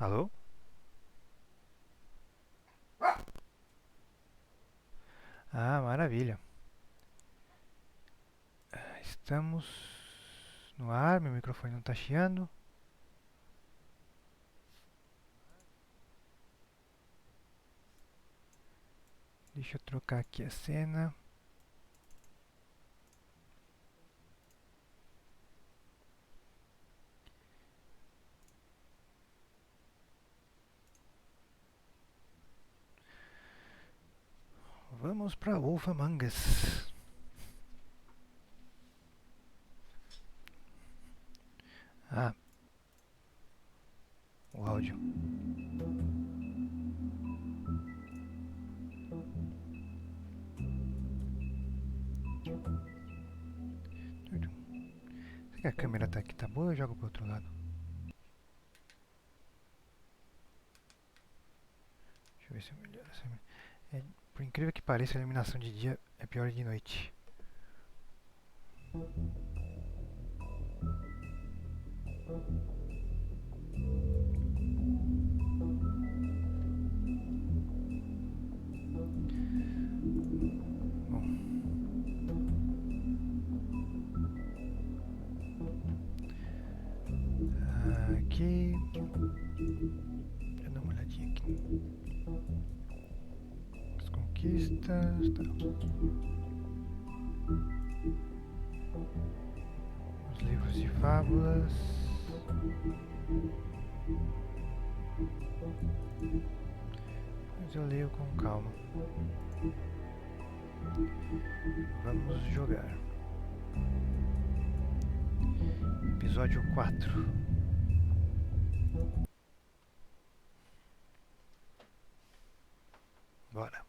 Alô? Ah, maravilha. Estamos no ar, meu microfone não está chiando. Deixa eu trocar aqui a cena. Vamos para Wolf Among Us. Ah, o áudio. Será que a câmera tá aqui, tá boa? Eu jogo pro outro lado. Deixa eu ver se eu melhoro. Por incrível que pareça, a iluminação de dia é pior de noite. Bom. Aqui. Deixa eu dar uma olhadinha aqui. As conquistas. Tá. Os livros de fábulas. Mas eu leio com calma. Vamos jogar. Episódio 4. Bora.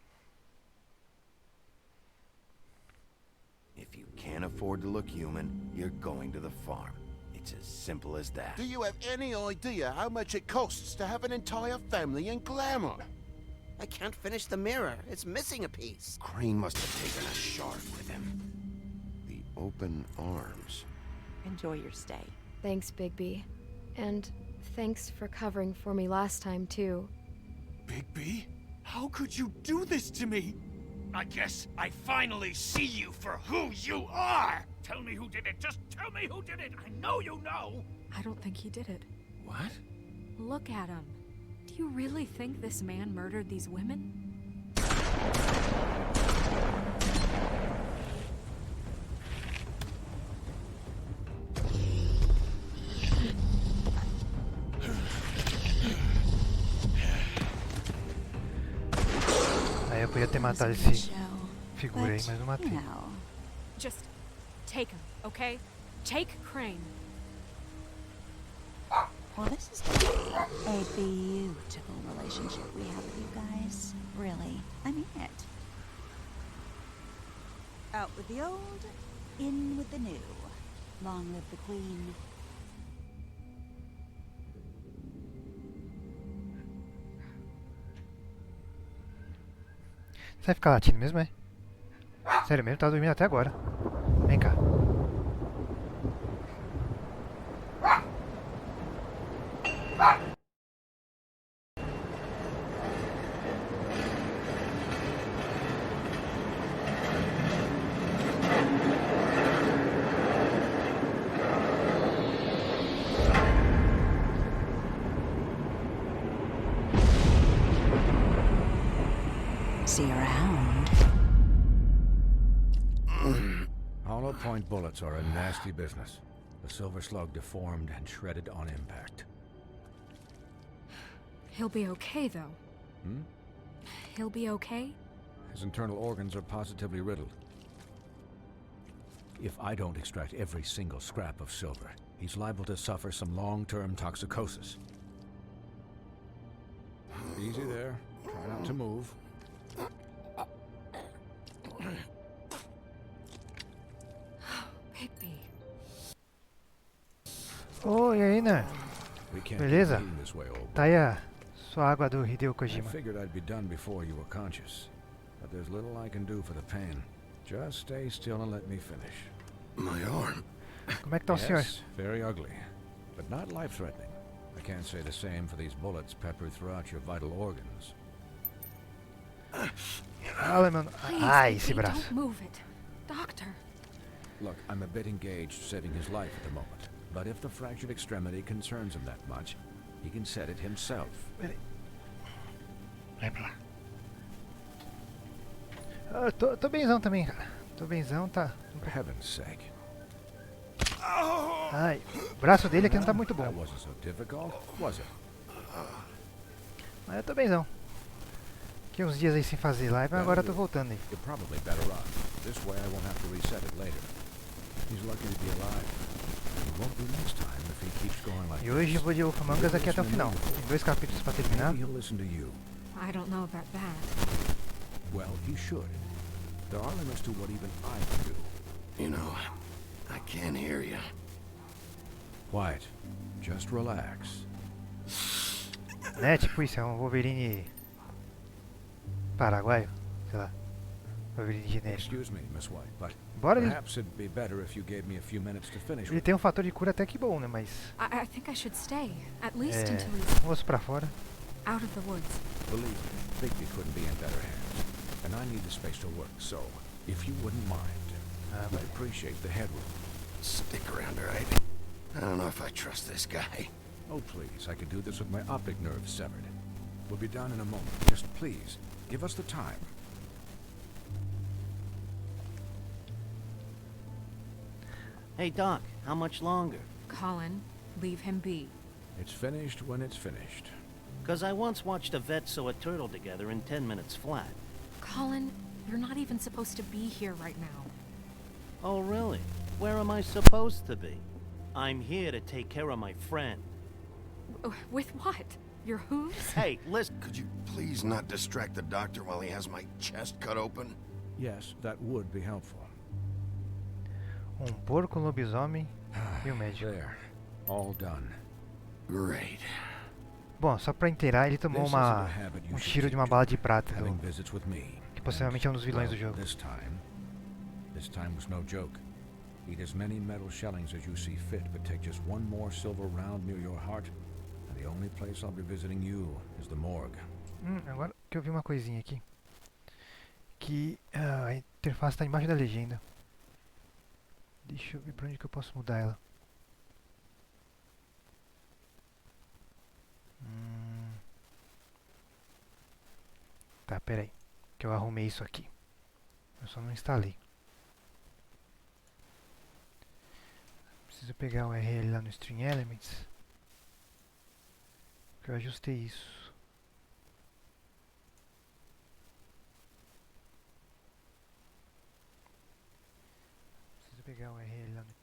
If you can't afford to look human, you're going to the farm. It's as simple as that. Do you have any idea how much it costs to have an entire family in glamour? I can't finish the mirror. It's missing a piece. Crane must have taken a shard with him. The open arms. Enjoy your stay. Thanks, Bigby. And thanks for covering for me last time, too. Bigby? How could you do this to me? I guess I finally see you for who you are! Tell me who did it! Just tell me who did it! I know you know! I don't think he did it. What? Look at him. Do you really think this man murdered these women? Aí eu podia ter matado esse figura aí, mas não matei. Just take him, okay? Take Crane. Well, this is going to be a beautiful relationship we have with you guys. Really, I mean it. Out with the old, in with the new. Long live the queen. Você vai ficar latindo mesmo, é? Sério mesmo, tava dormindo até agora. Vem cá. See you around. Hollow point bullets are a nasty business. The silver slug deformed and shredded on impact. He'll be okay, though. He'll be okay? His internal organs are positively riddled. If I don't extract every single scrap of silver, he's liable to suffer some long-term toxicosis. Easy there. Try not to move. Bigby. Oi, aí, né? We can't Beleza? keep eating this way, old boy. Tá aí a sua água do Hideo I Kojima. figured I'd be done before you were conscious. But there's little I can do for the pain. Just stay still and let me finish. My arm. Como é que tá o senhor? Yes, very ugly, but not life-threatening. I can't say the same for these bullets peppered throughout your vital organs. Fala, mano. Please, Ai, AP, esse braço. don't move it. Doctor. Look, I'm a bit engaged saving his life at the moment. But if the fractured extremity concerns him that much, he can set it himself. Vai pra lá. Eu tô benzão também, cara. Tô benzão, tá. For heaven's sake. Ai, o braço dele aqui não tá muito That bom. wasn't so difficult, was it? Mas eu tô benzão. Fiquei uns dias aí sem fazer live, mas agora eu tô voltando aí. You're probably better off. This way I won't have to reset it later. He's lucky to be alive. It won't be next time if he keeps going like E hoje eu vou de Amoung aqui até o final. Tem 2 capítulos pra terminar. Maybe he'll listen to you. I don't know about that. Well, he should. There are limits to what even I can do. You know, I can't hear you. Quiet. Just relax. Né, tipo isso, é um Wolverine paraguaio, sei lá. Wolverine genérico. Excuse me, Miss White, but Embora ele, perhaps it'd be better if you gave me a few minutes to finish ele with. tem um fator de cura até que bom, né, mas... I think I should stay, at least É, until he's um osso pra fora. out of the woods. Believe me, Bigby couldn't be in better hands. And I need the space to work, so if you wouldn't mind, Ah, I'd appreciate the headroom. Stick around, alright? I don't know if I trust this guy. Oh, please, I could do this with my optic nerve severed. We'll be done in a moment. Just please, give us the time. Hey, Doc, how much longer? Colin, leave him be. It's finished when it's finished. 'Cause I once watched a vet sew a turtle together in 10 minutes flat. Colin, you're not even supposed to be here right now. Oh, really? Where am I supposed to be? I'm here to take care of my friend. With what? Your hooves? Hey, listen. Could you please not distract the doctor while he has my chest cut open? Yes, that would be helpful. Porco, um lobisomem e o médico. There. All done. Great. Bom, só pra inteirar, ele tomou This isn't a habit you should tiro de uma keep bala de prata, having visits with me. que possivelmente é um dos vilões do Well, jogo. This time was no joke. Eat as many metal shellings as you see fit, but take just one more silver round near your heart, and the only place I'll be visiting you is the morgue. Agora que eu vi uma coisinha aqui. Que a interface está embaixo da legenda. Deixa eu ver pra onde que eu posso mudar ela. Tá, peraí. Que eu arrumei isso aqui. Eu só não instalei. Preciso pegar o URL lá no Stream Elements. Que eu ajustei isso. Preciso pegar o URL lá no...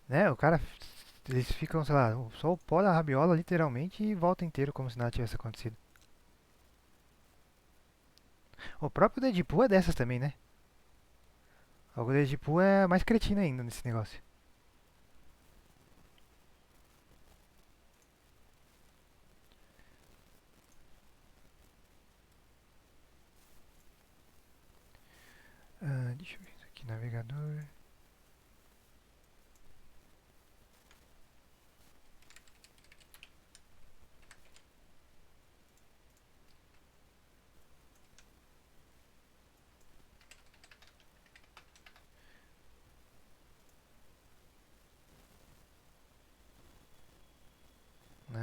Né, o cara... Eles ficam, sei lá, só o pó da rabiola literalmente e volta inteiro como se nada tivesse acontecido. O próprio Deadpool é dessas também, né? O Deadpool é mais cretino ainda nesse negócio. Deixa eu ver isso aqui, navegador.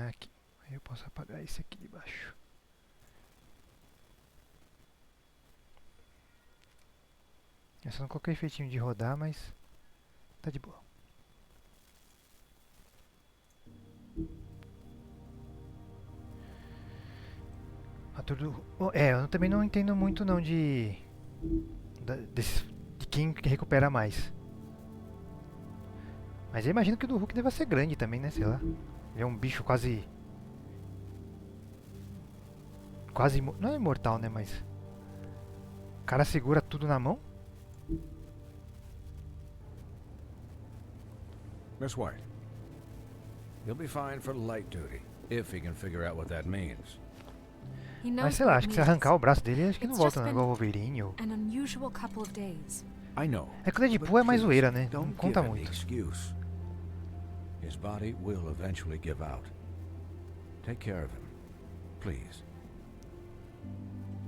Aqui. Aí eu posso apagar esse aqui de baixo. Eu só não coloquei efeitinho de rodar, mas tá de boa. Eu também não entendo muito não de quem que recupera mais. Mas eu imagino que o do Hulk deve ser grande também, né? Sei lá. Ele é um bicho quase... Não é imortal, né? Mas... O cara segura tudo na mão. Miss White, he'll be fine for light duty, if he can figure out what that means. He Mas knows sei lá, what acho it que se means. arrancar o braço dele, acho que não It's volta just não, igual o Wolverine ou... An unusual couple of days. I know. É que o Deadpool é But mais please, zoeira, né? Não don't conta give any muito. excuse. His body will eventually give out. Take care of him, please.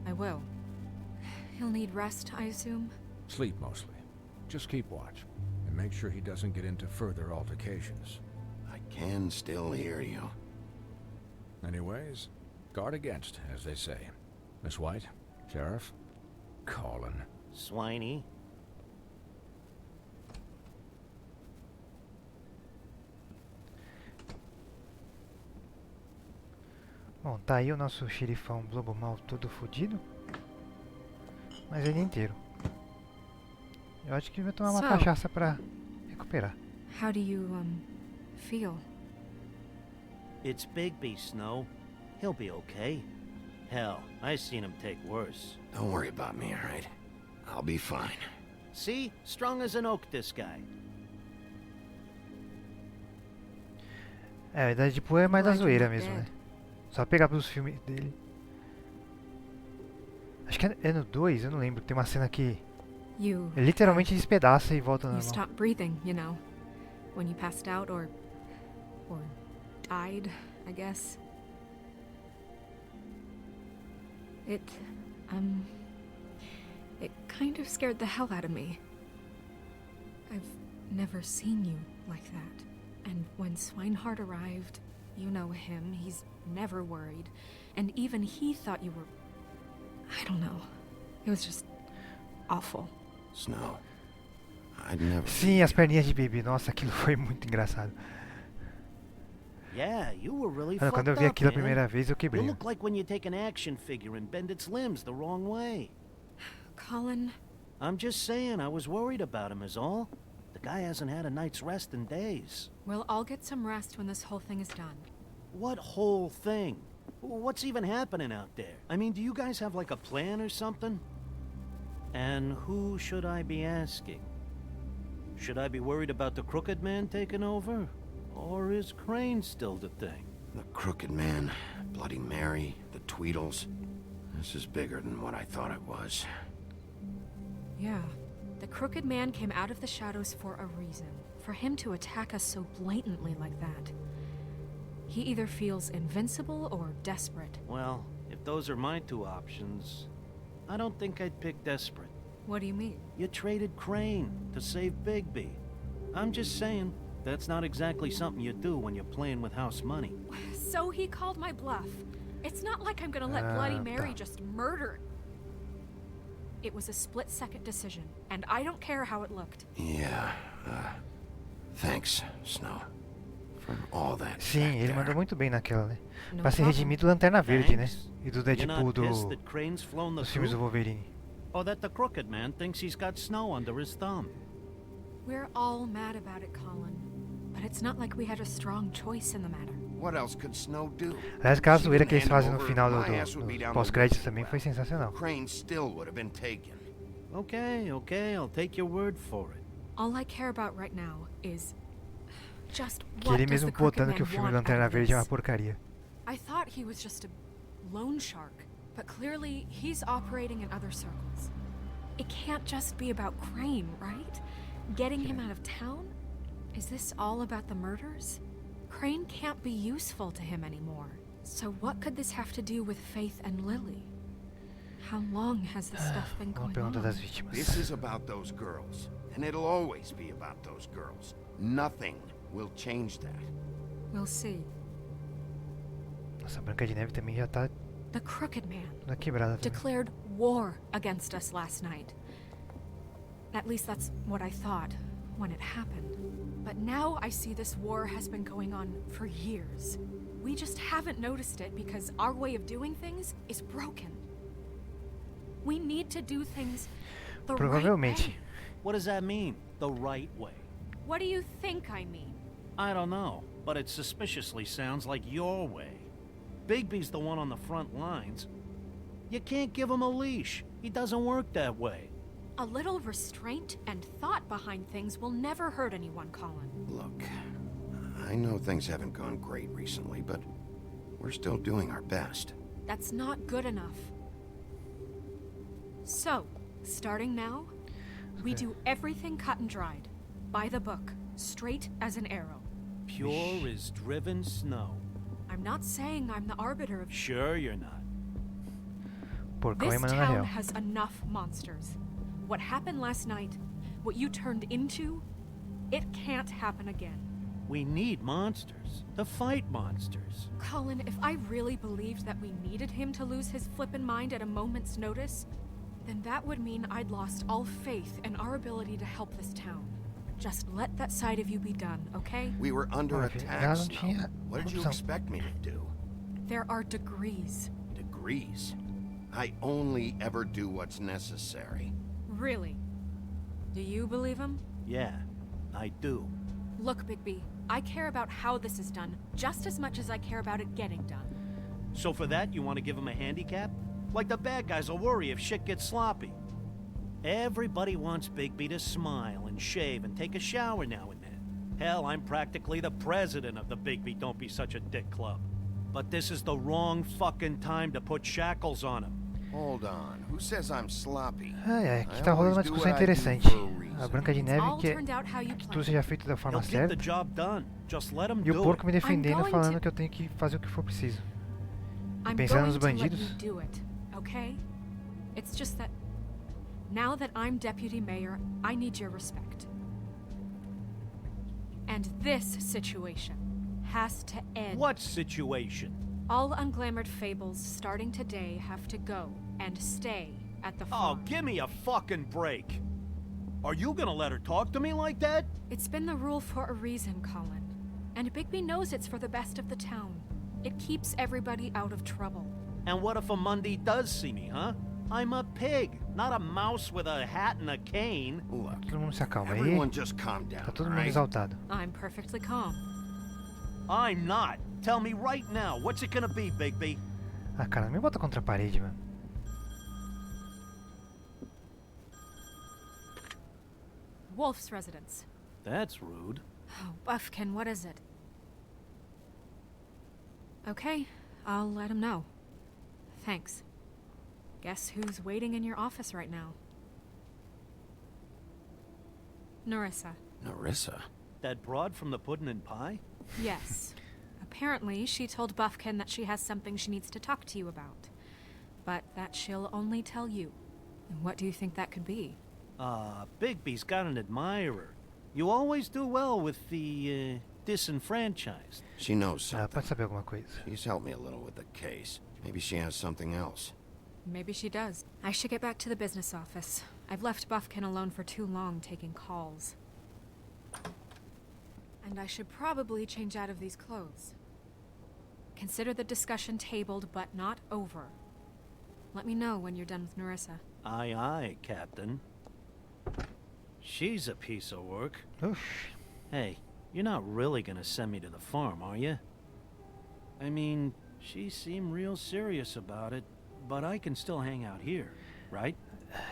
I will. He'll need rest, I assume. Sleep mostly. Just keep watch, and make sure he doesn't get into further altercations. I can still hear you. Anyways, guard against, as they say. Miss White, Sheriff, Colin. Swiney. Bom, tá aí o nosso xerifão Lobo Mal todo fodido. Mas ele inteiro. Eu acho que vai tomar uma So- cachaça pra recuperar. How do you, feel? It's Bigby, Snow. He'll be okay. Hell, I seen him take worse. Don't worry about me, all right? I'll be fine. See? Strong as an oak, this guy. É, a verdade, tipo, é mais da Glad you're zoeira not mesmo, né? dead. Só pegar pelos filmes dele. Acho que é no 2, eu não lembro. Tem uma cena que You ele literalmente despedaça e volta ao you normal. stopped breathing, you know, when you passed out or died, I guess. It it kind of scared the hell out of me. I've never seen you like that. And when Swinehart arrived, you know him, he's never worried. And even he thought you were, I don't know. It was just awful. Snow, I'd never... Sim, as perninhas de bebê. Nossa, aquilo foi muito engraçado. Yeah, you were really Mano, quando eu fucked vi up, aquilo a man. primeira vez, eu You quebrei. look like when you take an action figure and bend its limbs the wrong way. Colin, I'm just saying, I was worried about him is all. The guy hasn't had a night's rest in days. we'll all get some rest when this whole thing is done. What whole thing? What's even happening out there? I mean, do you guys have like a plan or something? And who should I be asking? Should I be worried about the Crooked Man taking over? Or is Crane still the thing? The Crooked Man, Bloody Mary, the Tweedles. This is bigger than what I thought it was. Yeah. The Crooked Man came out of the shadows for a reason. For him to attack us so blatantly like that. He either feels invincible or desperate. Well, if those are my two options, I don't think I'd pick desperate. What do you mean? You traded Crane to save Bigby. I'm just saying, that's not exactly something you do when you're playing with house money. So he called my bluff. It's not like I'm gonna let Bloody Mary tá. just murder. It was a split-second decision, and I don't care how it looked. Yeah, thanks, Snow. For all that Sim, back ele there. mandou muito bem naquela, né? No Pra se problem. redimir do Lanterna Verde, né? Thanks. E do You're Deadpool not pissed do, that Crane's flown the dos filmes do coop? Wolverine. Or that the Crooked Man thinks he's got snow under his thumb? We're all mad about it, Colin. But it's not like we had a strong choice in the matter. What else could Snow do? Aliás, aquela She zoeira que didn't eles hand fazem him no over, final my ass would be do down the pós-créditos woods também foi well. sensacional. Crane still would have been taken. Okay, I'll take your word for it. All I care about right now is just Que what ele does mesmo the Crooked botando Man que o filme want out Lanterna of Verde é uma this? porcaria. I thought he was just a loan shark, but clearly he's operating in other circles. It can't just be about Crane, right? Getting him out of town? Is this all about the murders? Crane can't be useful to him anymore. So what could this have to do with Faith and Lily? How long has this stuff been Uma going pergunta on? das vítimas. This is about those girls, and it'll always be about those girls. Nothing will change that. We'll see. Nossa, a Branca de Neve também já tá The Crooked Man toda quebrada também. declared war against us last night. At least that's what I thought when it happened. But now I see this war has been going on for years. We just haven't noticed it because our way of doing things is broken. We need to do things the right Provavelmente. way. What does that mean? The right way? What do you think I mean? I don't know, but it suspiciously sounds like your way. Bigby's the one on the front lines. You can't give him a leash. He doesn't work that way. A little restraint and thought behind things will never hurt anyone, Colin. Look, I know things haven't gone great recently, but we're still doing our best. That's not good enough. So, starting now, We do everything cut and dried. By the book. Straight as an arrow. Pure as driven snow. I'm not saying I'm the arbiter of... Sure you're not. Porcão This emanando a town real. has enough monsters. What happened last night, what you turned into, it can't happen again. We need monsters. To fight monsters. Colin, if I really believed that we needed him to lose his flippin' mind at a moment's notice, then that would mean I'd lost all faith in our ability to help this town. Just let that side of you be done, okay? We were under Olha, attack, ela não Snow. tinha What did you opção. expect me to do? There are degrees. Degrees. I only ever do what's necessary. Really? Do you believe him? Yeah, I do. Look, Bigby, I care about how this is done just as much as I care about it getting done. So for that, you want to give him a handicap? Like the bad guys will worry if shit gets sloppy. Everybody wants Bigby to smile and shave and take a shower now and then. Hell, I'm practically the president of the Bigby Don't Be Such a Dick Club. But this is the wrong fucking time to put shackles on him. Hold on. Who says I'm sloppy? Ai, aqui I tá rolando always uma do discussão what I do interessante. for a reason. A Branca de Neve All quer turned out how you que tudo planned. seja feito da He'll forma get certa. the job done. Just let him E o do porco it. me defendendo, going falando to- que eu tenho que fazer o que for preciso. I'm pensando nos going to let bandidos. you do it, okay? It's just that now that I'm deputy mayor, I need your respect. And this situation has to end. What situation? All unglamored fables starting today have to go and stay at the Oh, farm. give me a fucking break. Are you gonna let her talk to me like that? It's been the rule for a reason, Colin. And Bigby knows it's for the best of the town. It keeps everybody out of trouble. And what if a Monday does see me, huh? I'm a pig, not a mouse with a hat and a cane. Look, Todo mundo se acalma aí. everyone just calm down, Tá todo all mundo right? exaltado. I'm perfectly calm. I'm not. Tell me right now, what's it gonna be, Bigby? Ah, cara, não me bota contra a parede, mano. Wolf's residence. That's rude. Oh, Buffkin, what is it? Okay, I'll let him know. Thanks. Guess who's waiting in your office right now? Narissa. Narissa? That broad from the puddin' and pie? Yes. Apparently, she told Buffkin that she has something she needs to talk to you about. But that she'll only tell you. And what do you think that could be? Bigby's got an admirer. You always do well with the, disenfranchised. She knows Ah, something. pode saber alguma coisa. She's helped me a little with the case. Maybe she has something else. Maybe she does. I should get back to the business office. I've left Buffkin alone for too long taking calls. And I should probably change out of these clothes. Consider the discussion tabled but not over. Let me know when you're done with Narissa. Aye, aye, Captain. She's a piece of work. Oxi. Hey, you're not really gonna send me to the farm, are you? I mean, she seemed real serious about it, but I can still hang out here, right?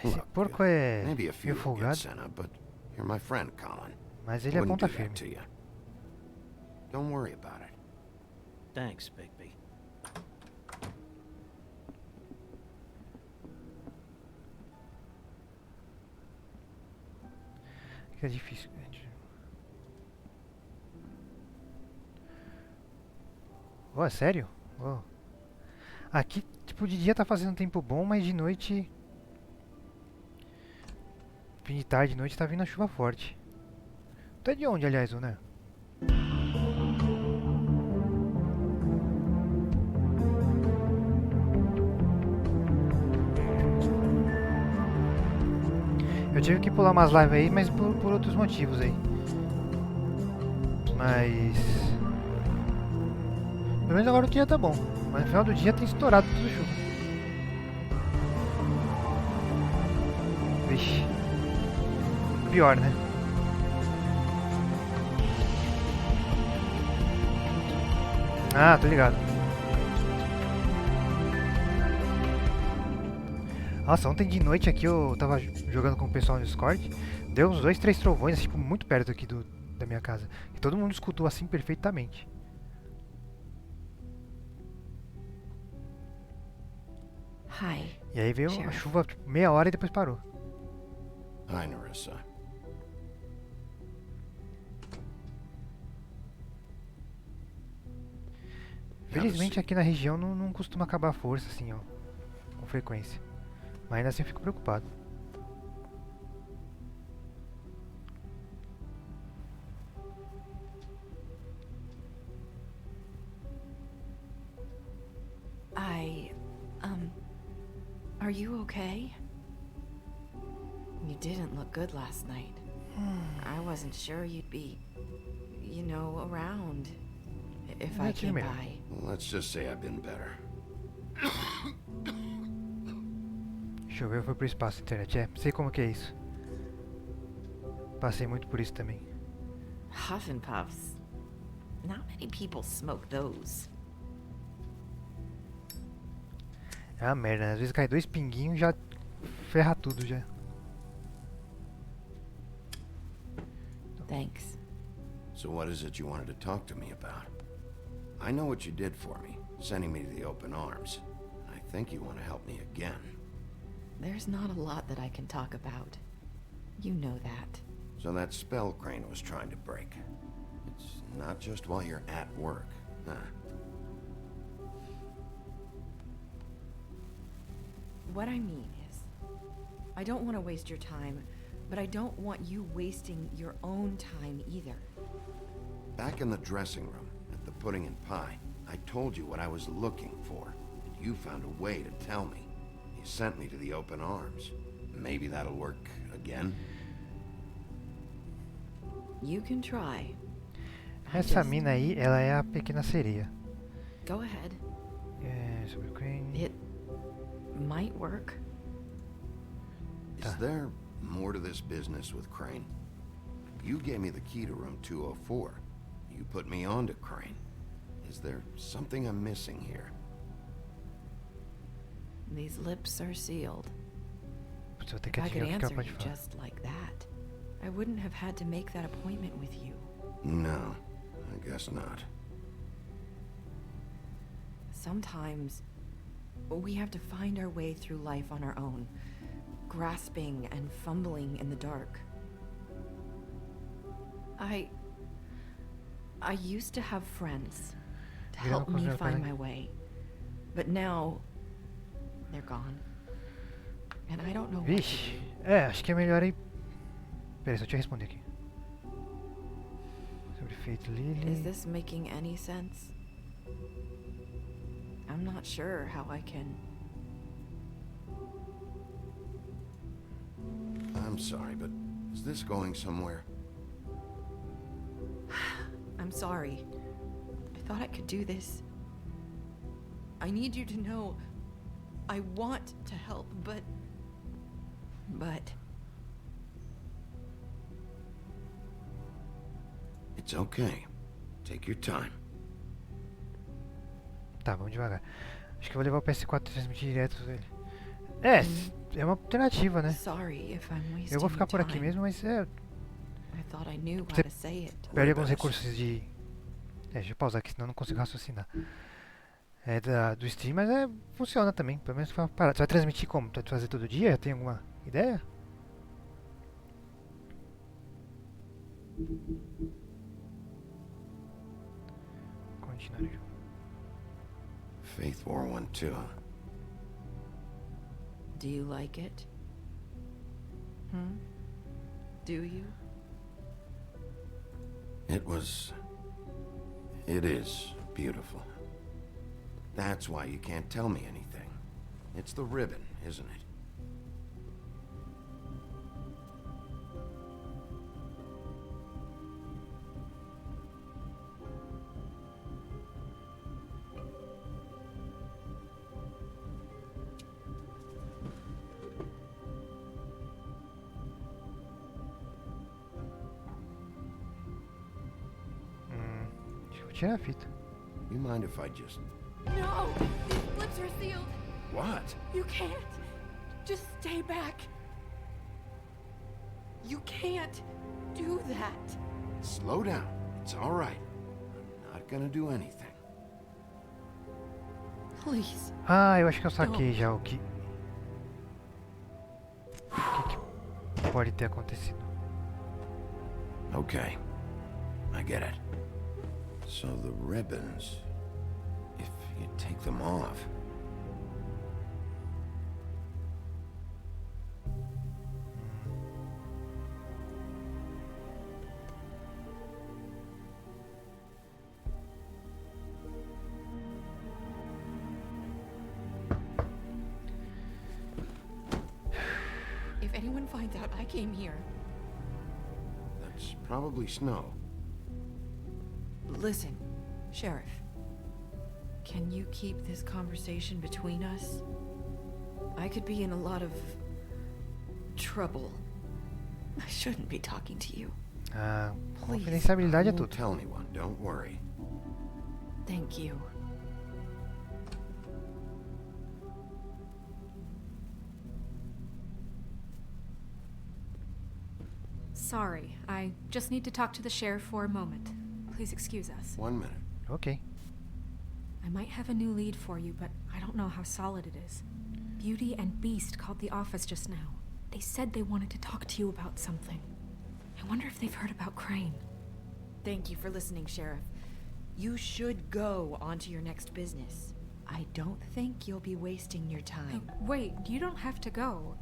Esse Look, porco é Maybe a few meio will get folgado, sent up, but you're my friend, Colin. mas I ele é wouldn't do ponta that firme. to you. Don't worry about it. Thanks, Bigby. Fica difícil, gente. Oh, é sério? Oh. Aqui, tipo, de dia tá fazendo tempo bom, mas de noite... Fim de tarde, de noite tá vindo a chuva forte. Tu é de onde, aliás, né? Eu tive que pular umas lives aí, mas por outros motivos aí. Mas... Pelo menos agora o dia tá bom. Mas no final do dia tem estourado tudo chuva. Vixe. Pior, né? Ah, tô ligado. Nossa, ontem de noite aqui eu tava jogando com o pessoal no Discord. Deu uns 2, 3 trovões, tipo, muito perto aqui da minha casa. E todo mundo escutou assim perfeitamente. Hi. E aí veio a Sheriff. chuva tipo, meia hora e depois parou. Hi, Narissa. Felizmente aqui na região não costuma acabar a força assim, ó, com frequência. Mas ainda assim eu fico preocupado. Are you okay? You didn't look good last night. I wasn't sure you'd be, you know, around if I came by. Let's just say I've been better. Choveu, foi pro espaço, internet. É, sei como que é isso. Passei muito por isso também. Huff and puffs. Not many people smoke those. É uma merda, né? Às vezes cai 2 pinguinhos e já ferra tudo já. Thanks. So what is it you wanted to talk to me about? I know what you did for me, sending me to the open arms. I think you want to help me again. There's not a lot that I can talk about. You know that. So that spell Crane was trying to break. It's not just while you're at work, huh? What I mean is, I don't want to waste your time, but I don't want you wasting your own time either. Back in the dressing room, at the pudding and pie, I told you what I was looking for, and you found a way to tell me. You sent me to the open arms. Maybe that'll work again? You can try. Essa mina aí, ela é a pequena sereia. Go ahead. É, sobre o Crane. It might work. Is there more to this business with Crane? You gave me the key to room 204. You put me on to Crane. Is there something I'm missing here? These lips are sealed. Putz, vou ter que If I could adivinhar o que ela answer pode you falar. just like that, I wouldn't have had to make that appointment with you. No, I guess not. Sometimes we have to find our way through life on our own, grasping and fumbling in the dark. I used to have friends to help me find my way, but now they're gone. And I don't know what to Vixe, do. acho que é melhor aí. Pera, só deixa eu responder aqui. Sobre Fate Lily. Is this making any sense? I'm not sure how I can. I'm sorry, but is this going somewhere? I'm sorry. I thought I could do this. I need you to know I want to help, but... It's okay. Take your time. Tá, vamos devagar. Acho que eu vou levar o PS4 e transmitir direto dele. É uma alternativa, né? Sorry if I'm wasting Eu vou ficar por your aqui time. mesmo, mas I thought I knew how Você to say it. perde alguns recursos de... deixa eu pausar aqui, senão eu não consigo raciocinar. Do stream, mas funciona também. Pelo menos fica parado. Você vai transmitir como? Vai fazer todo dia? Já tem alguma ideia? Continuar o jogo. Faith 412. Do you like it? Do you? It is beautiful. That's why you can't tell me anything. It's the ribbon, isn't it? Deixa eu tirar a fita. You mind if I just... No! These lips are sealed! What? You can't! Just stay back! You can't do that! Slow down. It's all right. I'm not gonna do anything. Please. Ah, eu acho que eu saquei já o que... pode ter acontecido. Okay, I get it. So the ribbons, if you take them off... If anyone finds out I came here... That's probably snow. Listen, Sheriff. Can you keep this conversation between us? I could be in a lot of... trouble. I shouldn't be talking to you. Ah, Please. confidencialidade é Don't tudo. tell anyone, don't worry. Thank you. Sorry, I just need to talk to the sheriff for a moment. Please excuse us. 1 minute. Ok. I might have a new lead for you, but I don't know how solid it is. Beauty and Beast called the office just now. They said they wanted to talk to you about something. I wonder if they've heard about Crane. Thank you for listening, Sheriff. You should go on to your next business. I don't think you'll be wasting your time. Wait, you don't have to go.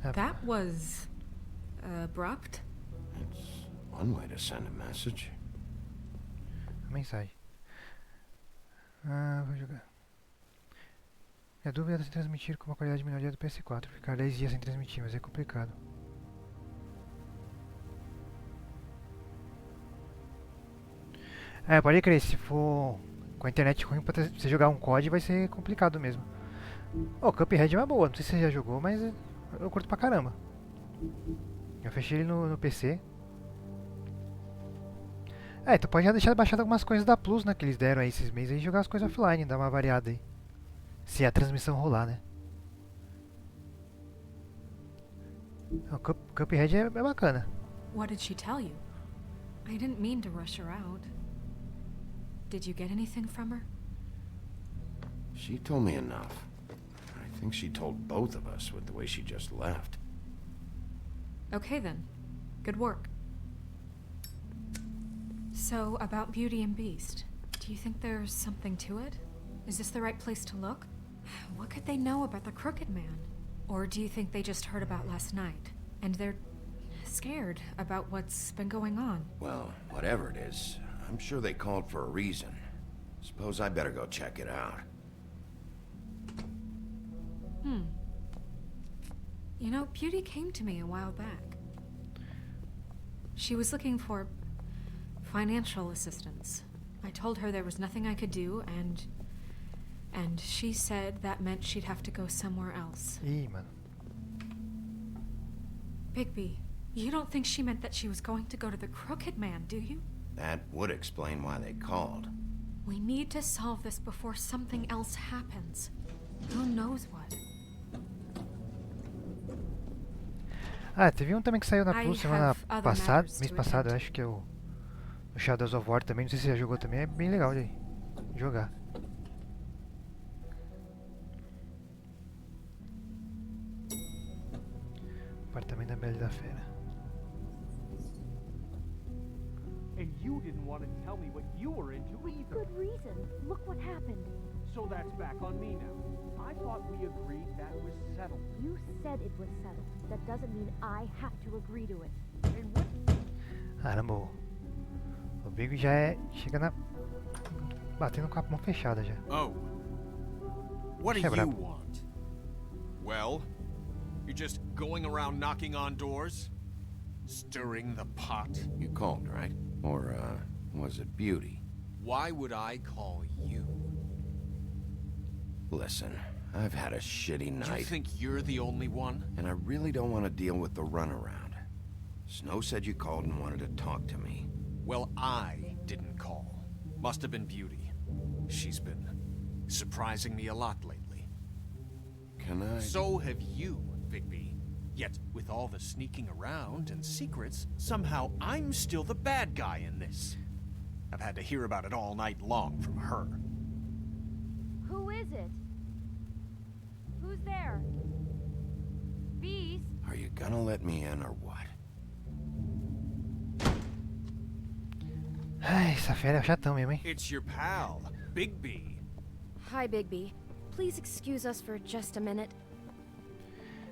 That was... abrupt. It's one way to send a message. A mensagem. Ah, vou jogar. A dúvida é se transmitir com uma qualidade menor do PS4. Ficar 10 dias sem transmitir, mas é complicado. É, pode crer, se for com a internet ruim pra você jogar um COD vai ser complicado mesmo. Oh, Cuphead é uma boa, não sei se você já jogou, mas eu curto pra caramba. Eu fechei ele no PC. É, tu pode já deixar baixado algumas coisas da Plus, né, que eles deram aí esses meses e jogar as coisas offline, dar uma variada aí. Se a transmissão rolar, né. O Cuphead é bacana. What did she tell you? I didn't mean to rush her out. Did you get anything from her? She told me enough. I think she told both of us with the way she just left. Okay then. Good work. So, about Beauty and Beast, do you think there's something to it? Is this the right place to look? What could they know about the Crooked Man? Or do you think they just heard about last night, and they're scared about what's been going on? Well, whatever it is, I'm sure they called for a reason. Suppose I better go check it out. You know, Beauty came to me a while back. She was looking for financial assistance. I told her there was nothing I could do, and she said that meant she'd have to go somewhere else. Ih, mano. Bigby, you don't think she meant that she was going to go to the Crooked Man, do you? That would explain why they called. We need to solve this before something else happens. Who knows what? Ah, teve um também que saiu na Plus semana passada, mês passado, eu attend. acho que é o Shadows of War também, não sei se você já jogou também, é bem legal de jogar. Apartamento da Bela e da Fera. And you didn't want to tell me what you were into either. Good reason. Look what happened. So that's back on me now. I thought we agreed that was settled. You said it was settled. That doesn't mean I have to agree to it. And what? Caramba, o Big já chega na... batendo com a mão fechada já. Oh. What do É you brabo. want? Well, you're just going around knocking on doors? Stirring the pot? You called, right? Or, was it Beauty? Why would I call you? Listen, I've had a shitty night. You think you're the only one? And I really don't want to deal with the runaround. Snow said you called and wanted to talk to me. Well, I didn't call. Must have been Beauty. She's been surprising me a lot lately. Can I... So have you, Bigby. Yet, with all the sneaking around and secrets, somehow I'm still the bad guy in this. I've had to hear about it all night long from her. Who is it? there? Beast? Are you gonna let me in or what? Ai, essa fera é chatão mesmo, hein? It's your pal, Bigby. Hi, Bigby. Please excuse us for just a minute.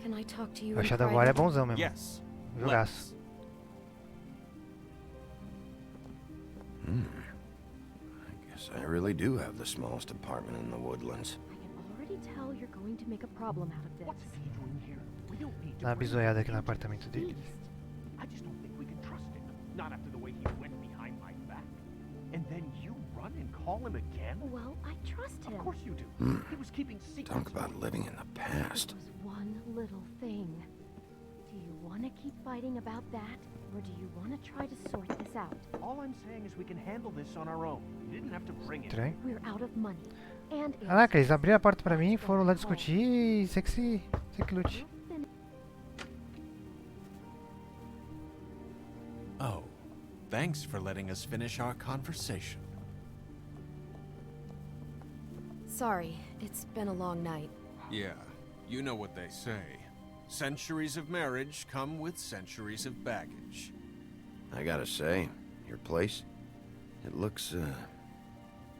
Can I talk to you O in Shadow War é private? bonzão mesmo. Yes. Jogaço. I guess I really do have the smallest apartment in the woodlands. I can already tell you're going to make a problem out of this. What's he doing here? We don't need to Dá uma bring bisoiada him aqui no into apartamento dele. Beast. I just don't think we can trust him. Not after the way he went behind my back. And then you run and call him again? Well, I trust him. Of course you do. He was keeping secrets. Talk about living in the It past. was one little thing. Do you want to keep fighting about that, or do you want to try to sort this out? All I'm saying is we can handle this on our own. You didn't have to bring him. Estranho. We're out of money. And Caraca, eles abriram a porta pra mim, foram lá discutir e sei que lute. Oh, thanks for letting us finish our conversation. Sorry, it's been a long night. Yeah, you know what they say. Centuries of marriage come with centuries of baggage. I gotta say, your place, it looks,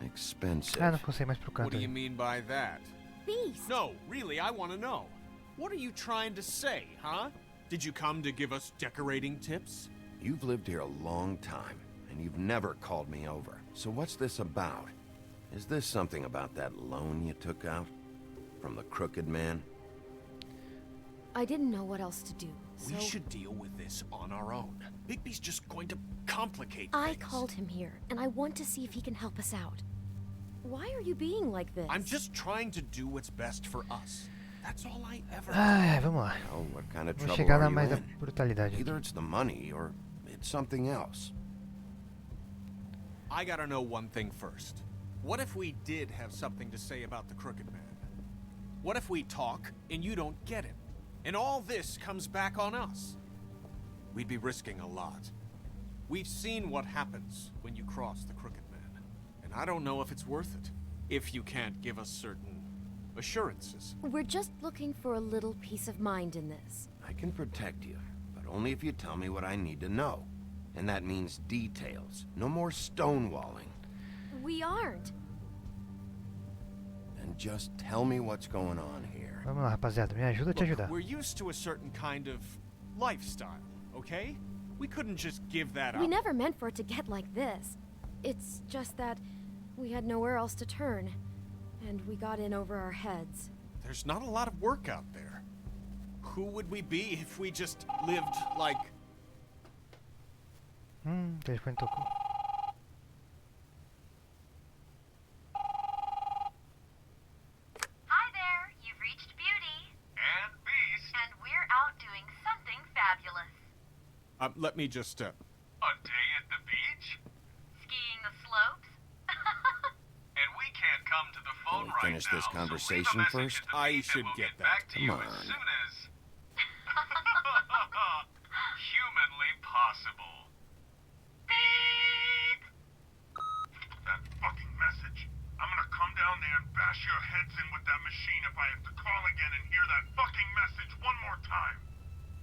expensive. Ah, não consigo mais pro What canto do you ali. mean by that? Beast! No, really, I want to know. What are you trying to say, huh? Did you come to give us decorating tips? You've lived here a long time, and you've never called me over. So what's this about? Is this something about that loan you took out? From the crooked man? I didn't know what else to do, so We should deal with this on our own. Bigby's just going to complicate I things. called him here, and I want to see if he can help us out. Why are you being like this? I'm just trying to do what's best for us. That's all I ever Ai, vamos lá. Well, what kind of Vou trouble chegar are na you mais da in? brutalidade aqui. Either it's the money, or it's something else. I gotta know one thing first. What if we did have something to say about the crooked man? What if we talk and you don't get him? And all this comes back on us? We'd be risking a lot. We've seen what happens when you cross the crooked man. And I don't know if it's worth it. If you can't give us certain assurances. We're just looking for a little peace of mind in this. I can protect you, but only if you tell me what I need to know. And that means details. No more stonewalling. We aren't. Then just tell me what's going on here. Vamos lá, rapaziada. Me ajuda a te Look, ajudar. we're used to a certain kind of lifestyle, okay? We couldn't just give that up. We never meant for it to get like this. It's just that we had nowhere else to turn, and we got in over our heads. There's not a lot of work out there. Who would we be if we just lived like... O telefone tocou. Hi there, you've reached Beauty. And Beast. And we're out doing something fabulous. Let me just, A day at the beach? Skiing the slopes? And we can't come to the Can we finish this conversation first? I should get that. Come on. as... humanly possible. Beep! That fucking message. I'm gonna come down there and bash your heads in with that machine if I have to call again and hear that fucking message one more time.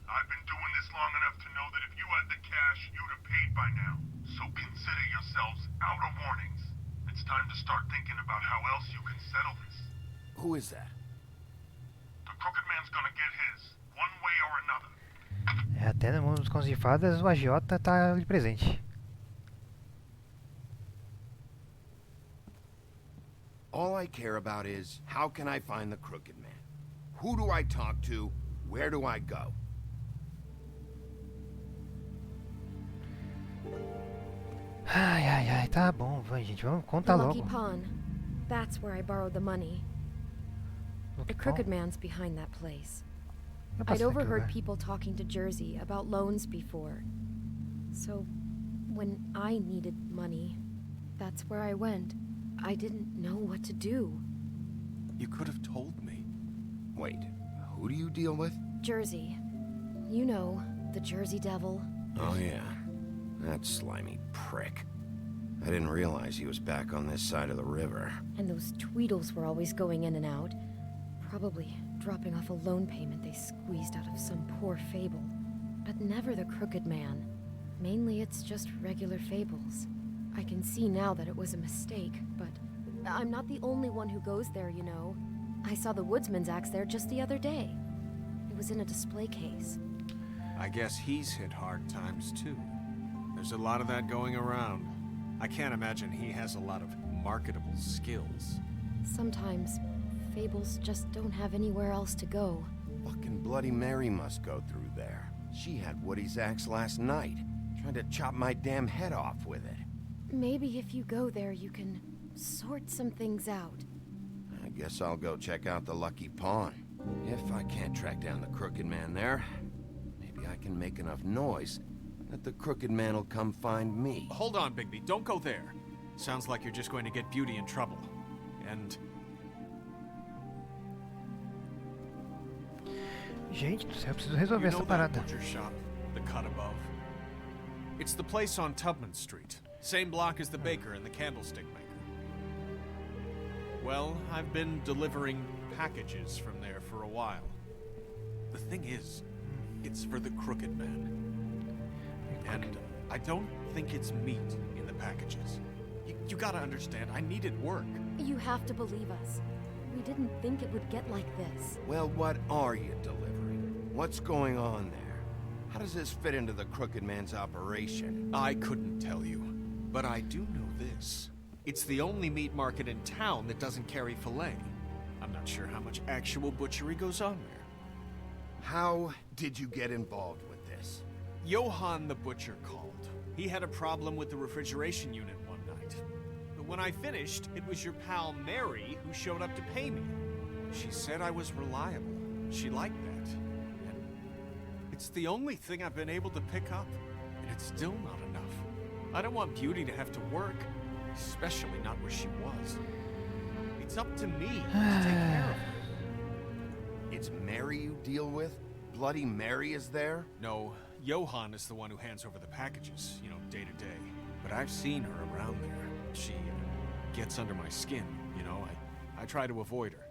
I've been doing this long enough to know that if you had the cash, you'd have paid by now. So consider yourselves out of warnings. It's time to start thinking about how else you can settle this. Who is that? The crooked man's gonna get his, one way or another. É, até no mundo dos contos de fadas o agiota tá ali presente. All I care about is, how can I find the crooked man? Who do I talk to? Where do I go? Ai, ai, ai, tá bom, vai, gente, vamos, conta The Lucky logo. Pawn. That's where I borrowed the money. Lucky The Crooked Pawn? Man's behind that place. Eu I'd passei naquele overheard lugar. people talking to Jersey about loans before. So, when I needed money, that's where I went. I didn't know what to do. You could have told me. Wait, who do you deal with? Jersey. You know, the Jersey Devil. Oh yeah, that slimy prick. I didn't realize he was back on this side of the river. And those Tweedles were always going in and out. Probably dropping off a loan payment they squeezed out of some poor fable. But never the Crooked Man. Mainly it's just regular fables. I can see now that it was a mistake, but I'm not the only one who goes there, you know. I saw the woodsman's axe there just the other day. It was in a display case. I guess he's hit hard times too. There's a lot of that going around. I can't imagine he has a lot of marketable skills. Sometimes fables just don't have anywhere else to go. Fucking Bloody Mary must go through there. She had Woody's axe last night, trying to chop my damn head off with it. Maybe if you go there, you can sort some things out. I guess I'll go check out the Lucky Pawn. If I can't track down the Crooked Man there, maybe I can make enough noise that the Crooked Man will come find me. Hold on, Bigby. Don't go there. Sounds like you're just going to get Beauty in trouble. And... Gente do céu, eu preciso resolver you know essa that parada. butcher shop, the cut above? It's the place on Tubman Street. Same block as the baker and the candlestick maker. Well, I've been delivering packages from there for a while. The thing is, it's for the Crooked Man. And I don't think it's meat in the packages. You gotta understand, I needed work. You have to believe us. We didn't think it would get like this. Well, what are you delivering? What's going on there? How does this fit into the Crooked Man's operation? I couldn't tell you, but I do know this. It's the only meat market in town that doesn't carry filet. I'm not sure how much actual butchery goes on there. How did you get involved with this? Johann the butcher called. He had a problem with the refrigeration unit one night. But when I finished, it was your pal Mary who showed up to pay me. She said I was reliable. She liked that. And it's the only thing I've been able to pick up, and it's still not enough. I don't want Beauty to have to work, especially not where she was. It's up to me to take care of her. It's Mary you deal with? Bloody Mary is there? No, Johann is the one who hands over the packages, you know, day to day. But I've seen her around there. She gets under my skin, you know. I try to avoid her.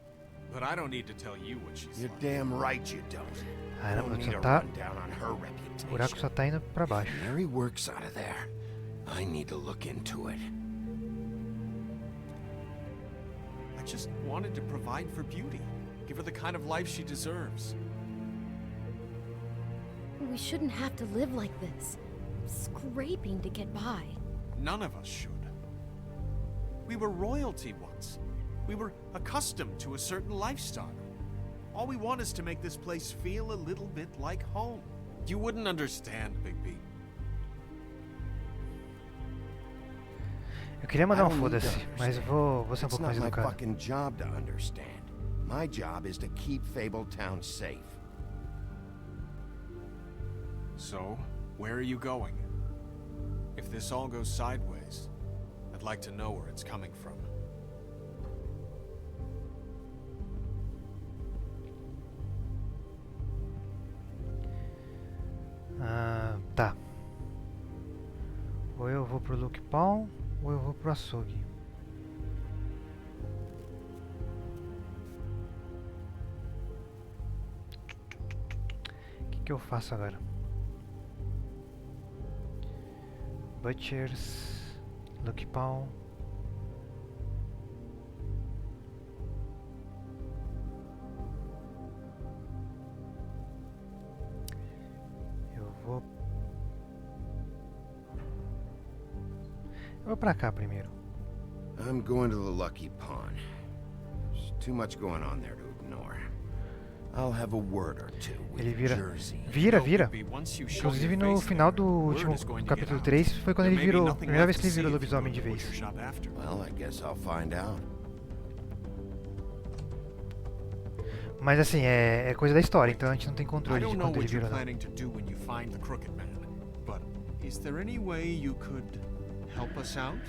But I don't need to tell you what she's You're like. damn right you don't. Caramba, Don't need só to tá... run down on her O reputation. buraco só tá indo pra baixo. If Mary works out of there, I need to look into it. I just wanted to provide for Beauty. Give her the kind of life she deserves. We shouldn't have to live like this. Scraping to get by. None of us should. We were royalty once. We were accustomed to a certain lifestyle. All we want is to make this place feel a little bit like home. You wouldn't understand, Bigby. Eu queria mandar um foda-se, mas eu vou ser um It's pouco not mais my educado. fucking job to understand. My job is to keep Fabletown safe. So, where are you going? If this all goes sideways, I'd like to know where it's coming from. Tá. Ou eu vou pro Luke Pawn, ou eu vou pro açougue. O que eu faço agora? Butchers, Luke Pawn. Eu vou pra cá primeiro. I'm going to the Lucky Pawn. There's too much going on there to ignore. I'll have a word or two with Ele vira. Jersey. Vira. Once you show Inclusive your no face final there, do word último is going to capítulo get 3 out. foi quando There ele may be virou. nothing Primeira left vez to que ele see virou if you go lobisomem to de the vez. butcher shop after. Well, I guess I'll find out. Mas assim, é coisa da história, então a gente não tem I controle de don't know quando ele what you're virou. Não. planning to do when you find the Crooked Man, but is there any way you could help us out?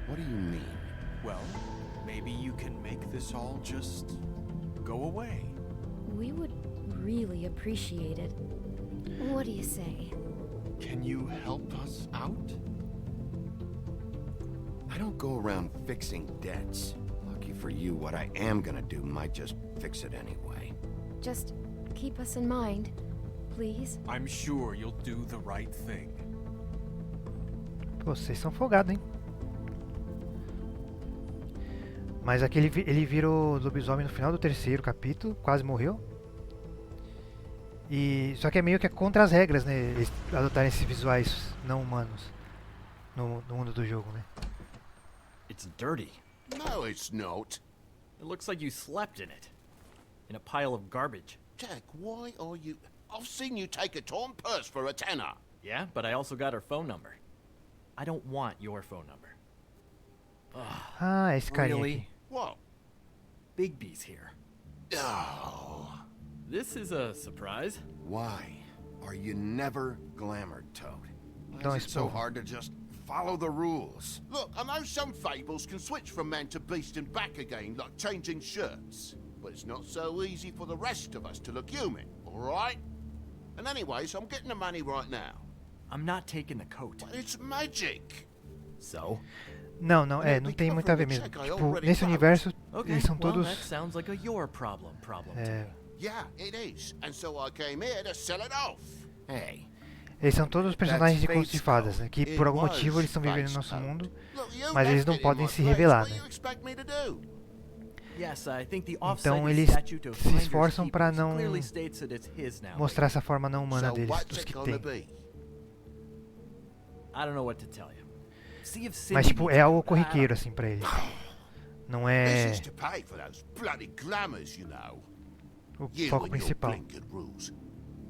What do you mean? Well, maybe you can make this all just go away. We would really appreciate it. What do you say? Can you help us out? I don't go around fixing debts. Lucky for you, what I am gonna do might just fix it anyway. Just keep us in mind, please. I'm sure you'll do the right thing. Pô, vocês são folgados, hein? Mas aqui ele virou lobisomem no final do 3º capítulo, quase morreu. E só que é meio que contra as regras, né? Eles adotarem esses visuais não humanos no mundo do jogo, né? It's dirty. No, it's not. It looks like you slept in it. In a pile of garbage. Jack, why are you... I've seen you take a torn purse for a tenner. Yeah, but I also got her phone number. I don't want your phone number. Ah, esse carinha Really? aqui. What? Bigby's here. Oh. This is a surprise. Why are you never glamored, Toad? Why Don't is it so spoil. hard to just follow the rules? Look, I know some fables can switch from man to beast and back again, like changing shirts. But it's not so easy for the rest of us to look human, alright? And anyways, I'm getting the money right now. I'm not taking the coat. But it's magic. So? Não, não tem muito a ver mesmo. Tipo, nesse universo, Okay, eles são well, todos... that sounds like a your problem to me. Yeah, it is. And so I came here to sell it off. Hey. Eles são todos personagens de contos de fadas, né? Que por algum motivo eles estão vivendo no nosso mundo, mas eles não podem se revelar, né? Yes, I think the Então off-site eles statute of se Finders esforçam para Keepers não clearly states that it's his now. mostrar essa forma não humana So deles, what's dos it que gonna tem. be? I don't know what to tell you. See if Cindy Mas tipo, needs é to algo come. I don't- corriqueiro assim pra eles. Não This é is to pay for those bloody glamours, you know. o You foco and your principal. blinkered rules.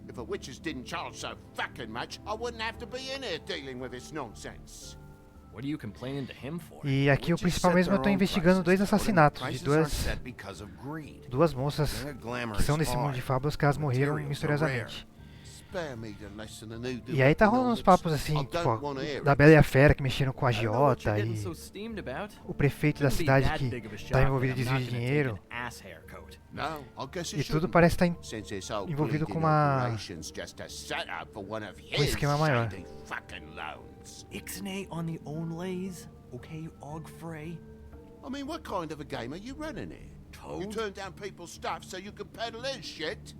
If the witches didn't charge so fucking much, I wouldn't have to be in here dealing with this nonsense. What are you complaining to him for? E aqui o Witches principal set mesmo, eu their tô own investigando dois prices, Toad, and assassinatos de prices aren't duas set because of greed. moças Their glamour que são is desse mundo hard. de fábulas que elas morreram Materials are rare. misteriosamente. Spare me the lesson and who do E aí tá rolando uns papos assim, tipo, ó, da Bela e a Fera que mexeram com a I don't know what agiota you're getting e so steamed about. o prefeito da Shouldn't be cidade that que big of a shock tá that envolvido em I'm desvio not de gonna dinheiro. take an ass haircut. No, I guess E it tudo shouldn't, parece estar since this whole envolvido bleeding com uma operation's just a setup for one of um his esquema maior. shady fucking loans. Ixnay on the own lays, okay, Og Frey? I mean, what kind of a game are you running here? You Toad? turn down people's stuff so you can peddle his shit?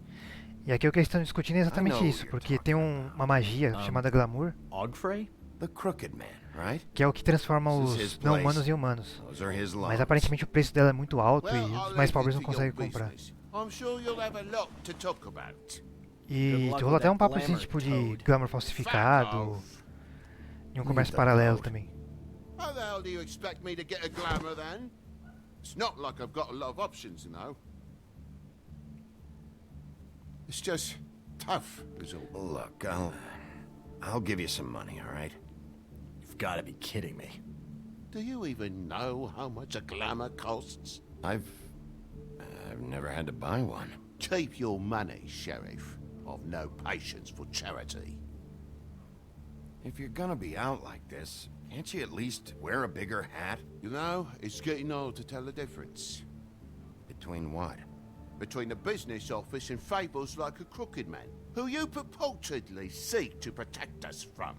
E aqui o que eles estão discutindo é exatamente I know isso, what you're porque tem uma magia chamada glamour, Og Frey? The Crooked Man, right? que é o que transforma This is his os não place. humanos em humanos. Those are his Mas loans. aparentemente o preço dela é muito alto Well, e I'll os mais leave pobres it não to your conseguem comprar. business. I'm sure you'll have a lot to talk about. E Good luck rolou with até that um papo assim, glamour, tipo de Toad. glamour Fuck falsificado, off. em um comércio the paralelo Toad. também. How the hell do you expect me to get a glamour then? It's not like I've got a lot of options, you know. It's just tough, is all. Look, I'll give you some money, all right? You've got to be kidding me. Do you even know how much a glamour costs? I've never had to buy one. Keep your money, Sheriff. I've no patience for charity. If you're gonna be out like this, can't you at least wear a bigger hat? You know, it's getting old to tell the difference. Between what? Between the business office and fables like a crooked man, who you purportedly seek to protect us from.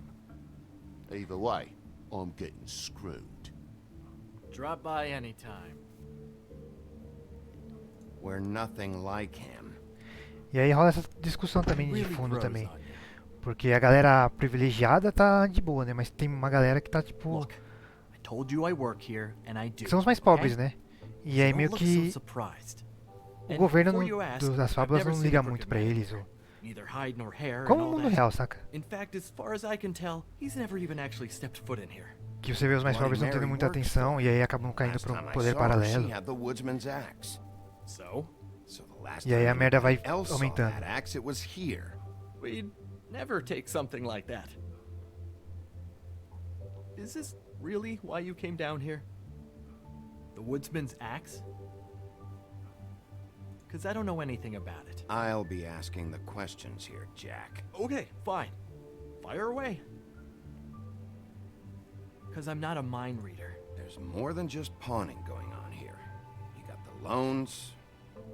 Either way, I'm getting screwed. Drop by anytime. We're nothing like him. E aí rola essa discussão também de Really fundo grows também. on you. Porque a galera privilegiada tá de boa, né? Mas tem uma galera que tá tipo. Look, I told you I work here and I do. Que são os mais okay? pobres, né? E aí Don't meio look que so surprised. o And governo before you ask, das I've fábulas never não seen liga a muito crooked pra man eles. before. Neither hide nor hair Como and o all mundo that. real, saca? In fact, as far as I can tell, he's never even actually stepped foot in here. Que você vê os mais Bloody pobres não tendo Mary muita works atenção for e aí acabam caindo Last pra time um I poder saw her, paralelo. she had the woodsman's axe. So? So the last E aí a time merda vai anybody else saw aumentando. that axe, it was here. We'd never take something like that. Is this really why you came down here? The woodsman's axe? Because I don't know anything about it. I'll be asking the questions here, Jack. Okay, fine. Fire away. Because I'm not a mind reader. There's more than just pawning going on here. You got the loans.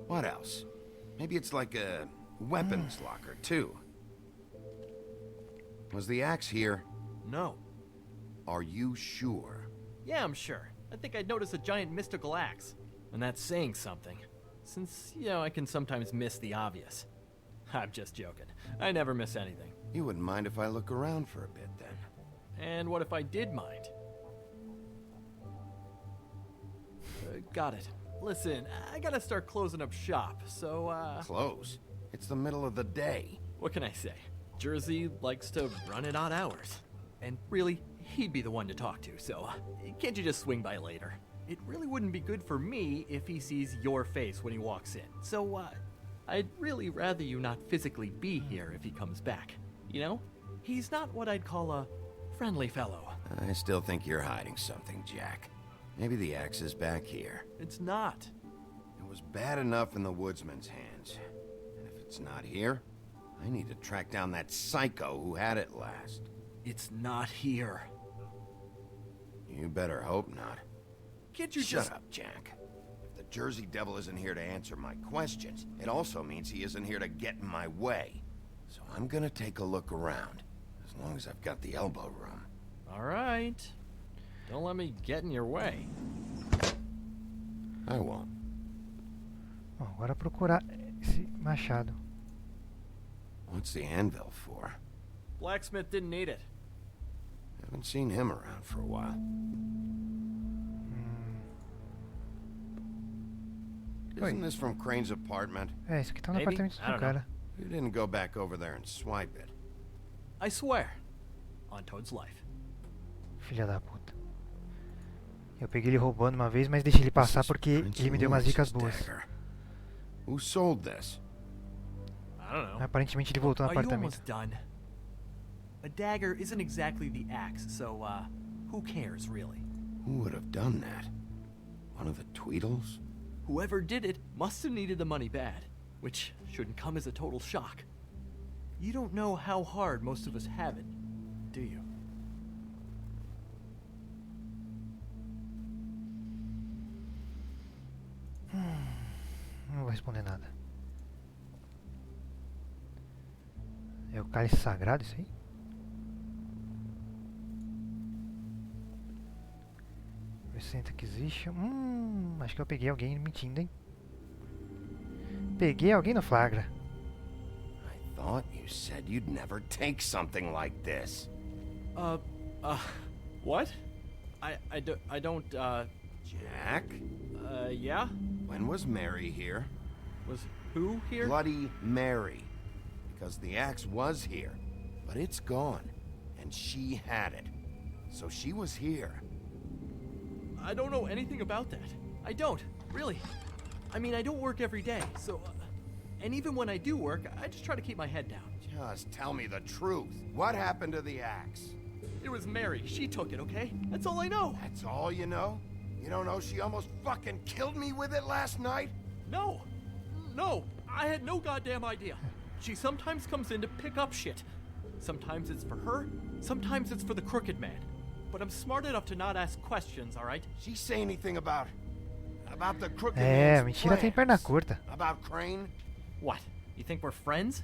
What else? Maybe it's like a weapons locker, too. Was the axe here? No. Are you sure? Yeah, I'm sure. I think I'd notice a giant mystical axe. And that's saying something, since, I can sometimes miss the obvious. I'm just joking. I never miss anything. You wouldn't mind if I look around for a bit, then? And what if I did mind? Got it. Listen, I gotta start closing up shop, so, Close? It's the middle of the day. What can I say? Jersey likes to run at odd hours. And really, he'd be the one to talk to, so can't you just swing by later? It really wouldn't be good for me if he sees your face when he walks in. So, I'd really rather you not physically be here if he comes back. He's not what I'd call a friendly fellow. I still think you're hiding something, Jack. Maybe the axe is back here. It's not. It was bad enough in the woodsman's hands. And if it's not here, I need to track down that psycho who had it last. It's not here. You better hope not. Can't you Shut up, Jack. If the Jersey Devil isn't here to answer my questions, it also means he isn't here to get in my way. So I'm gonna take a look around, as long as I've got the elbow room. All right. Don't let me get in your way. I won't. Bom, agora procurar esse machado. What's the anvil for? Blacksmith didn't need it. Haven't seen him around for a while. Isn't this from Crane's apartment? É, isso aqui tá no apartamento do cara. You didn't go back over there and swipe it. I swear. On Toad's life. Filha da puta. Eu peguei ele roubando uma vez, mas deixei ele passar porque ele me deu umas dicas boas. Who sold this? I don't know. Aparentemente ele voltou no apartamento. Done? A dagger isn't exactly the axe, so who cares really? Who would have done that? One of the Tweedles? Whoever did it must have needed the money bad, which shouldn't come as a total shock. You don't know how hard most of us have it, do you? Não vou responder nada. É o cálice sagrado isso aí? Recent Acquisition. Acho que eu peguei alguém mentindo, hein? Peguei alguém no flagra. I thought you said you'd never take something like this. What? I don't, Jack? Yeah? When was Mary here? Was who here? Bloody Mary. Because the axe was here, but it's gone. And she had it. So she was here. I don't know anything about that. I don't, really. I mean, I don't work every day, so... and even when I do work, I just try to keep my head down. Just tell me the truth. What happened to the axe? It was Mary. She took it, okay? That's all I know. That's all you know? You don't know she almost fucking killed me with it last night? No. No. I had no goddamn idea. She sometimes comes in to pick up shit. Sometimes it's for her, sometimes it's for the Crooked Man. But I'm smart enough to not ask questions, alright? She say anything about the Crooked É, Man's mentira tem perna plans? curta. About Crane? What? You think we're friends?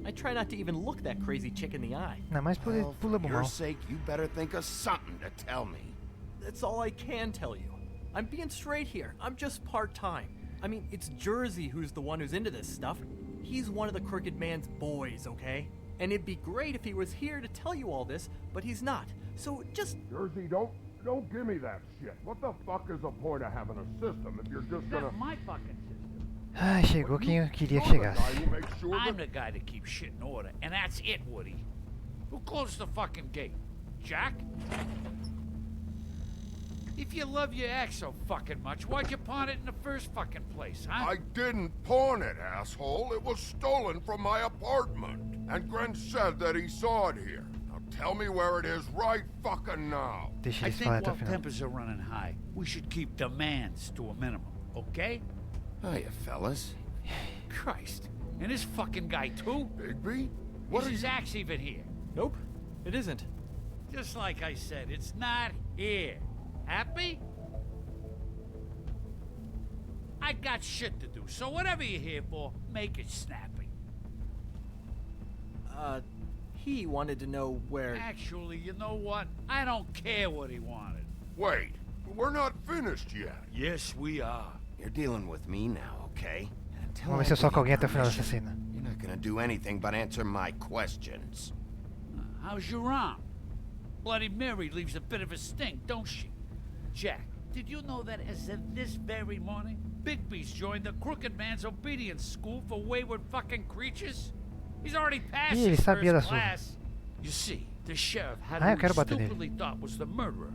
I try not to even look that crazy chick in the eye. Ainda mais por Well, pula for mal. your sake, you better think of something to tell me. That's all I can tell you. I'm being straight here. I'm just part-time. I mean, it's Jersey who's the one who's into this stuff. He's one of the Crooked Man's boys, okay? And it'd be great if he was here to tell you all this, but he's not. So just... Jersey, don't give me that shit. What the fuck is the point of having a system if you're just gonna... That's my fucking system. Ai, chegou quem eu queria que chegasse. I'm the guy that keeps shit in order, and that's it, Woody. Who closed the fucking gate? Jack? If you love your axe so fucking much, why'd you pawn it in the first fucking place, huh? I didn't pawn it, asshole. It was stolen from my apartment. And Gren said that he saw it here. Now tell me where it is right fucking now. Deixa I eles think falarem até o while final. tempers are running high, we should keep demands to a minimum, okay? Hiya, fellas. Christ. And this fucking guy, too? Bigby? Is his axe even here? Nope, it isn't. Just like I said, it's not here. Happy? I got shit to do, so whatever you're here for, make it snappy. He wanted to know where... Actually, you know what? I don't care what he wanted. Wait, we're not finished yet. Yes, we are. You're dealing with me now, okay? Until Vamos ver I se eu give soco you alguém até o final dessa permission, cena. you're not gonna do anything but answer my questions. How's your arm? Bloody Mary leaves a bit of a stink, don't she? Jack, did you know that as of this very morning, Bigby's joined the Crooked Man's obedience school for wayward fucking creatures? He's already passed Ih, ele his sabia da first sua. class. You see, the sheriff had Ah, eu who quero he bater nele. stupidly thought was the murderer.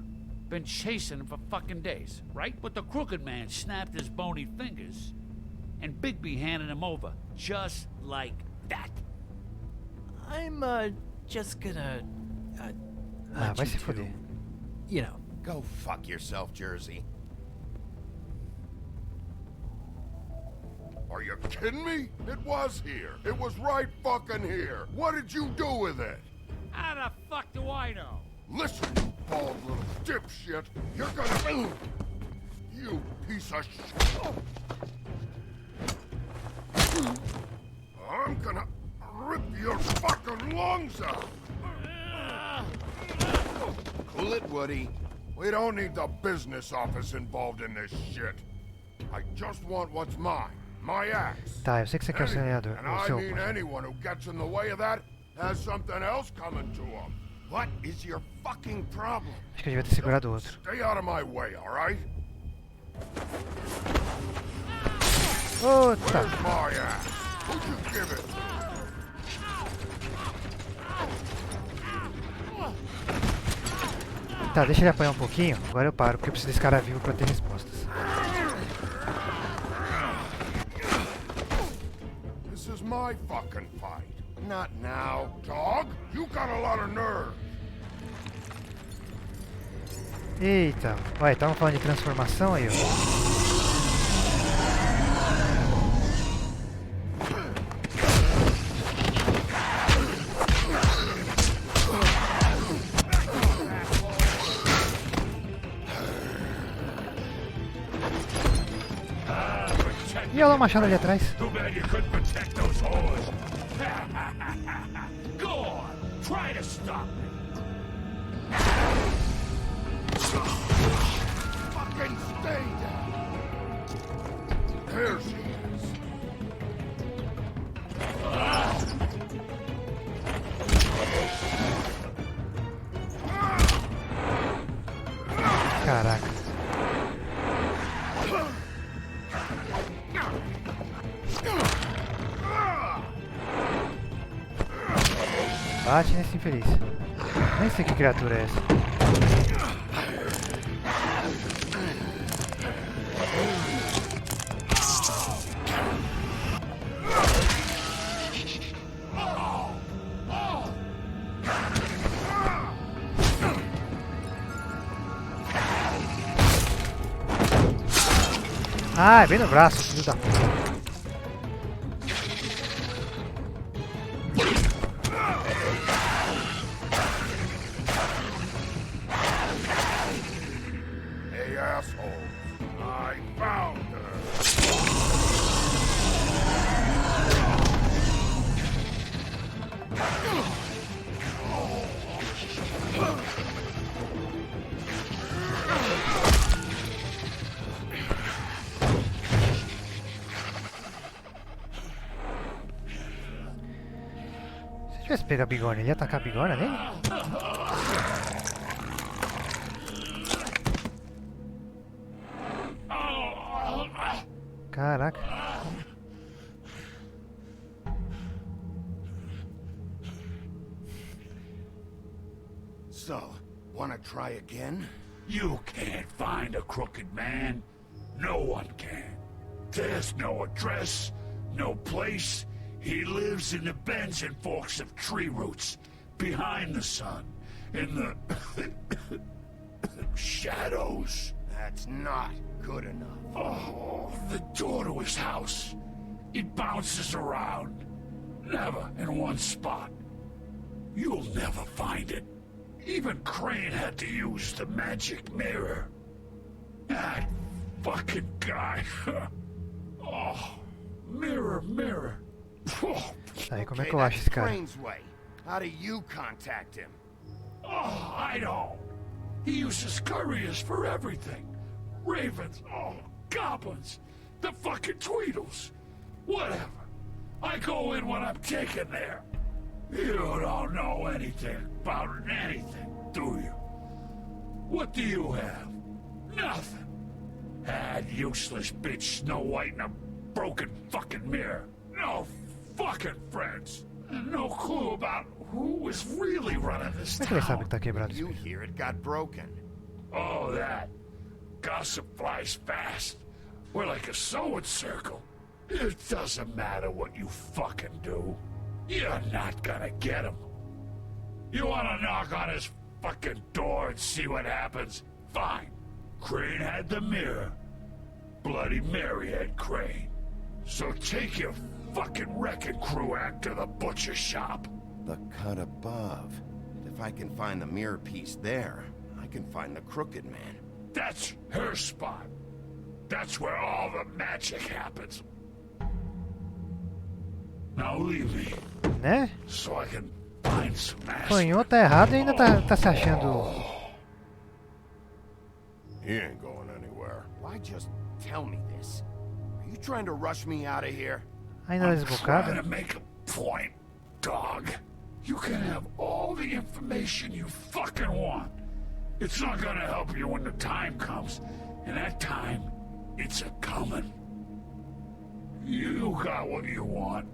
Been chasing him for fucking days, right? But the Crooked Man snapped his bony fingers, and Bigby handed him over, just like that. I'm, just gonna, Ah, vai you se two, foder. you know. Go fuck yourself, Jersey. Are you kidding me? It was here. It was right fucking here. What did you do with it? How the fuck do I know? Listen, you bald little dipshit. You're gonna... You piece of shit. I'm gonna rip your fucking lungs out. Cool it, Woody. We don't need the business office involved in this shit. I just want what's mine. My axe. Tá, eu sei que você quer o acelerador. And O I seu. mean anyone who gets in the way of that has something else coming to them. What is your fucking problem? Acho que eu devia ter segurado o outro. Stay out of my way, all right? Ota! Where's my axe? Who'd you give it to? Tá, deixa ele apanhar um pouquinho. Agora eu paro, porque eu preciso desse cara vivo pra ter respostas. This is my fucking fight. Not now, dog. You got a lot of nerve. Eita, olha, estavam falando de transformação aí, ó. E olha lá o machado ali atrás. Too bad you couldn't protect those whores. Go on, try to stop me. Fucking stay down. There she is. Caraca. Bate nesse infeliz. Nem sei que criatura é essa. Ah, é bem no braço, filho da puta. Hey, asshole. I found her. Se eu tivesse pego a bigorna, ele ia atacar a bigorna nele? Caraca. So, wanna try again? You can't find a crooked man. No one can. There's no address, no place. He lives in the bends and forks of tree roots, behind the sun, in the shadows. That's not good enough. Oh, the door to his house. It bounces around. Never in one spot. You'll never find it. Even Crane had to use the magic mirror. That fucking guy. Oh, mirror, mirror. Oh, Aí, como é Okay, que eu acho that's esse cara? Crane's way. How do you contact him? oh, I don't. He uses couriers for everything. Ravens, oh, goblins. The fucking Tweedles. Whatever. I go in when I'm taken there. You don't know anything about anything, do you? What do you have? Nothing. Had useless bitch Snow White and a broken fucking mirror. No fucking friends. And no clue about who was really running this Como é que ele sabe town. que tá quebrado isso? You hear it got broken. Oh, that. Gossip flies fast. We're like a sewing circle. It doesn't matter what you fucking do. You're not gonna get him. You wanna knock on his fucking door and see what happens? Fine. Crane had the mirror. Bloody Mary had Crane. So take your fucking wrecking crew act to the butcher shop. The cut above. If I can find the mirror piece there, I can find the Crooked Man. That's her spot. That's where all the magic happens. Now leave me, Né? so I can find some ass. Apanhou, tá errado e ainda tá se achando. He ain't going anywhere. Why just tell me this? Are you trying to rush me out of here? Ainda I'm desbocado. trying to make a point, dog. You can have all the information you fucking want. It's not gonna help you when the time comes. And that time, it's a coming. You got what you want.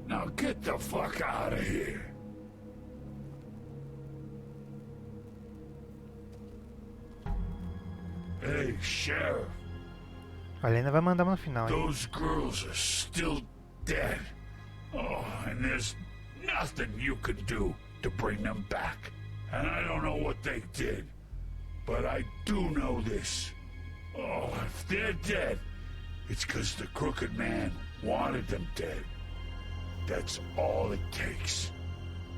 Now get the fuck out of here. Hey, Sheriff. Olha, ainda vai mandar no final, hein? Those girls are still dead. Oh, and there's nothing you can do to bring them back. And I don't know what they did, but I do know this. Oh, if they're dead, it's because the Crooked Man wanted them dead. That's all it takes.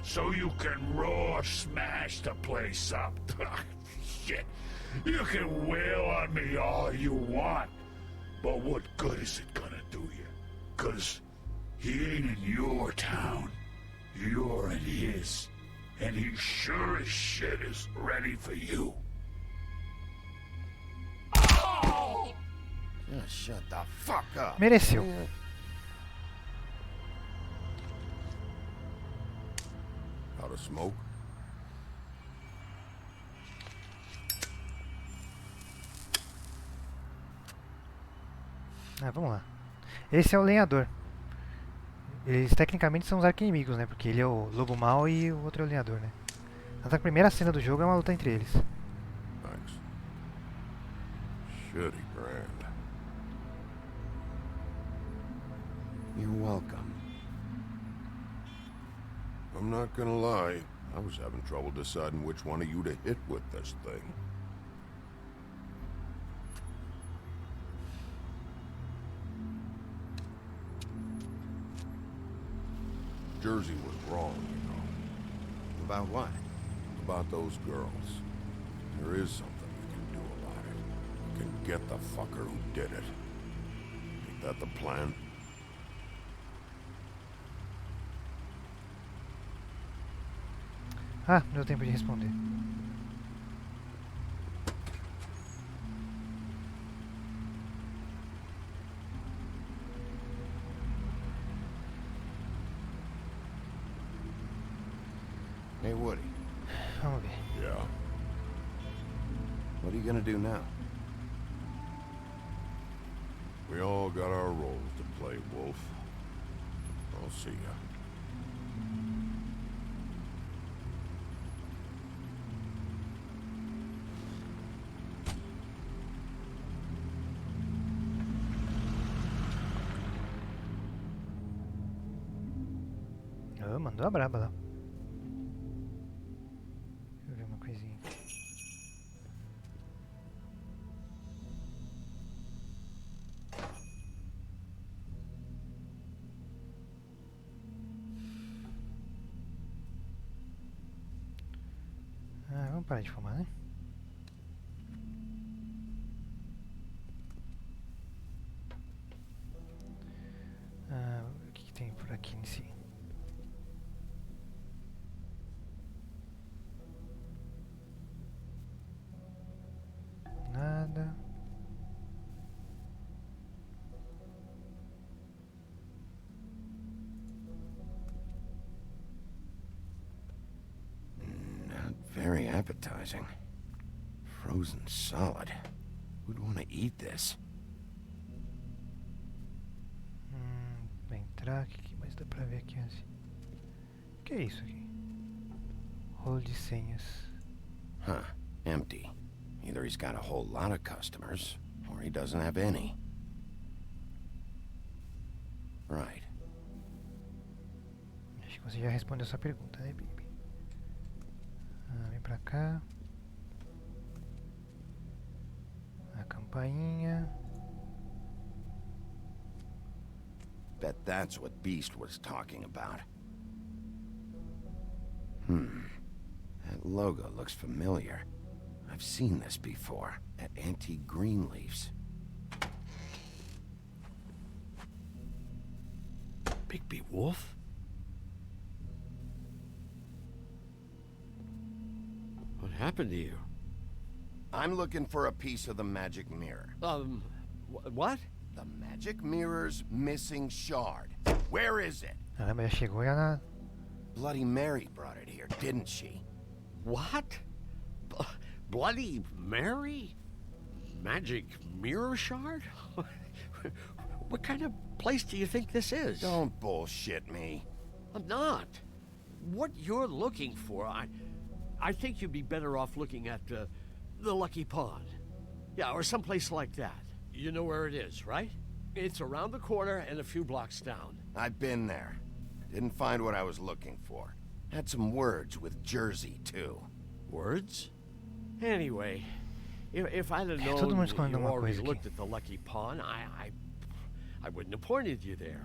So you can roar smash the place up. Shit. You can wail on me all you want. But what good is it gonna do you? 'Cause he ain't in your town. You're in his. And he sure as shit is ready for you. Oh! Shut the fuck up. Mereceu. Out of smoke? Ah, vamos lá. Esse é o lenhador. Eles tecnicamente são os arqui-inimigos, né? Porque ele é o lobo mau e o outro é o lenhador, né? Tanto a primeira cena do jogo é uma luta entre eles. Thanks. Shitty brand. You're welcome. I'm not gonna lie. I was having trouble deciding which one of you to hit with this thing. Jersey was wrong, you know. About what? About those girls. There is something you can do about it. You can get the fucker who did it. Ain't that the plan? Ah, não deu tempo de responder. Hey, Woody. Vamos ver. Yeah. What are you gonna do now? We all got our roles to play, Wolf. I'll see ya. Ah, mandou a braba lá. Deixa eu ver uma coisinha. Ah, vamos parar de fumar, né? Ah, o que tem por aqui nesse... Nada. appetizing. Frozen solid. Who'd want to eat this? Vai entrar, o que mais dá pra ver aqui assim? O que é isso aqui? Rolo de senhas. Huh, empty. Either he's got a whole lot of customers, or he doesn't have any. Right. Acho que você já respondeu essa pergunta, né, Baby? Vem pra cá. A campainha. Bet that's what Beast was talking about. That logo looks familiar. I've seen this before, at Antique Greenleaf's. Bigby Wolf? What happened to you? I'm looking for a piece of the magic mirror. What? The magic mirror's missing shard. Where is it? Caramba, já chegou já na... Bloody Mary brought it here, didn't she? What? Bloody Mary? Magic mirror shard? What kind of place do you think this is? Don't bullshit me. I'm not. What you're looking for, I think you'd be better off looking at the Lucky Pond. Yeah, or someplace like that. You know where it is, right? It's around the corner and a few blocks down. I've been there. Didn't find what I was looking for. Had some words with Jersey, too. Words? Anyway, if I'd have known Todo mundo that escondendo you uma already coisa aqui. looked at the Lucky Pond, I wouldn't have pointed you there.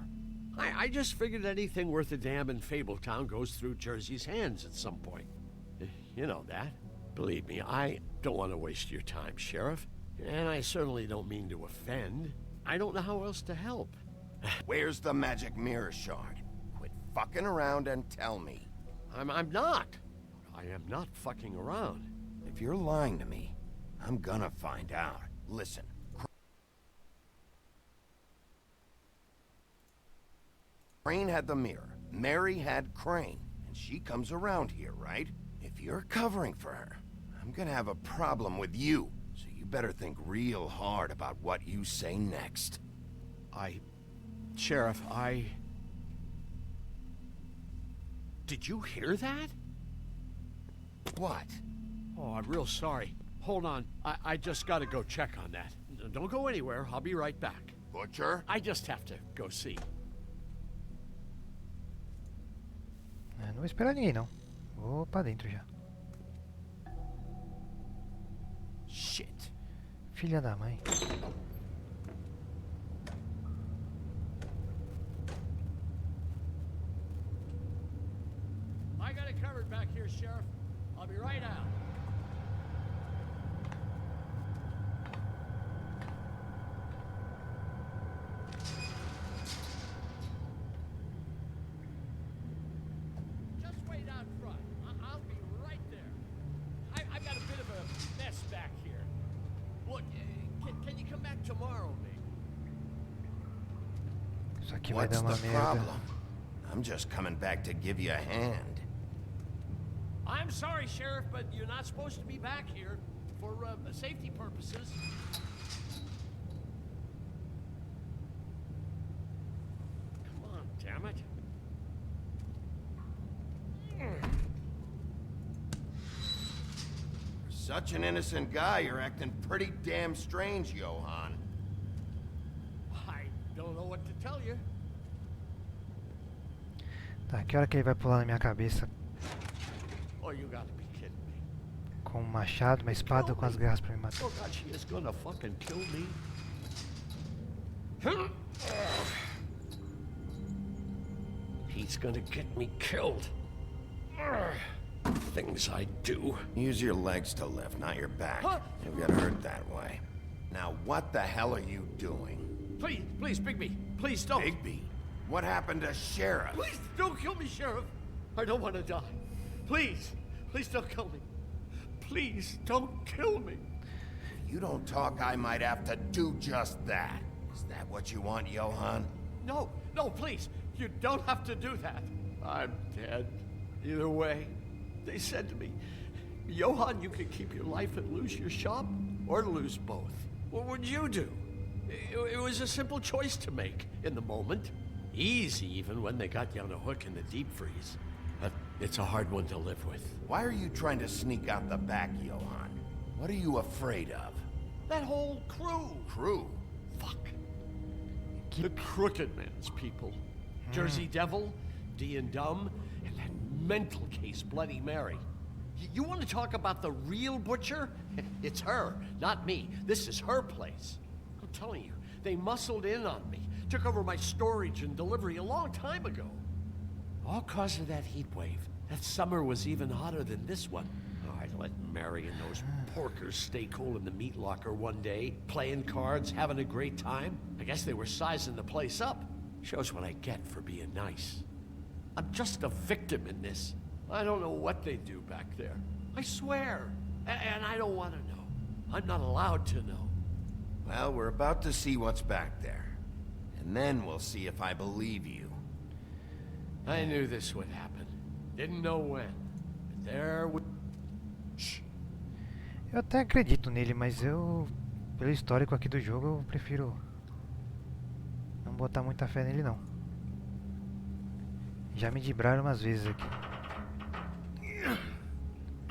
I just figured anything worth a damn in Fabletown goes through Jersey's hands at some point. You know that. Believe me, I don't want to waste your time, Sheriff. And I certainly don't mean to offend. I don't know how else to help. Where's the magic mirror shard? Quit fucking around and tell me. I'm not. I am not fucking around. If you're lying to me, I'm gonna find out. Listen. Crane had the mirror. Mary had Crane. And she comes around here, right? If you're covering for her, I'm gonna have a problem with you. So you better think real hard about what you say next. Sheriff, Did you hear that? What? Oh, I'm real sorry. Hold on. I just gotta go check on that. Don't go anywhere. I'll be right back. Butcher? I just have to go see. Não vou esperar ninguém, não. Vou pra dentro já. Shit. Filha da mãe. I got it covered back here, Sheriff. I'll be right out. Just wait out front. I'll be right there. I've got a bit of a mess back here. Look, can you come back tomorrow, maybe? Isso aqui vai What's dar uma the merda. problem? I'm just coming back to give you a hand. I'm sorry, Sheriff, but you're not supposed to be back here for safety purposes. Come on, damn it. For such an innocent guy, you're acting pretty damn strange, Johan. I don't know what to tell you. Tá, que hora que ele vai pular na minha cabeça Oh, you gotta be kidding me. com um machado, uma espada ou com as garras pra me matar? Oh, God, she is gonna fucking kill me. He's gonna get me killed. Things I do. Use your legs to lift, not your back. You'll get hurt that way. Now, what the hell are you doing? Please, Bigby. Please don't. Bigby? What happened to Sheriff? Please don't kill me, Sheriff. I don't want to die. Please don't kill me. Please don't kill me. If you don't talk, I might have to do just that. Is that what you want, Johan? No, please. You don't have to do that. I'm dead. Either way, they said to me, Johann, you could keep your life and lose your shop, or lose both. What would you do? It was a simple choice to make in the moment. Easy even when they got you on a hook in the deep freeze. But it's a hard one to live with. Why are you trying to sneak out the back, Johann? What are you afraid of? That whole crew. Crew? Fuck. The Crooked Man's people. Jersey Devil, D and Dumb, and that mental case Bloody Mary. You want to talk about the real butcher? It's her, not me. This is her place. I'm telling you, they muscled in on me, took over my storage and delivery a long time ago. All cause of that heat wave. That summer was even hotter than this one. Oh, I'd let Mary and those porkers stay cool in the meat locker one day, playing cards, having a great time. I guess they were sizing the place up. Shows what I get for being nice. I'm just a victim in this. I don't know what they do back there. I swear. And I don't want to know. I'm not allowed to know. Well, we're about to see what's back there. And then we'll see if I believe you. I knew this would happen. Didn't know when. But there would... Shh. Eu até acredito nele, mas pelo histórico aqui do jogo, eu prefiro não botar muita fé nele não. Já me dibraram umas vezes aqui.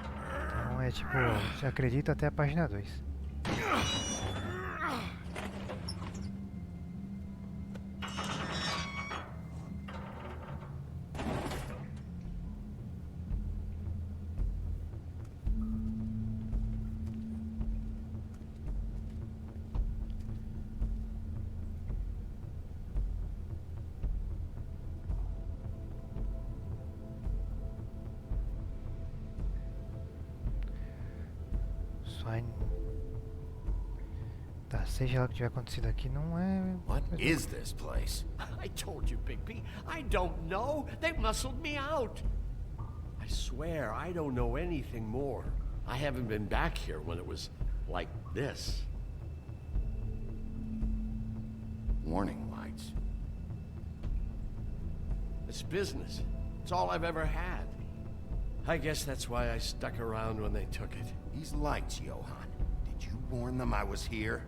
Então é tipo, você acredita até a página 2. Tá, seja lá o que tiver acontecido aqui, não é... What is this place? I told you, Bigby. I don't know. They muscled me out. I swear, I don't know anything more. I haven't been back here when it was like this. Warning lights. It's business. It's all I've ever had. I guess that's why I stuck around when they took it. These lights, Johann. Did you warn them I was here?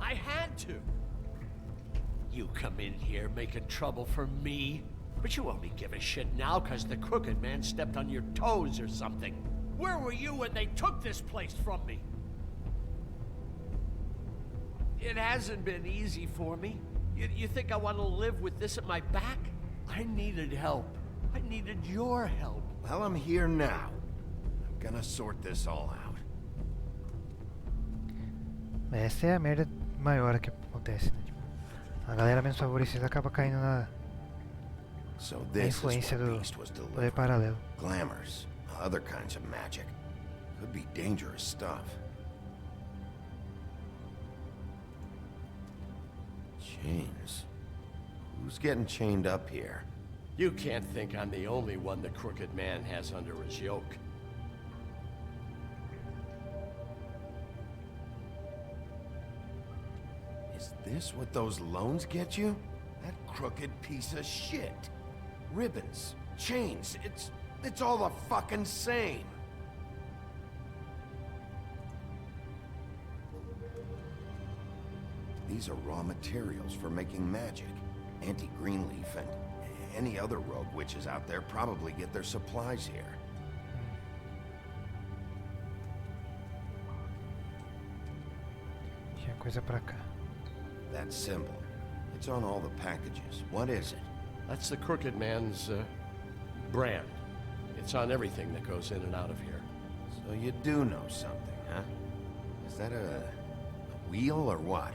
I had to. You come in here making trouble for me, but you only give a shit now because the Crooked Man stepped on your toes or something. Where were you when they took this place from me? It hasn't been easy for me. You think I want to live with this at my back? I needed help. I needed your help. Well, I'm here now. I'm gonna sort this all out. Essa é a merda maior que acontece, né? Tipo, a galera menos favorecida acaba caindo na influência do poder paralelo. Glamours, other kinds of magic. Could be dangerous stuff. Chains. Who's getting chained up here? You can't think I'm the only one the Crooked Man has under his yoke. Is this what those loans get you? That crooked piece of shit. Ribbons, chains, it's all the fucking same. These are raw materials for making magic. Anti-Greenleaf and any other rogue witches out there probably get their supplies here. Tinha coisa pra cá. That symbol. It's on all the packages. What is it? That's the Crooked Man's, brand. It's on everything that goes in and out of here. So you do know something, huh? Is that a wheel or what?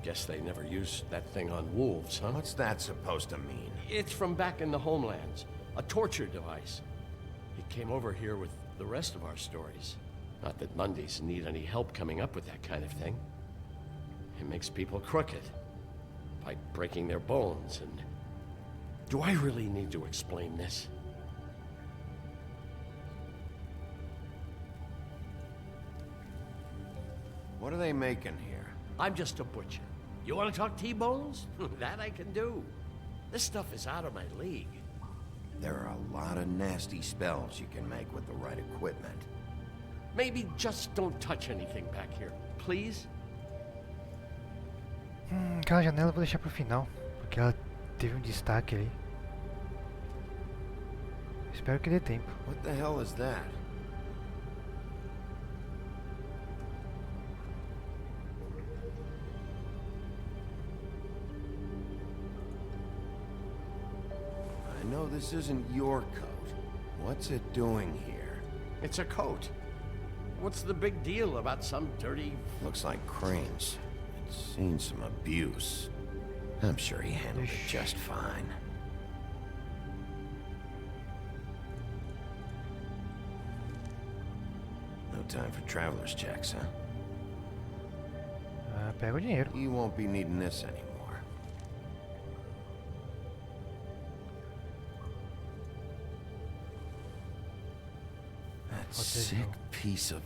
Guess they never used that thing on wolves, huh? What's that supposed to mean? It's from back in the homelands. A torture device. It came over here with the rest of our stories. Not that Mondays need any help coming up with that kind of thing. It makes people crooked. By breaking their bones and... Do I really need to explain this? What are they making here? I'm just a butcher. You want to talk T-bones? That I can do. This stuff is out of my league. There are a lot of nasty spells you can make with the right equipment. Maybe just don't touch anything back here, please? Aquela janela eu vou deixar pro final, porque ela teve um destaque ali. Espero que dê tempo. What the hell is that? I know this isn't your coat. What's it doing here? It's a coat. What's the big deal about some dirty... Looks like Crane's. It's seen some abuse. I'm sure he handled it just fine. No time for traveler's checks, huh? Pega o dinheiro. You won't be needing this anymore. That sick piece of...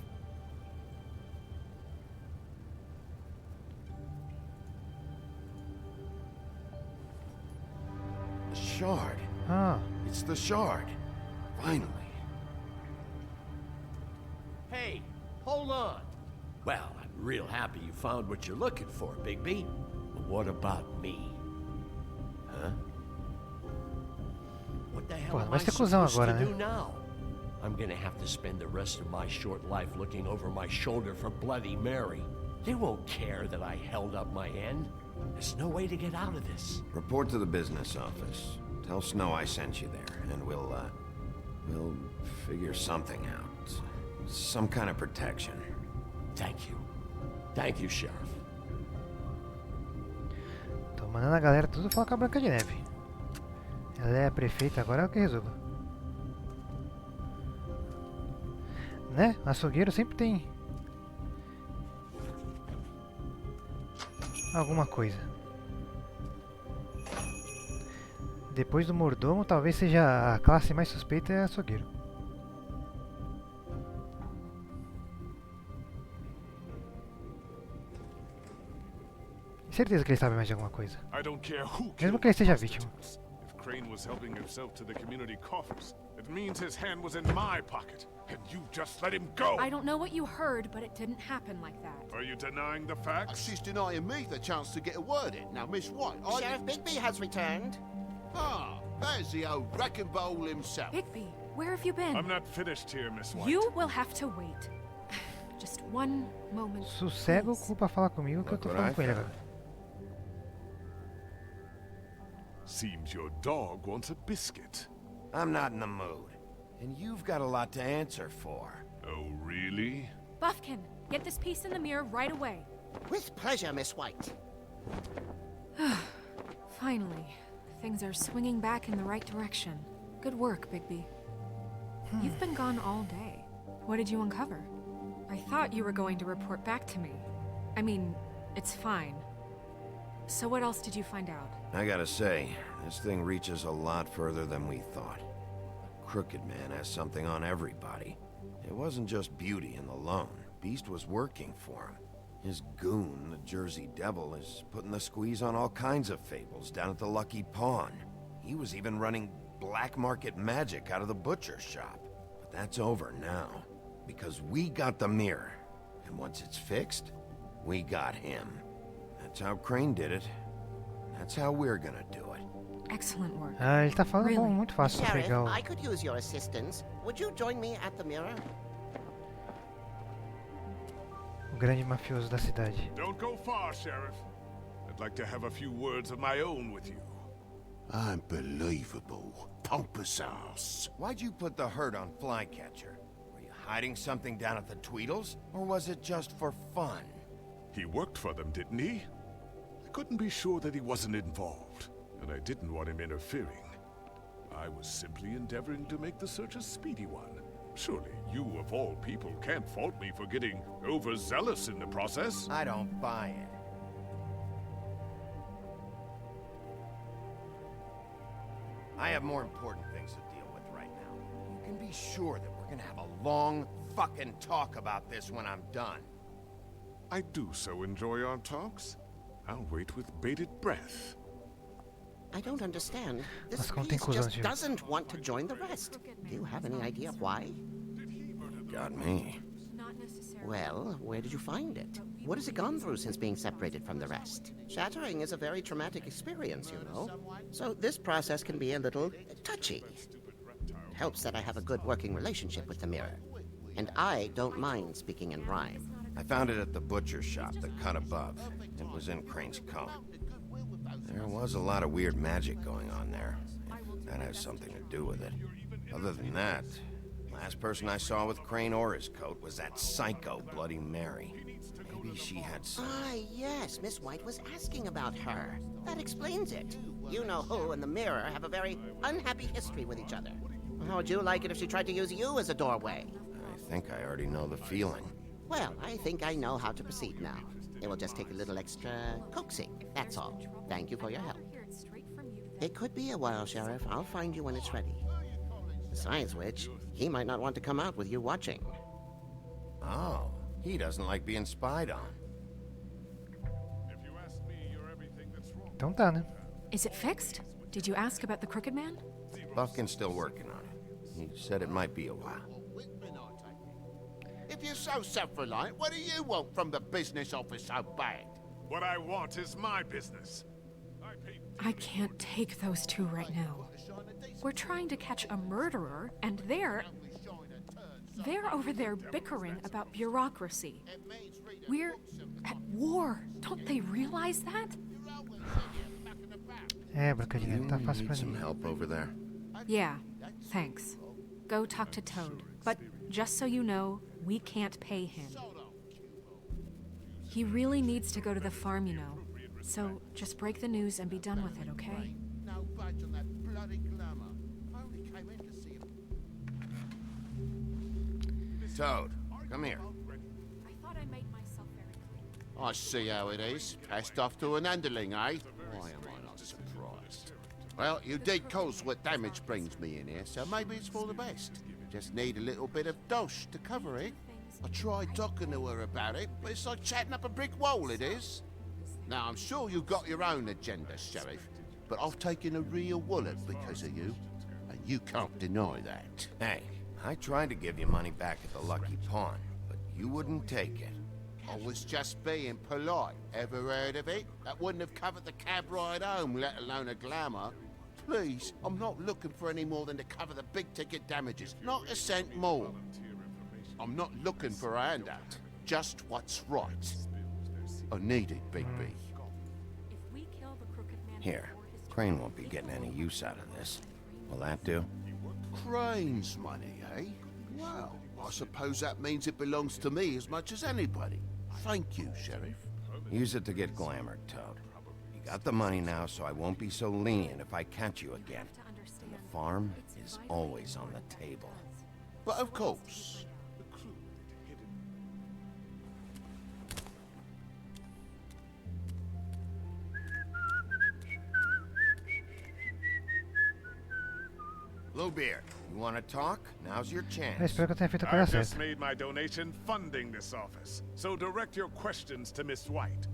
The shard. Ah. It's the shard. Finally. Hey, hold on. Well, I'm real happy you found what you're looking for, Bigby. But what about me? Huh? What the hell am I supposed to do now? I'm gonna have to spend the rest of my short life looking over my shoulder for Bloody Mary. They won't care that I held up my end. There's no way to get out of this. Report to the business office. Tell Snow I sent you there, and we'll figure something out. Some kind of protection. Thank you. Thank you, Sheriff. Tô mandando a galera tudo falar com a Branca de Neve. Ela é a prefeita, agora é o que resolva. Né? Açougueiro sempre tem alguma coisa. Depois do mordomo, talvez seja a classe mais suspeita é açougueiro. Certeza que ele sabe mais de alguma coisa. Mesmo que ele seja vítima. Crane was helping himself to the community coffers. It means his hand was in my pocket, and you just let him go. I don't know what you heard, but it didn't happen like that. Are you denying the facts? She's denying me the chance to get a word in. Now, Miss White, Sheriff Bigby has returned. Ah, there's the old wrecking ball himself. Bigby, where have you been? I'm not finished here, Miss White. You will have to wait. Just one moment. Sossega o cu pra falar comigo que eu tô falando com ele agora. Seems your dog wants a biscuit. I'm not in the mood. And you've got a lot to answer for. Oh, really? Buffkin, get this piece in the mirror right away. With pleasure, Miss White. Finally, things are swinging back in the right direction. Good work, Bigby. You've been gone all day. What did you uncover? I thought you were going to report back to me. I mean, it's fine. So what else did you find out? I gotta say, this thing reaches a lot further than we thought. The Crooked Man has something on everybody. It wasn't just Beauty and the Loan. Beast was working for him. His goon, the Jersey Devil, is putting the squeeze on all kinds of fables down at the Lucky Pawn. He was even running black market magic out of the butcher's shop. But that's over now, because we got the mirror. And once it's fixed, we got him. That's how Crane did it. That's how we're gonna do it. Excellent work. Ah, ele tá falando bom, muito fácil de Sheriff, pegar o... I could use your assistance. Would you join me at the mirror? O grande mafioso da cidade. Don't go far, Sheriff. I'd like to have a few words of my own with you. Unbelievable. Pompous ass. Why'd you put the hurt on Flycatcher? Were you hiding something down at the Tweedles? Or was it just for fun? He worked for them, didn't he? I couldn't be sure that he wasn't involved, and I didn't want him interfering. I was simply endeavoring to make the search a speedy one. Surely you, of all people, can't fault me for getting overzealous in the process. I don't buy it. I have more important things to deal with right now. You can be sure that we're gonna have a long fucking talk about this when I'm done. I do so enjoy our talks. I'll wait with bated breath. I don't understand. This Nossa, como tem piece cuzão just esse jogo. doesn't want to join the rest. Do you have any idea why? Got me. Well, where did you find it? What has it gone through since being separated from the rest? Shattering is a very traumatic experience, you know. So this process can be a little touchy. It helps that I have a good working relationship with the mirror. And I don't mind speaking in rhyme. I found it at the butcher shop, the cut above. It was in Crane's comb. There was a lot of weird magic going on there. If that has something to do with it. Other than that, last person I saw with Crane or his coat was that psycho Bloody Mary. Maybe she had some... Ah, yes, Miss White was asking about her. That explains it. You know who and the mirror have a very unhappy history with each other. How would you like it if she tried to use you as a doorway? I think I already know the feeling. Well, I think I know how to proceed now. It will just take a little extra coaxing, that's all. Thank you for your help. It could be a while, Sheriff. I'll find you when it's ready. Besides which, he might not want to come out with you watching. Oh, he doesn't like being spied on. Então tá, né? Is it fixed? Did you ask about the Crooked Man? Buffkin's still working on it. He said it might be a while. If you're so self-reliant, what do you want from the business office so bad? What I want is my business. I can't take those two right now. We're trying to catch a murderer, and they're over there bickering about bureaucracy. We're at war. Don't they realize that? É, Branca de Neve, tá fácil pra Some mim. help over there? Yeah, thanks. Go talk to Toad. But just so you know, we can't pay him. He really needs to go to the farm, you know. So just break the news and be done with it, okay? No budge on that bloody glamour. I only came in to see him. Toad, come here. I thought I made myself very clear. I see how it is. Passed off to an underling, eh? Why am I not surprised? Well, you did cause what damage brings me in here, so maybe it's for the best. Just need a little bit of dosh to cover it. I tried talking to her about it, but it's like chatting up a brick wall, it is. Now, I'm sure you've got your own agenda, Sheriff, but I've taken a real wallet because of you, and you can't deny that. Hey, I tried to give you money back at the Lucky Pawn, but you wouldn't take it. I was just being polite. Ever heard of it? That wouldn't have covered the cab ride home, let alone a glamour. Please, I'm not looking for any more than to cover the big-ticket damages. Not a cent more. I'm not looking for a handout. Just what's right. I need it, Big B. Here, Crane won't be getting any use out of this. Will that do? Crane's money, eh? Well, I suppose that means it belongs to me as much as anybody. Thank you, Sheriff. Use it to get glamored, Toad. You got the money now, so I won't be so lenient if I catch you again. And the farm is always on the table. But of course. Bluebeard, you want to talk? Now's your Eu chance. espero que eu tenha feito a coisa I've just certa. made my donation funding this office, so direct your questions to Miss White.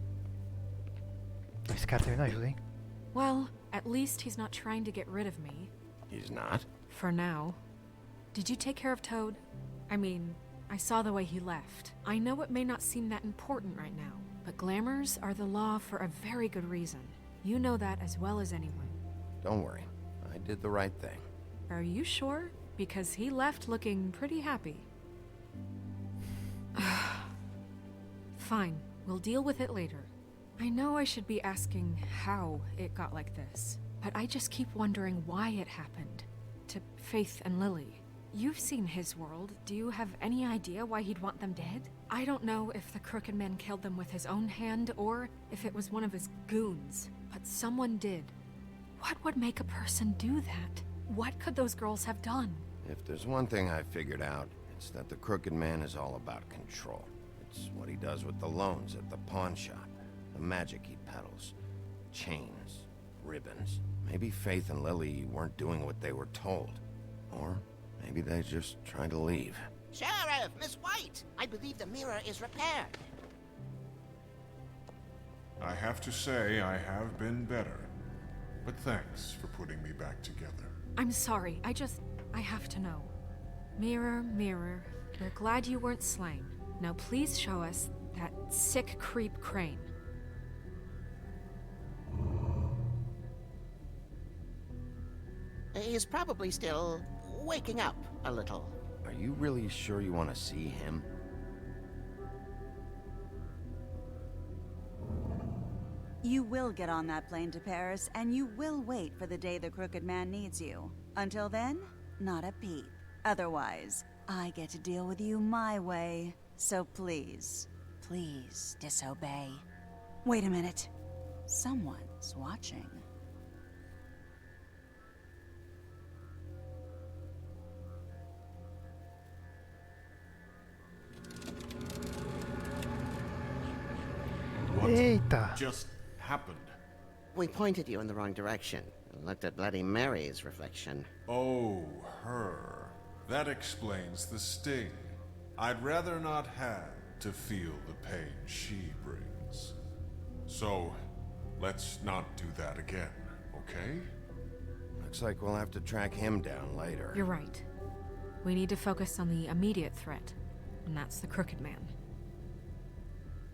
Esse cara também não ajuda, hein? Well, at least he's not trying to get rid of me. He's not? For now. Did you take care of Toad? I mean, I saw the way he left. I know it may not seem that important right now, but glamours are the law for a very good reason. You know that as well as anyone. Don't worry. I did the right thing. Are you sure? Because he left looking pretty happy. Fine, we'll deal with it later. I know I should be asking how it got like this, but I just keep wondering why it happened. To Faith and Lily. You've seen his world. Do you have any idea why he'd want them dead? I don't know if the Crooked Man killed them with his own hand or if it was one of his goons, but someone did. What would make a person do that? What could those girls have done? If there's one thing I figured out, it's that the Crooked Man is all about control. It's what he does with the loans at the pawn shop, the magic he peddles, chains, ribbons. Maybe Faith and Lily weren't doing what they were told. Or maybe they just tried to leave. Sheriff, Miss White! I believe the mirror is repaired. I have to say, I have been better. But thanks for putting me back together. I'm sorry, I have to know. Mirror, mirror, we're glad you weren't slain. Now please show us that sick creep Crane. He's probably still waking up a little. Are you really sure you want to see him? You will get on that plane to Paris, and you will wait for the day the Crooked Man needs you. Until then, not a peep. Otherwise, I get to deal with you my way. So please, please disobey. Wait a minute. Someone's watching. Eita! Just happened. We pointed you in the wrong direction and looked at Bloody Mary's reflection. Oh, her. That explains the sting. I'd rather not have to feel the pain she brings. So, let's not do that again, okay? Looks like we'll have to track him down later. You're right. We need to focus on the immediate threat, and that's the Crooked Man.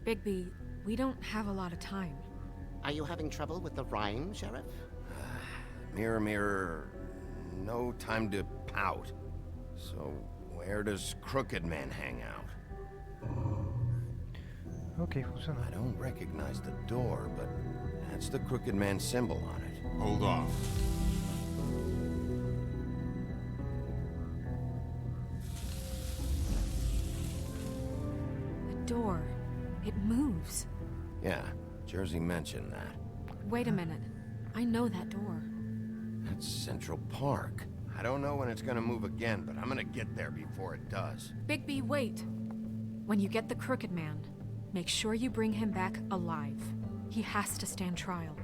Bigby, we don't have a lot of time. Are you having trouble with the rhyme, Sheriff? Mirror, mirror, no time to pout. So, where does Crooked Man hang out? Ok, funcionou. I don't recognize the door, but that's the Crooked Man symbol on it. Hold on. The door. It moves. Yeah, Jersey mentioned that. Wait a minute. I know that door. That's Central Park. I don't know when it's gonna move again, but I'm gonna get there before it does. Bigby, wait. When you get the Crooked Man, make sure you bring him back alive. He has to stand trial.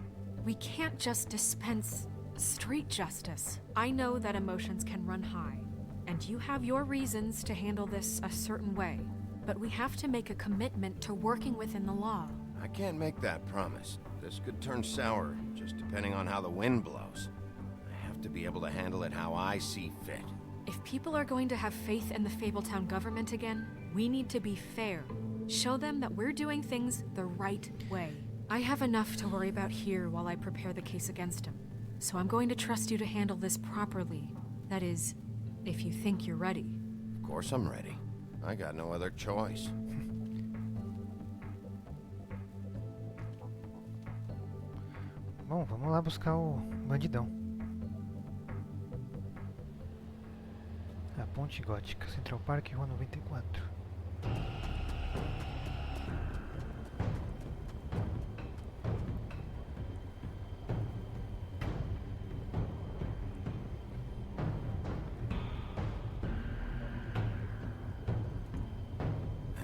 We can't just dispense street justice. I know that emotions can run high, and you have your reasons to handle this a certain way. But we have to make a commitment to working within the law. I can't make that promise. This could turn sour, just depending on how the wind blows. I have to be able to handle it how I see fit. If people are going to have faith in the Fabletown government again, we need to be fair. Show them that we're doing things the right way. I have enough to worry about here while I prepare the case against him. So I'm going to trust you to handle this properly. That is, if you think you're ready. Of course I'm ready. I got no other choice. Bom, vamos lá buscar o bandidão. A Ponte Gótica, Central Park, Rua 94.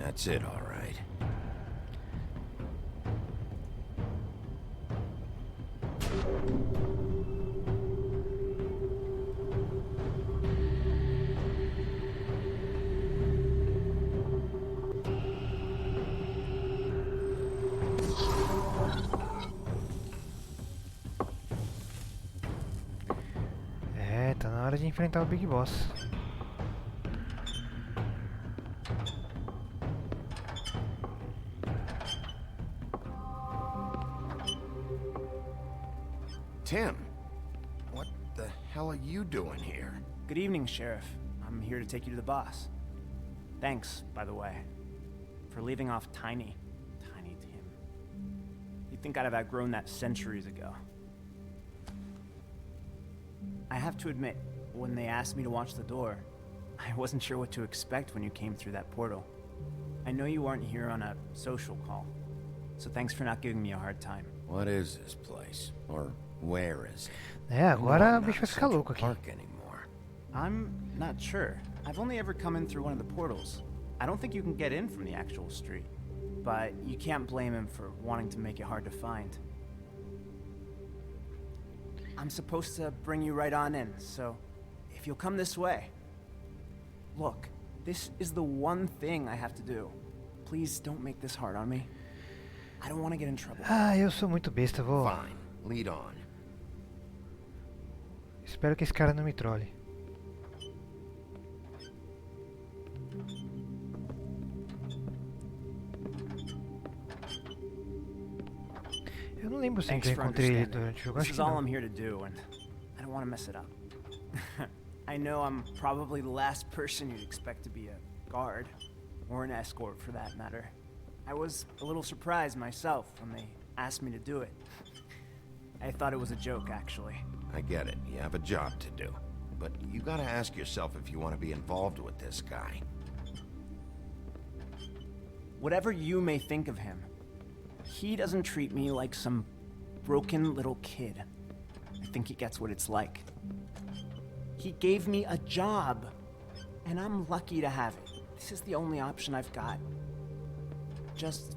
That's it, all right. É, tá na hora de enfrentar o Big Boss. Tim, what the hell are you doing here? Good evening, Sheriff. I'm here to take you to the boss. Thanks, by the way, for leaving off Tiny. Tiny Tim. You'd think I'd have outgrown that centuries ago. I have to admit, when they asked me to watch the door, I wasn't sure what to expect when you came through that portal. I know you aren't here on a social call, so thanks for not giving me a hard time. What is this place? Or where is it? É, agora o bicho vai ficar louco aqui. Park anymore. I'm not sure. I've only ever come in through one of the portals. I don't think you can get in from the actual street. But you can't blame him for wanting to make it hard to find. I'm supposed to bring you right on in, so if you'll come this way. Look, this is the one thing I have to do. Please don't make this hard on me. I don't want to get in trouble. Ah, eu sou muito besta, vou. Fine, lead on. Espero que esse cara não me trole. Eu não lembro se eu Thanks já for encontrei ele understanding. durante o jogo, This acho is que all não. I'm here to do, and I don't want to mess it up. I know I'm probably the last person you'd expect to be a guard, or an escort for that matter. I was a little surprised myself when they asked me to do it. I thought it was a joke, actually. I get it. You have a job to do. But you gotta ask yourself if you want to be involved with this guy. Whatever you may think of him, he doesn't treat me like some broken little kid. I think he gets what it's like. He gave me a job, and I'm lucky to have it. This is the only option I've got. Just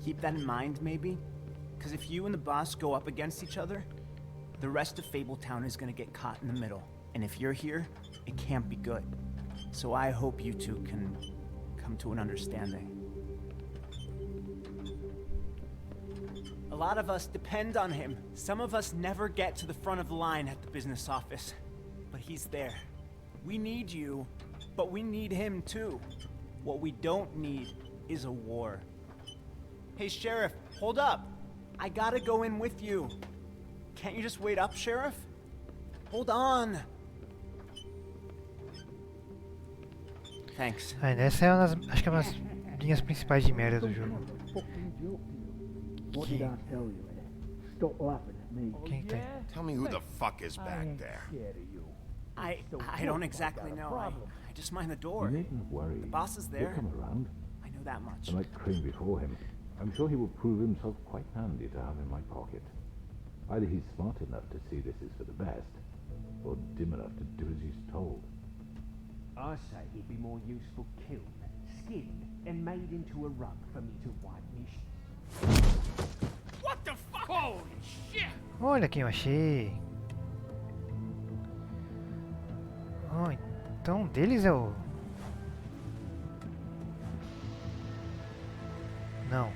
keep that in mind, maybe? Because if you and the boss go up against each other, the rest of Fabletown is gonna get caught in the middle. And if you're here, it can't be good. So I hope you two can come to an understanding. A lot of us depend on him. Some of us never get to the front of the line at the business office. But he's there. We need you, but we need him too. What we don't need is a war. Hey, Sheriff, hold up. I gotta go in with you. Can't you just wait up, Sheriff? Hold on. Thanks. Essa é uma das, acho que é uma das linhas principais de merda do jogo. Quem tem? Tell me who the fuck is back there. I don't exactly know. I just mind the door. You needn't worry. The boss is there. He'll come around. I know that much. And like Crane before him, I'm sure he will prove himself quite handy to have in my pocket. Either he's smart enough to see this is for the best, or dim enough to do as he's told. I say he'd be more useful killed, skinned, and made into a rug for me to wipe me. What the fuck? Holy shit! Olha quem eu achei. Oh, então um deles é o... Não.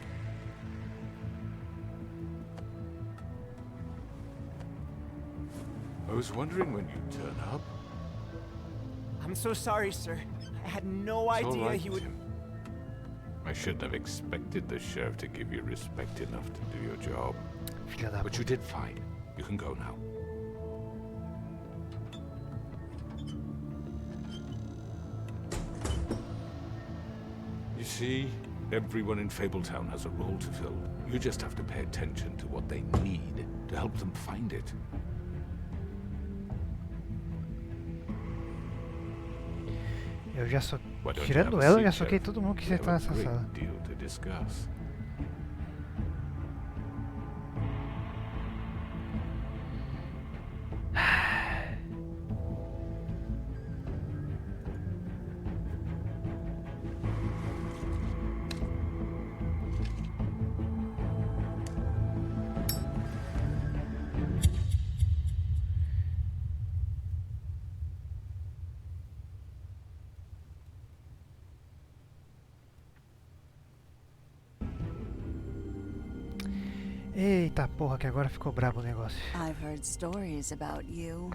I was wondering when you'd turn up. I'm so sorry, sir. I had no It's all idea right, he would... Tim. I shouldn't have expected the sheriff to give you respect enough to do your job. But you did fine. You can go now. You see, everyone in Fabletown has a role to fill. You just have to pay attention to what they need to help them find it. Eu já sou... Why don't you Tirando have a ela, eu já seat, soquei Sheriff? todo mundo que We você have tá a nessa great sala. deal to discuss. Eita porra, que agora ficou brabo o negócio. I've heard stories about you.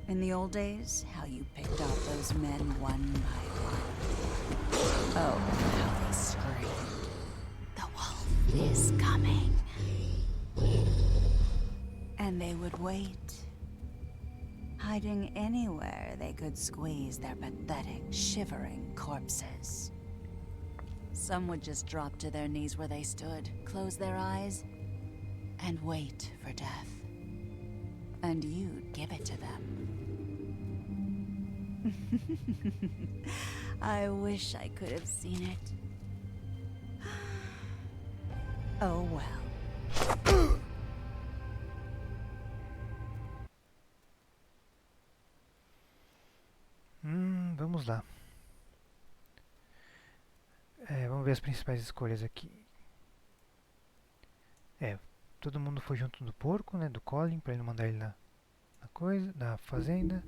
In the old days, how you picked off those men one by one. Oh, how they screamed. The wolf is coming. And they would wait, hiding anywhere they could squeeze their pathetic, shivering corpses. Some would just drop to their knees where they stood, close their eyes, and wait for death. And you'd give it to them. I wish I could have seen it. Oh well. Vamos lá. Vamos ver as principais escolhas aqui. Todo mundo foi junto do porco, né? Do Colin, pra ele não mandar ele na coisa, na fazenda.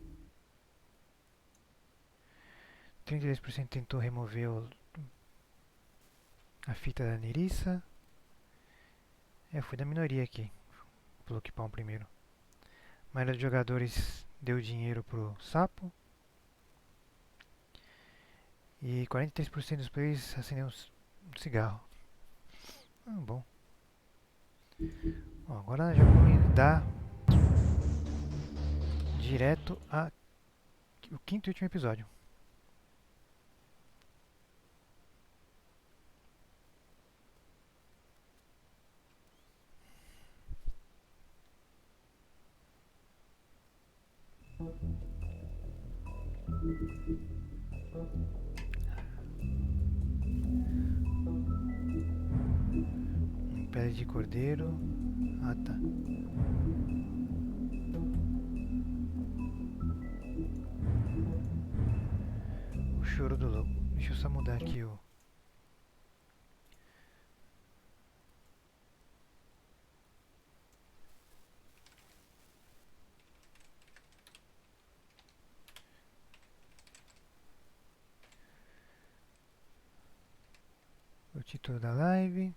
32% tentou remover a fita da Nerissa. Eu fui da minoria aqui. Pelo que pão primeiro. A maioria dos jogadores deu dinheiro pro sapo. E 43% dos players acenderam um cigarro. Bom. Bom, agora já vamos dar direto a o quinto e último episódio. Pele de cordeiro. Ah, tá. O choro do lobo. Deixa eu só mudar aqui o... o título da live.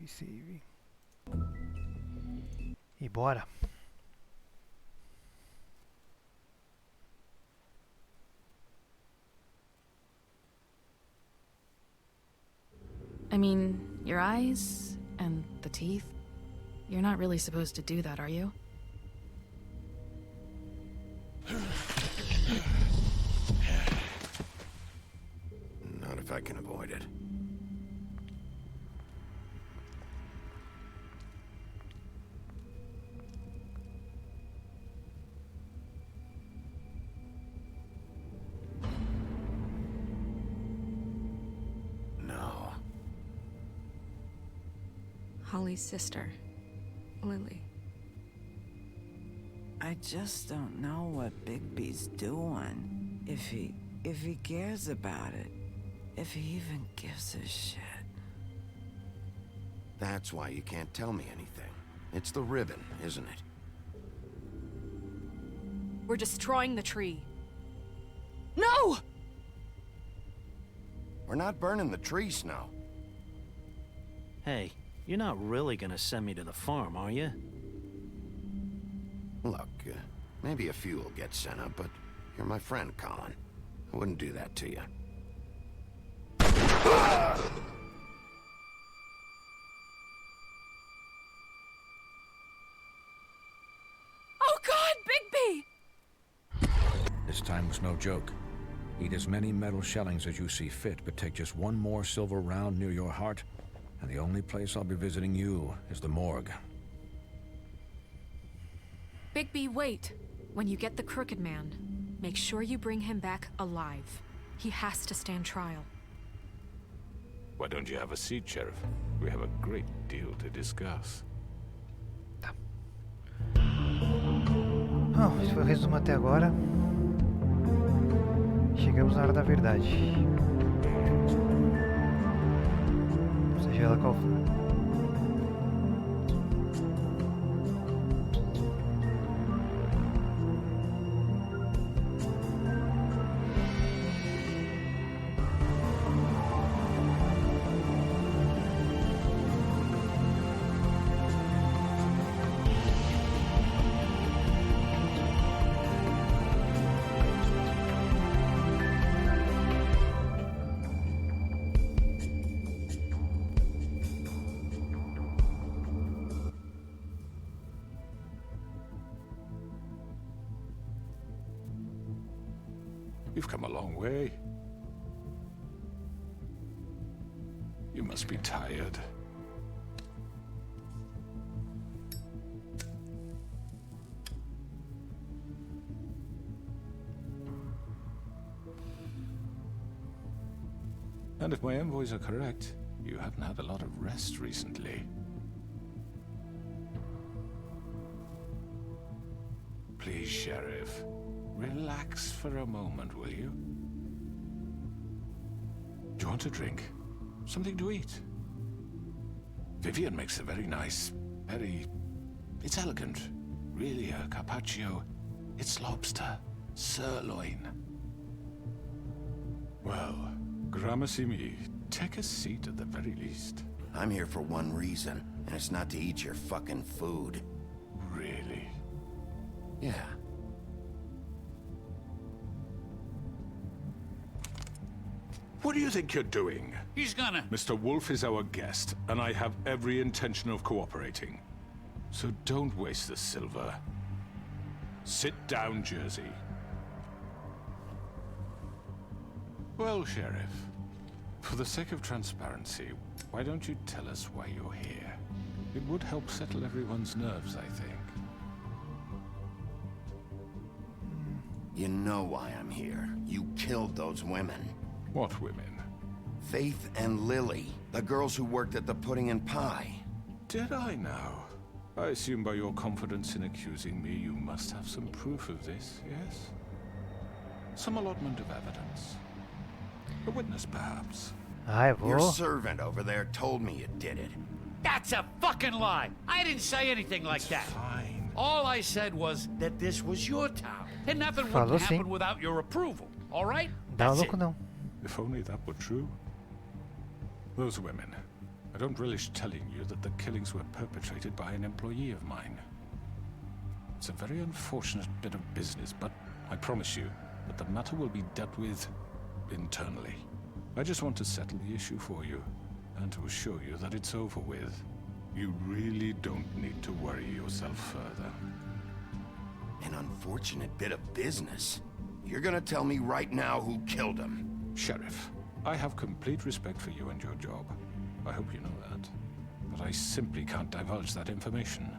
Save. E bora. I mean, your eyes and the teeth. You're not really supposed to do that, are you? Not if I can avoid it. No. Holly's sister, Lily. I just don't know what Bigby's doing. If he cares about it. If he even gives a shit. That's why you can't tell me anything. It's the ribbon, isn't it? We're destroying the tree. No! We're not burning the tree, Snow. Hey, you're not really gonna send me to the farm, are you? Look, maybe a few will get sent up, but you're my friend, Colin. I wouldn't do that to you. Oh God, Bigby! This time was no joke. Eat as many metal shellings as you see fit, but take just one more silver round near your heart, and the only place I'll be visiting you is the morgue. Bigby, wait. When you get the Crooked Man, make sure you bring him back alive. He has to stand trial. Why don't you have a seat, Sheriff? We have a great deal to discuss. Bom, esse foi o resumo até agora. Chegamos na hora da verdade. Seja ela qual for. You've come a long way. You must be tired. And if my envoys are correct, you haven't had a lot of rest recently. Please, Sheriff. Relax for a moment, will you? Do you want a drink? Something to eat? Vivian makes a very nice, it's elegant. Really a carpaccio. It's lobster. Sirloin. Well, gramercy me. Take a seat at the very least. I'm here for one reason, and it's not to eat your fucking food. Really? Yeah. What do you think you're doing? He's gonna... Mr. Wolf is our guest, and I have every intention of cooperating. So don't waste the silver. Sit down, Jersey. Well, Sheriff, for the sake of transparency, why don't you tell us why you're here? It would help settle everyone's nerves, I think. You know why I'm here. You killed those women. What women? Faith and Lily, the girls who worked at the Pudding and Pie. Did I now? I assume by your confidence in accusing me, you must have some proof of this, yes? Some allotment of evidence. A witness, perhaps. Your servant over there told me you did it. That's a fucking lie. I didn't say anything like that. Fine. All I said was that this was your town, and nothing Falou would sim. happen without your approval. All right? Dá That's louco it. não. If only that were true. Those women. I don't relish telling you that the killings were perpetrated by an employee of mine. It's a very unfortunate bit of business, but I promise you that the matter will be dealt with internally. I just want to settle the issue for you, and to assure you that it's over with. You really don't need to worry yourself further. An unfortunate bit of business? You're gonna tell me right now who killed him? Sheriff, I have complete respect for you and your job. I hope you know that. But I simply can't divulge that information.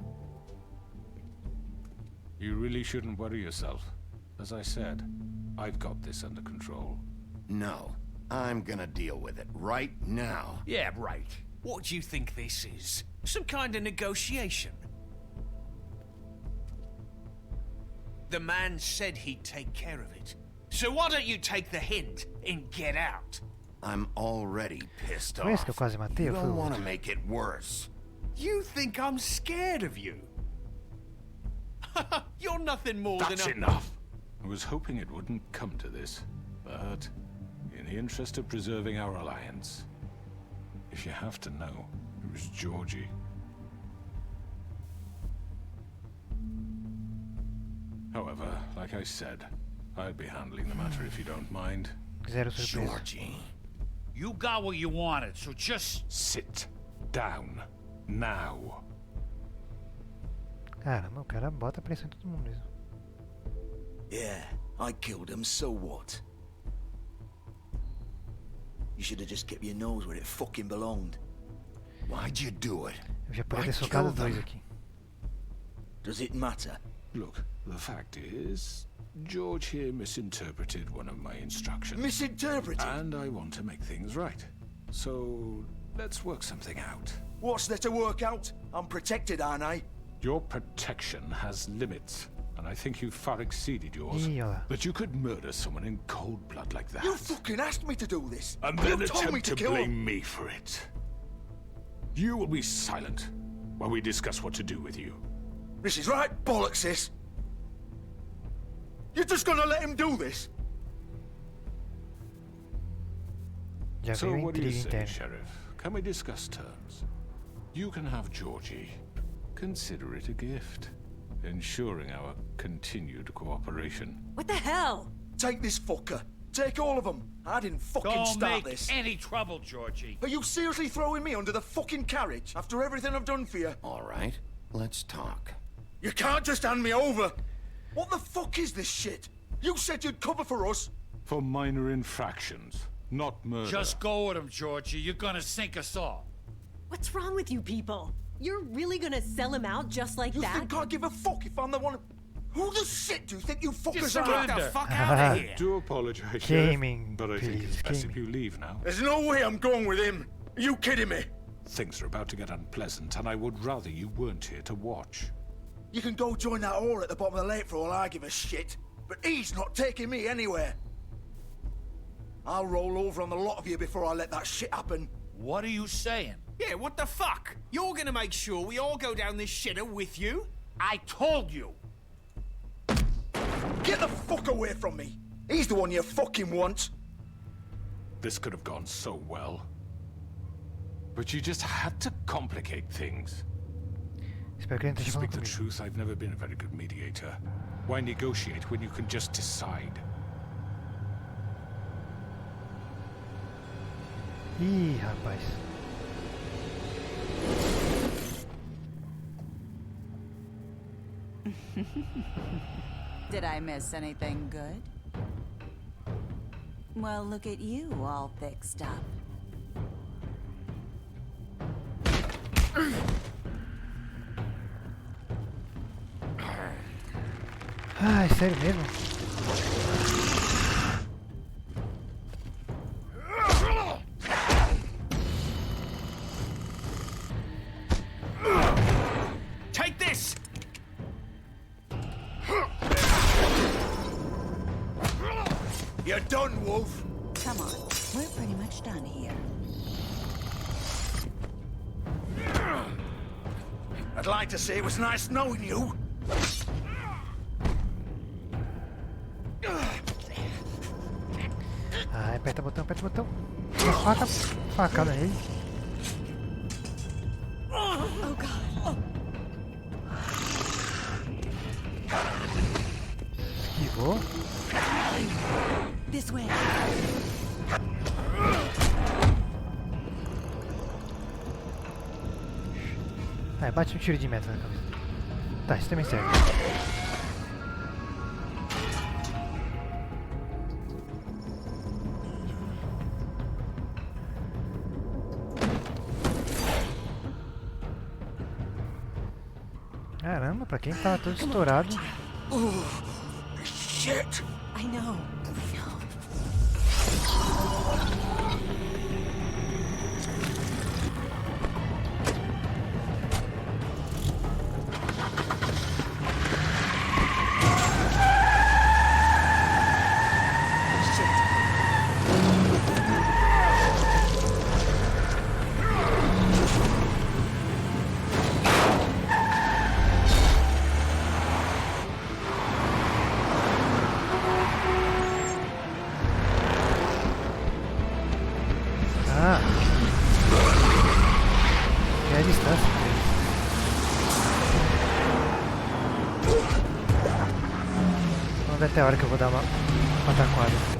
You really shouldn't worry yourself. As I said, I've got this under control. No, I'm gonna deal with it right now. Yeah, right. What do you think this is? Some kind of negotiation? The man said he'd take care of it. So why don't you take the hint and get out? I'm already pissed Foi esse off. que eu quase matei? You Ou foi o don't want to outro? make it worse. You think I'm scared of you? You're nothing more That's than a... enough! I was hoping it wouldn't come to this, but in the interest of preserving our alliance, if you have to know, it was Georgie. However, like I said, I'd be handling the matter if you don't mind. Zero surpresa. Georgie. You got what you wanted, so just... Sit down. Now. Caramba, o cara bota pressão em todo mundo mesmo. Yeah, I killed him, so what? You should have just kept your nose where it fucking belonged. Why'd you do it? Eu já podia Why ter socado kill dois them? aqui. Does it matter? Look, the fact is, George here misinterpreted one of my instructions. Misinterpreted? And I want to make things right. So, let's work something out. What's there to work out? I'm protected, aren't I? Your protection has limits, and I think you've far exceeded yours. Ih, olha lá. That you could murder someone in cold blood like that. You fucking asked me to do this. And then you told me attempt to to kill blame him. me for it. You will be silent while we discuss what to do with you. This is right bollocks, this. You're just gonna let him do this? Já So veio what do you intriga say, interna. Sheriff? Can we discuss terms? You can have Georgie. Consider it a gift, ensuring our continued cooperation. What the hell? Take this fucker. Take all of them. I didn't fucking Don't start make this. any trouble, Georgie. Are you seriously throwing me under the fucking carriage after everything I've done for you? All right, let's talk. You can't just hand me over. What the fuck is this shit? You said you'd cover for us. For minor infractions, not murder. Just go with him, Georgie. You're gonna sink us all. What's wrong with you people? You're really gonna sell him out just like You that? think I give a fuck if I'm the one? Who the shit do you think you fuckers are? surrender. Get the fuck out of here. Do apologize, Gaming, Sheriff, but I think please, it's best gaming. if you leave now. There's no way I'm going with him. Are you kidding me? Things are about to get unpleasant, and I would rather you weren't here to watch. You can go join that whore at the bottom of the lake for all I give a shit. But he's not taking me anywhere. I'll roll over on the lot of you before I let that shit happen. What are you saying? Yeah, what the fuck? You're gonna make sure we all go down this shitter with you? I told you. Get the fuck away from me. He's the one you fucking want. This could have gone so well. But you just had to complicate things. Espero que ele não To esteja speak falando the comigo. truth, I've never been a very good mediator. Why negotiate when you can just decide? Ih, rapaz. Did I miss anything good? Well, look at you, all fixed up. Ai, sério mesmo? Take this! You're done, Wolf. Come on, we're pretty much done here. I'd like to say it was nice knowing you. Ai, aperta o botão, aperta o botão. Uma faca, facada nele. Oh God. Esquivou. This way. Ai, bate um tiro de meta na cabeça. Tá, isso também serve. Caramba, pra quem tá todo estourado. Shit! I know. Ah! É a distância deles. Vamos ver até a hora que eu vou dar uma pataquada.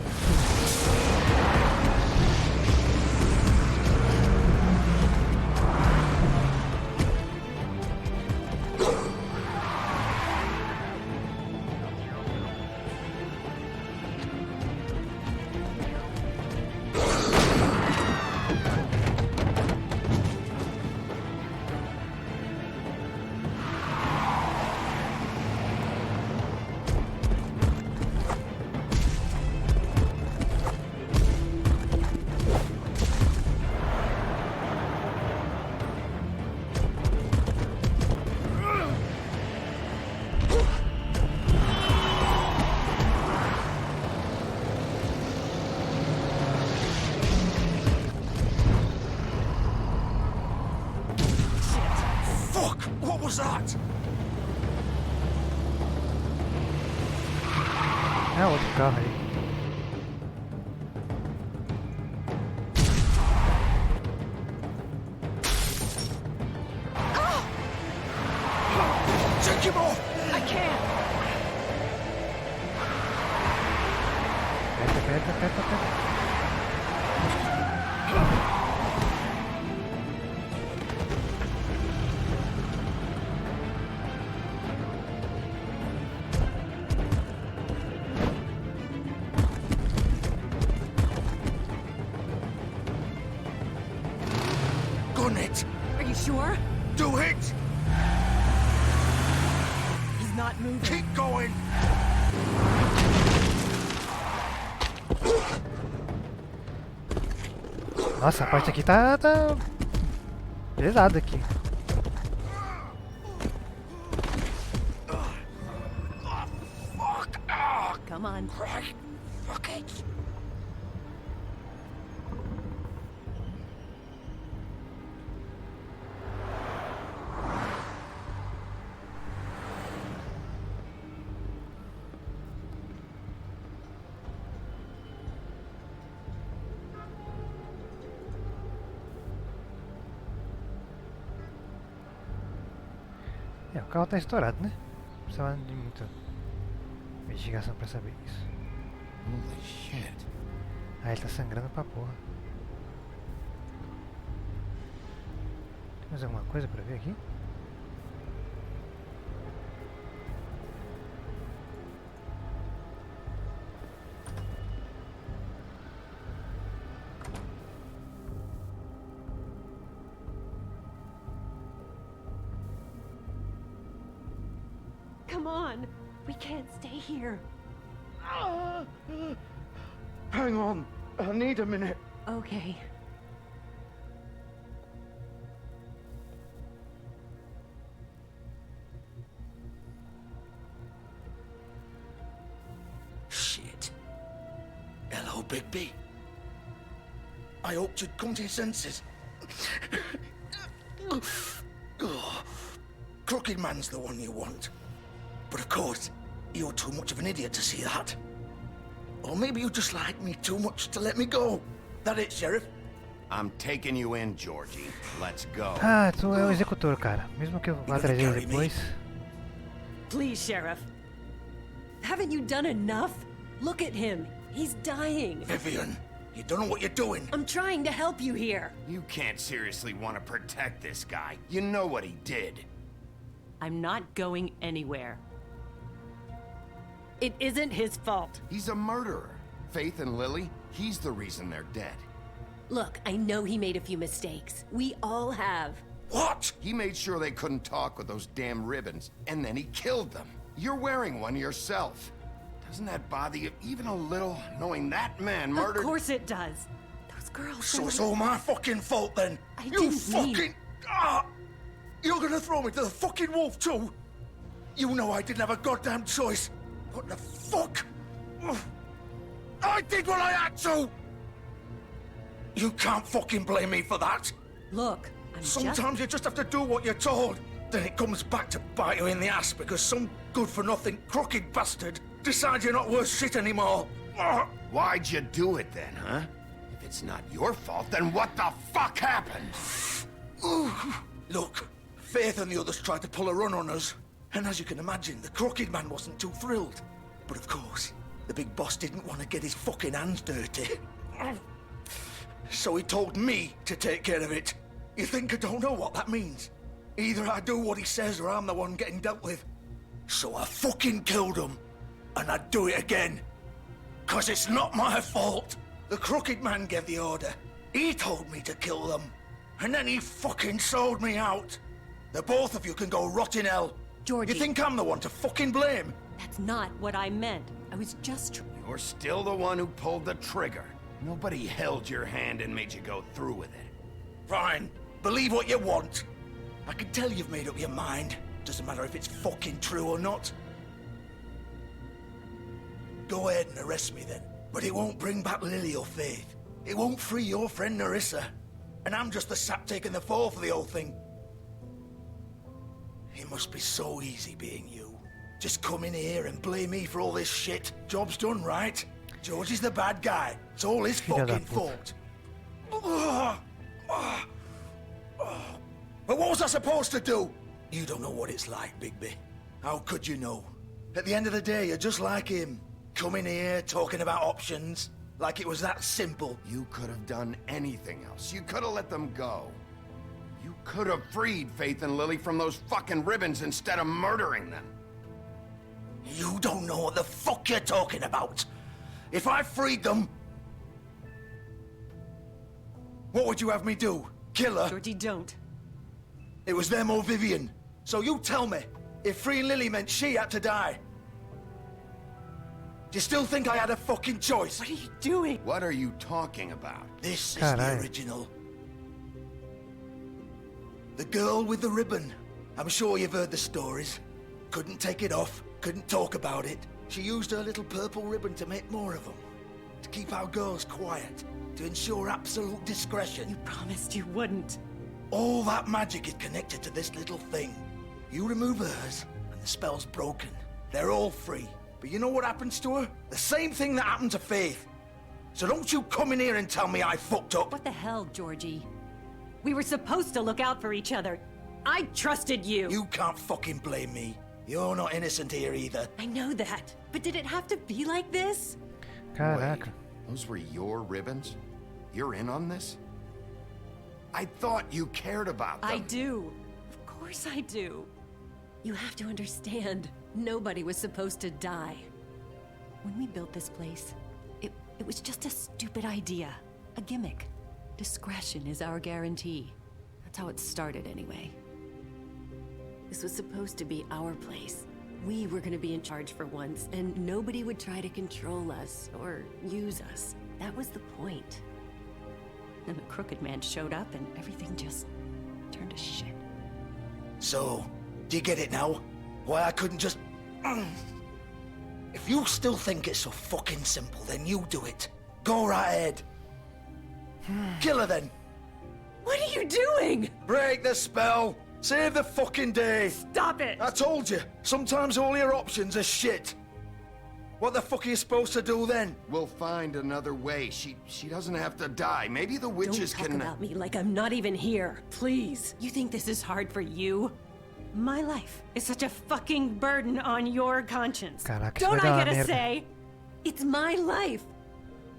Fuck! What was that? É outro carro aí. Take him off! I can't. Aperta, aperta, aperta, aperta. Gun it! Are you sure? Do it! He's not moving. Keep going! Nossa, a parte aqui tá pesada aqui. Come on. Right. Fuck it! É, o carro tá estourado, né? Não precisava de muita investigação pra saber isso. Holy shit. Ah, ele tá sangrando pra porra. Tem mais alguma coisa pra ver aqui? Come on. We can't stay here. Hang on. I need a minute. Okay. Shit. Hello, Bigby. I hoped you'd come to your senses. Oh, Crooked Man's the one you want. But of course, you're too much of an idiot to see that. Or maybe you just like me too much to let me go. That it, Sheriff? I'm taking you in, Georgie. Let's go. Ah, tu é o executor, cara. Mesmo que eu vá atrás dele depois. Please, Sheriff. Haven't you done enough? Look at him. He's dying. Vivian, you don't know what you're doing. I'm trying to help you here. You can't seriously want to protect this guy. You know what he did. I'm not going anywhere. It isn't his fault. He's a murderer. Faith and Lily, he's the reason they're dead. Look, I know he made a few mistakes. We all have. What? He made sure they couldn't talk with those damn ribbons, and then he killed them. You're wearing one yourself. Doesn't that bother you even a little, knowing that man murdered— Of course it does. Those girls— So it's all my fucking fault then? You fucking— Ah! You're gonna throw me to the fucking wolf too? You know I didn't have a goddamn choice. What the fuck? I did what I had to! You can't fucking blame me for that. Look, Sometimes you just have to do what you're told. Then it comes back to bite you in the ass because some good-for-nothing crooked bastard decides you're not worth shit anymore. Why'd you do it then, huh? If it's not your fault, then what the fuck happened? Look, Faith and the others tried to pull a run on us. And as you can imagine, the Crooked Man wasn't too thrilled. But of course, the big boss didn't want to get his fucking hands dirty. So he told me to take care of it. You think I don't know what that means? Either I do what he says or I'm the one getting dealt with. So I fucking killed him. And I'd do it again. 'Cause it's not my fault. The Crooked Man gave the order. He told me to kill them. And then he fucking sold me out. The both of you can go rot in hell. Georgie. You think I'm the one to fucking blame? That's not what I meant. I was just... You're still the one who pulled the trigger. Nobody held your hand and made you go through with it. Fine. Believe what you want. I can tell you've made up your mind. Doesn't matter if it's fucking true or not. Go ahead and arrest me then. But it won't bring back Lily or Faith. It won't free your friend Narissa. And I'm just the sap taking the fall for the whole thing. It must be so easy being you. Just come in here and blame me for all this shit. Job's done, right? George is the bad guy. It's all his fucking fault. But what was I supposed to do? You don't know what it's like, Bigby. How could you know? At the end of the day, you're just like him. Coming here, talking about options. Like it was that simple. You could have done anything else. You could have let them go. You could have freed Faith and Lily from those fucking ribbons instead of murdering them. You don't know what the fuck you're talking about. If I freed them... What would you have me do? Kill her? Georgie, don't. It was them or Vivian. So you tell me, if freeing Lily meant she had to die. Do you still think I had a fucking choice? What are you doing? What are you talking about? This is the original. The girl with the ribbon. I'm sure you've heard the stories. Couldn't take it off, couldn't talk about it. She used her little purple ribbon to make more of them. To keep our girls quiet. To ensure absolute discretion. You promised you wouldn't. All that magic is connected to this little thing. You remove hers, and the spell's broken. They're all free. But you know what happens to her? The same thing that happened to Faith. So don't you come in here and tell me I fucked up. What the hell, Georgie? We were supposed to look out for each other. I trusted you. You can't fucking blame me. You're not innocent here either. I know that. But did it have to be like this? Caraca. Wait, those were your ribbons? You're in on this? I thought you cared about them. I do. Of course I do. You have to understand, nobody was supposed to die. When we built this place, it was just a stupid idea. A gimmick. Discretion is our guarantee. That's how it started anyway. This was supposed to be our place. We were gonna be in charge for once, and nobody would try to control us or use us. That was the point. Then the Crooked Man showed up and everything just turned to shit. So, do you get it now? Why I couldn't just... If you still think it's so fucking simple, then you do it. Go right ahead. Kill her then. What are you doing? Break the spell. Save the fucking day. Stop it. I told you, sometimes all your options are shit. What the fuck are you supposed to do then? We'll find another way. She doesn't have to die. Maybe the witches Don't talk can... about me like I'm not even here. Please. You think this is hard for you? My life is such a fucking burden on your conscience. Caraca, Don't vai dar I uma get a merda. say? It's my life.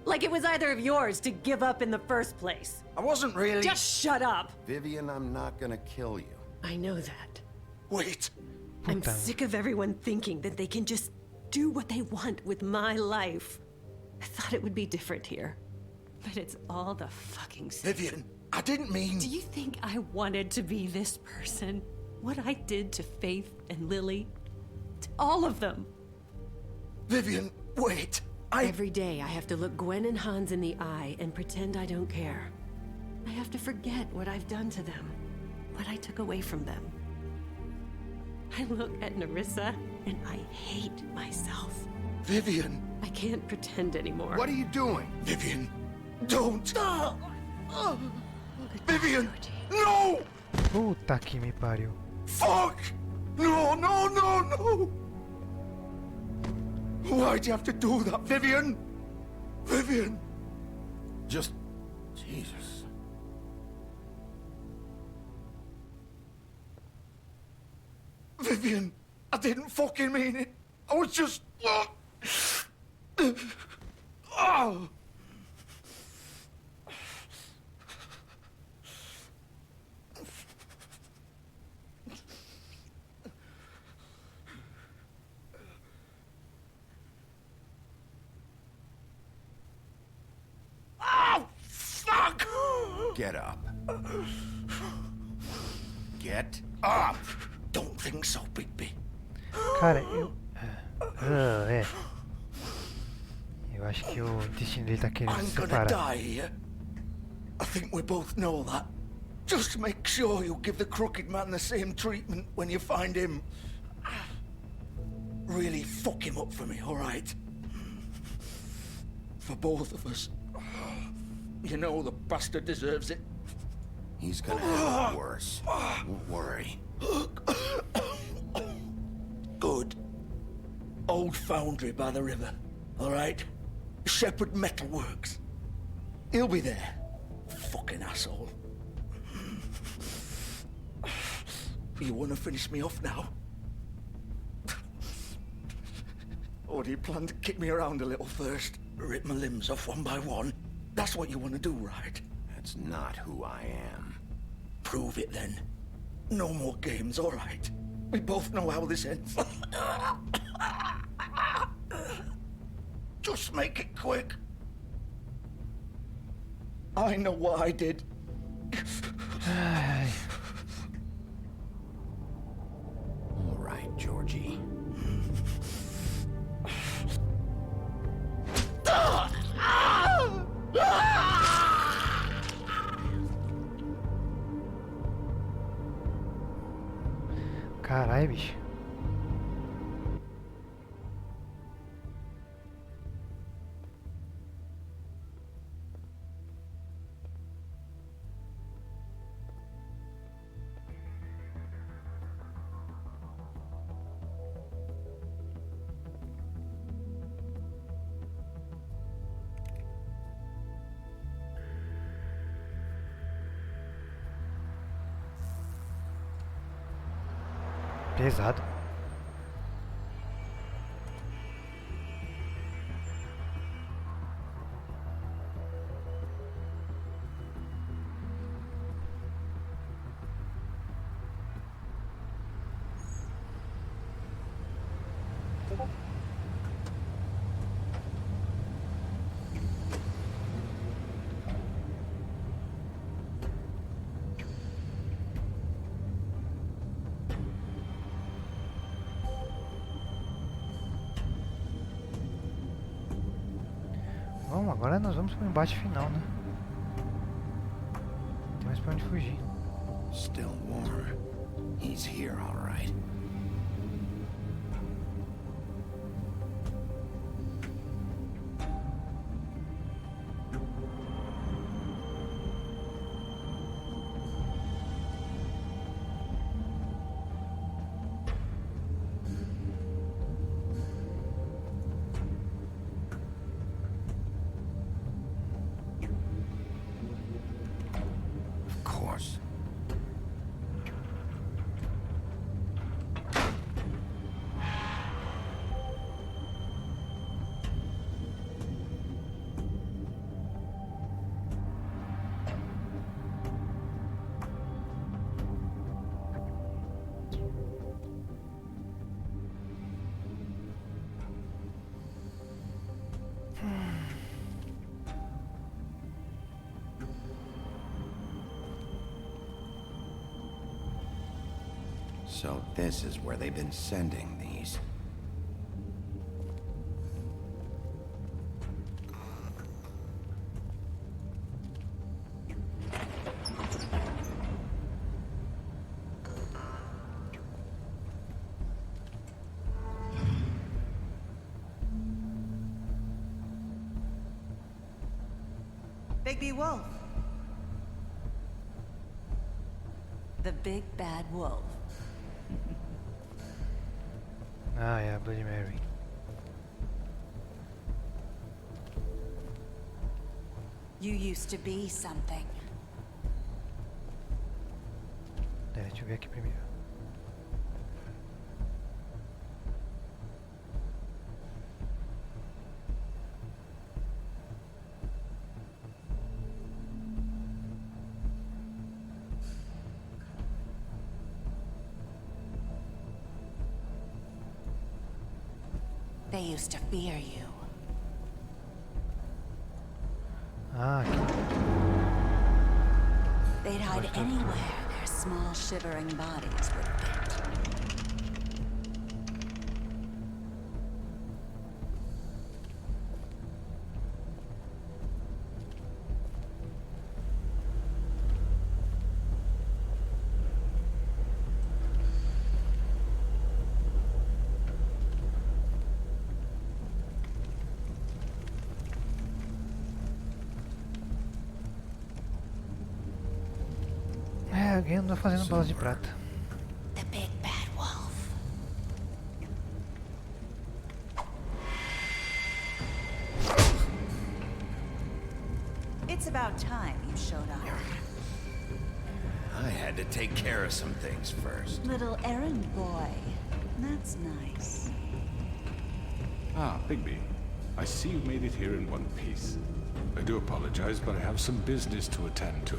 Like it was either of yours to give up in the first place. I wasn't really... Just shut up. Vivian, I'm not gonna kill you. I know that. Wait. I'm sick of everyone thinking that they can just do what they want with my life. I thought it would be different here. But it's all the fucking same. Vivian, I didn't mean... Do you think I wanted to be this person? What I did to Faith and Lily? To all of them. Vivian, wait. Every day I have to look Gwen and Hans in the eye and pretend I don't care. I have to forget what I've done to them. What I took away from them. I look at Nerissa and I hate myself. Vivian. I can't pretend anymore. What are you doing? Vivian, don't. Vivian, no! Puta que me pariu. Fuck! No, no, no, no! Why'd you have to do that, Vivian? Vivian! Just... Jesus. Vivian, I didn't fucking mean it. I was just... Oh. Oh, fuck! Get up. Get up! Don't think so, Bigby. Cara, eu... é. Eu acho que o intestino dele tá querendo I'm se gonna separar. die here. I think we both know that. Just make sure you give the Crooked Man the same treatment when you find him. Really fuck him up for me, alright? For both of us. You know the bastard deserves it. He's gonna have it worse. Don't worry. Good. Old foundry by the river, alright? Shepherd Metalworks. He'll be there. Fucking asshole. You wanna finish me off now? Or do you plan to kick me around a little first? Rip my limbs off one by one? That's what you wanna do, right? That's not who I am. Prove it then. No more games, alright? We both know how this ends. Just make it quick. I know what I did. All right, Georgie. Caralho, bicho. Pesado. Bom, agora nós vamos pro embate final, né? Tem mais pra onde fugir. Still warm. He's here, all right. Of course. So this is where they've been sending these. Bigby Wolf. The big bad wolf. Ah, yeah, Bloody Mary. You used to be something. Deixa eu ver aqui primeiro. They used to fear you. Ah, aqui. They'd hide anywhere their small shivering bodies would fit. É, alguém andou fazendo balas de prata. The big bad wolf. It's about time you showed up. I had to take care of some things first. Little errand boy. That's nice. Ah, Bigby. I see you made it here in one piece. I do apologize, but I have some business to attend to.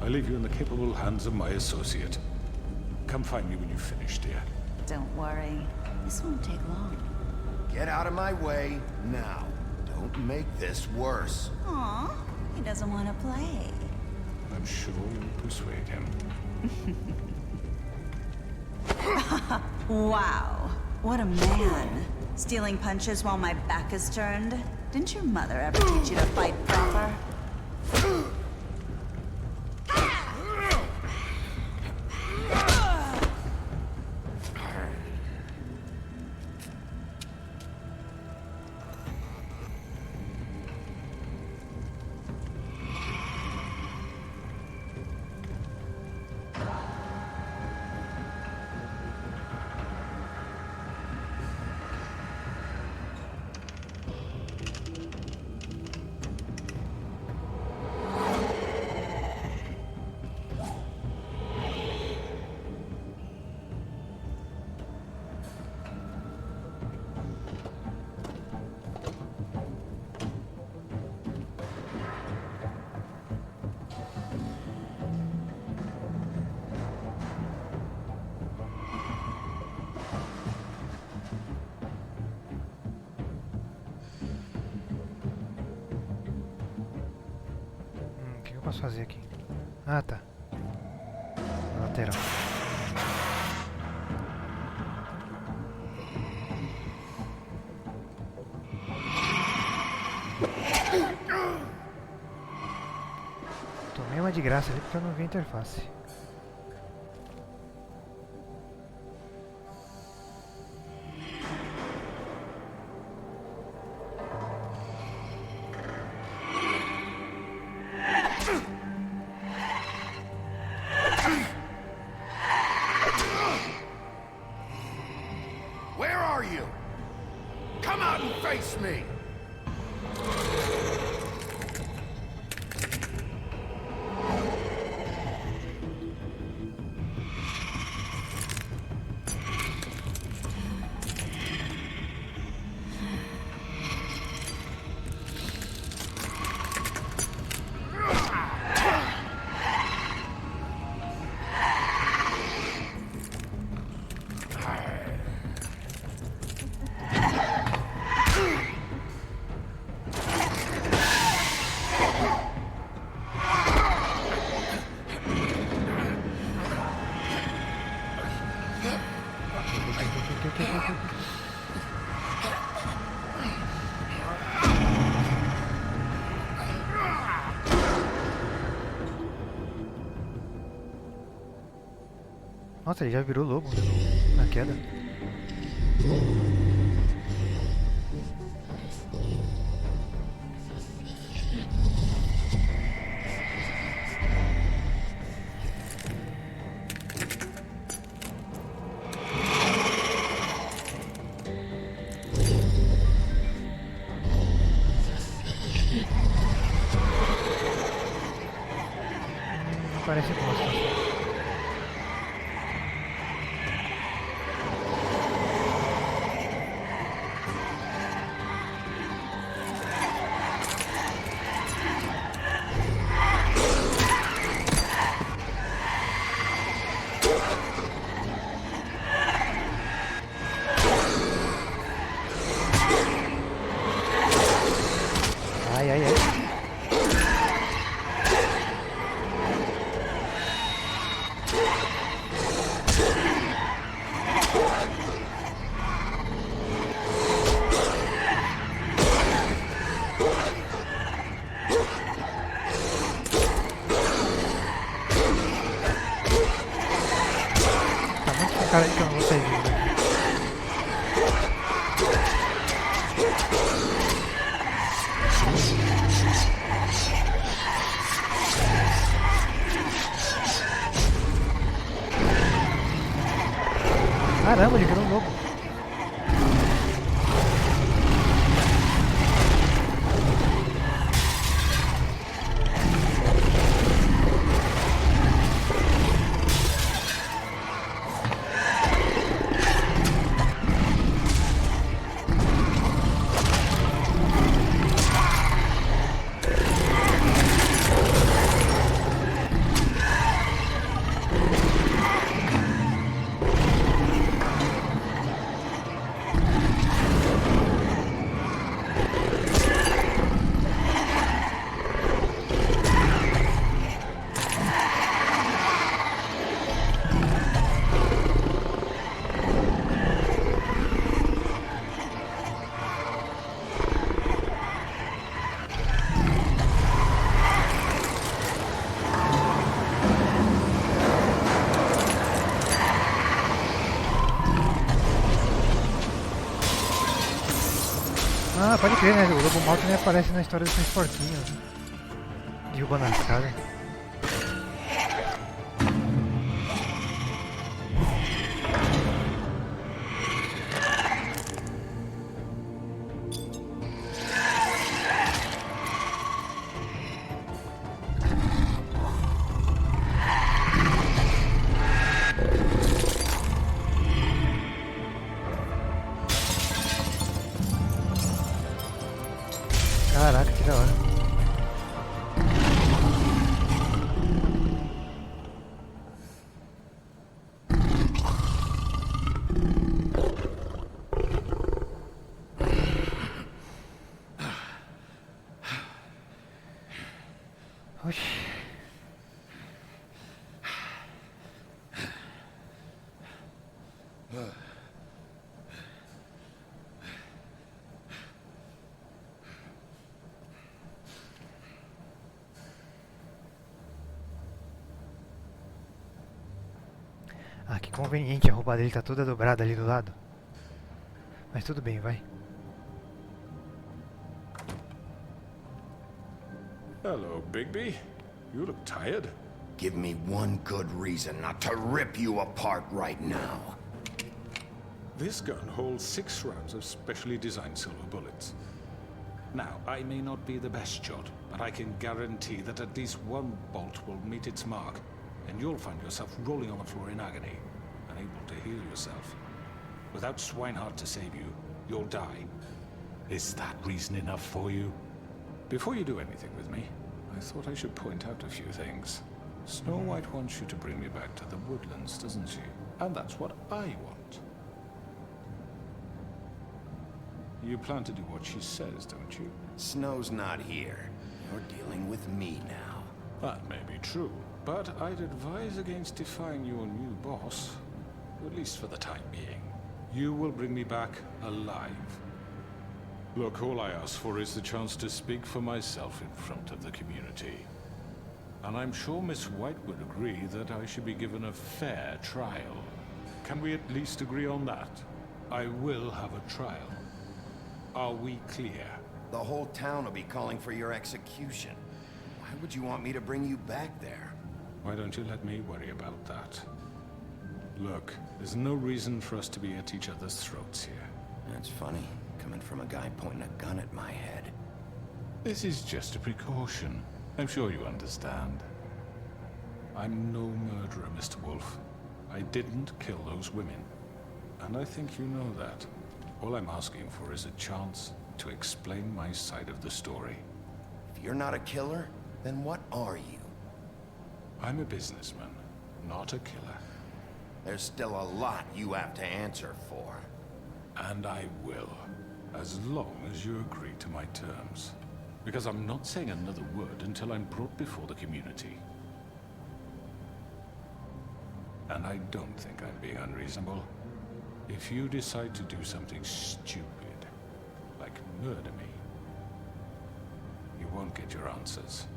I leave you in the capable hands of my associate. Come find me when you finish, dear. Don't worry. This won't take long. Get out of my way now. Don't make this worse. Aw, he doesn't want to play. I'm sure you'll persuade him. Wow, what a man. Stealing punches while my back is turned? Didn't your mother ever teach you to fight proper? posso fazer aqui? Ah, tá. Na lateral. Tomei uma de graça ali porque eu não vi a interface. Where are you? Come out and face me! Nossa, ele já virou lobo na queda. Não parece bosta. Ai, ai, ai. Tá muito com cara de que eu não vou sair vivo daqui. Caramba, ele virou um lobo. Ah, pode crer, né? O lobo mal também aparece na história desses porquinhos. Derrubando as casas. Caraca, que da hora. Ah, que conveniente, a roupa dele tá toda dobrada ali do lado. Mas tudo bem, vai. Hello, Bigby. You look tired. Give me one good reason not to rip you apart right now. This gun holds 6 rounds of specially designed silver bullets. Now, I may not be the best shot, but I can guarantee that at least one bolt will meet its mark, and you'll find yourself rolling on the floor in agony, unable to heal yourself. Without Swinehart to save you, you'll die. Is that reason enough for you? Before you do anything with me, I thought I should point out a few things. Snow White wants you to bring me back to the woodlands, doesn't she? And that's what I want. You plan to do what she says, don't you? Snow's not here. You're dealing with me now. That may be true, but I'd advise against defying your new boss, at least for the time being. You will bring me back alive. Look, all I ask for is the chance to speak for myself in front of the community. And I'm sure Miss White would agree that I should be given a fair trial. Can we at least agree on that? I will have a trial. Are we clear? The whole town will be calling for your execution. Why would you want me to bring you back there? Why don't you let me worry about that? Look, there's no reason for us to be at each other's throats here. That's funny, coming from a guy pointing a gun at my head. This is just a precaution. I'm sure you understand. I'm no murderer, Mr. Wolf. I didn't kill those women. And I think you know that. All I'm asking for is a chance to explain my side of the story. If you're not a killer, then what are you? I'm a businessman, not a killer. There's still a lot you have to answer for. And I will, as long as you agree to my terms. Because I'm not saying another word until I'm brought before the community. And I don't think I'm being unreasonable. If you decide to do something stupid, like murder me, you won't get your answers.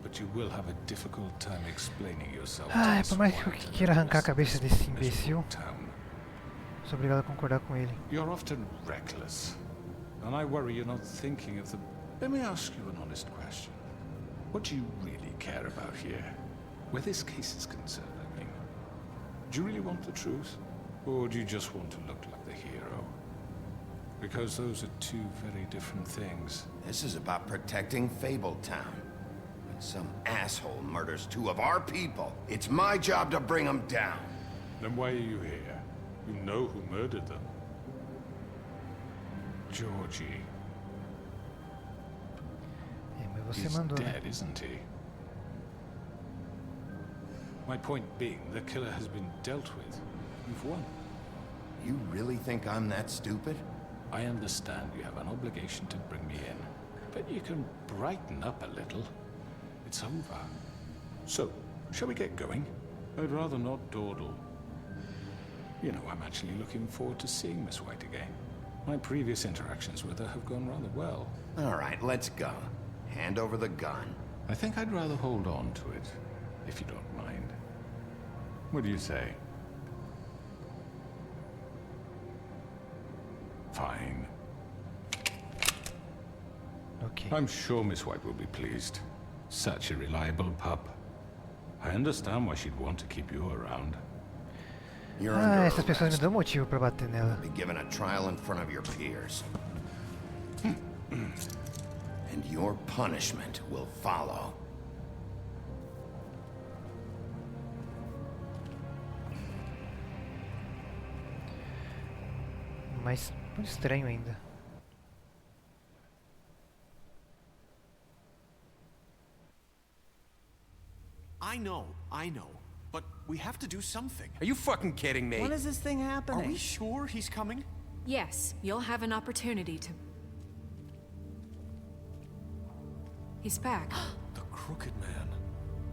But you will have a difficult time explaining yourself. Ai, por mais que eu queira arrancar a cabeça desse imbecil, sou obrigado a concordar com ele. You're often reckless, and I worry you're not thinking of the... Let me ask you an honest question. What do you really care about here? Where this case is concerned, I mean. Do you really want the truth? Or do you just want to look like the hero? Because those are two very different things. This is about protecting Fabletown. When some asshole murders 2 of our people, it's my job to bring them down. Then why are you here? You know who murdered them. Georgie. He's dead, isn't he? My point being, the killer has been dealt with. You've won. You really think I'm that stupid? I understand you have an obligation to bring me in, but you can brighten up a little. It's over. So, shall we get going? I'd rather not dawdle. You know, I'm actually looking forward to seeing Miss White again. My previous interactions with her have gone rather well. All right, let's go. Hand over the gun. I think I'd rather hold on to it, if you don't mind. What do you say? Fine. Okay. I'm sure Miss White will be pleased. Such a reliable pup. I understand why she'd want to keep you around. You're Ah, under essas pessoas me arrest. dão motivo pra bater nela. Be given a trial in front of your peers. And your punishment will follow. Mas muito estranho ainda. I know. But we have to do something. Are you fucking kidding me? When is this thing happening? Are we sure he's coming? Yes, you'll have an opportunity to... He's back. The Crooked Man.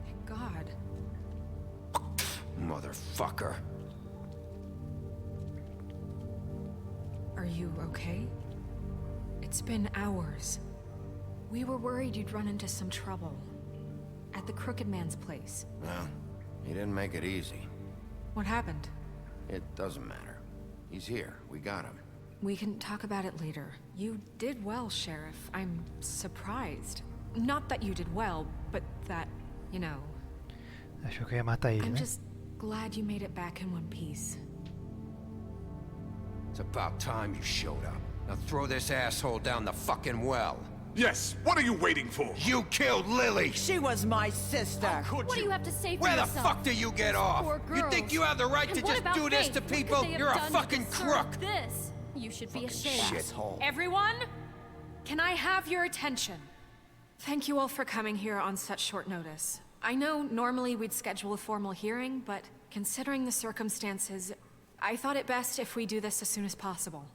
Thank God. Motherfucker. Are you okay? It's been hours. We were worried you'd run into some trouble. At the Crooked Man's place. Well, he didn't make it easy. What happened? It doesn't matter. He's here. We got him. We can talk about it later. You did well, Sheriff. I'm surprised. Not that you did well, but that, you know... Achou que eu ia matar ele, I'm né? just glad you made it back in one piece. It's about time you showed up. Now throw this asshole down the fucking well. Yes, what are you waiting for? You killed Lily! She was my sister. What do you have to say for Where the yourself? fuck do you get off? Poor You think girls. you have the right And to what just about do this Faith? to What could people? they have You're a done to fucking deserve crook! This. You should be ashamed. Shithole. Everyone, can I have your attention? Thank you all for coming here on such short notice. I know normally we'd schedule a formal hearing, but considering the circumstances, I thought it best if we do this as soon as possible.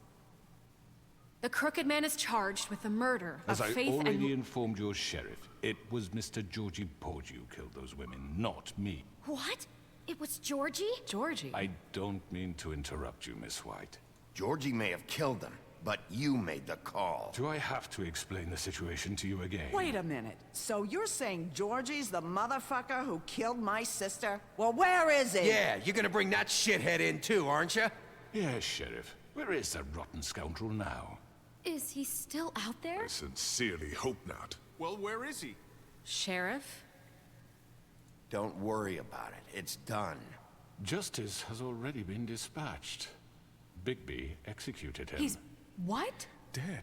The Crooked Man is charged with the murder As of I Faith already and... informed your sheriff, it was Mr. Georgie Porgy who killed those women, not me. What? It was Georgie? Georgie? I don't mean to interrupt you, Miss White. Georgie may have killed them, but you made the call. Do I have to explain the situation to you again? Wait a minute. So you're saying Georgie's the motherfucker who killed my sister? Well, where is he? Yeah, you're gonna bring that shithead in too, aren't you? Yes, Sheriff. Where is that rotten scoundrel now? Is he still out there? I sincerely hope not. Well, where is he? Sheriff? Don't worry about it. It's done. Justice has already been dispatched. Bigby executed him. He's... what? Dead.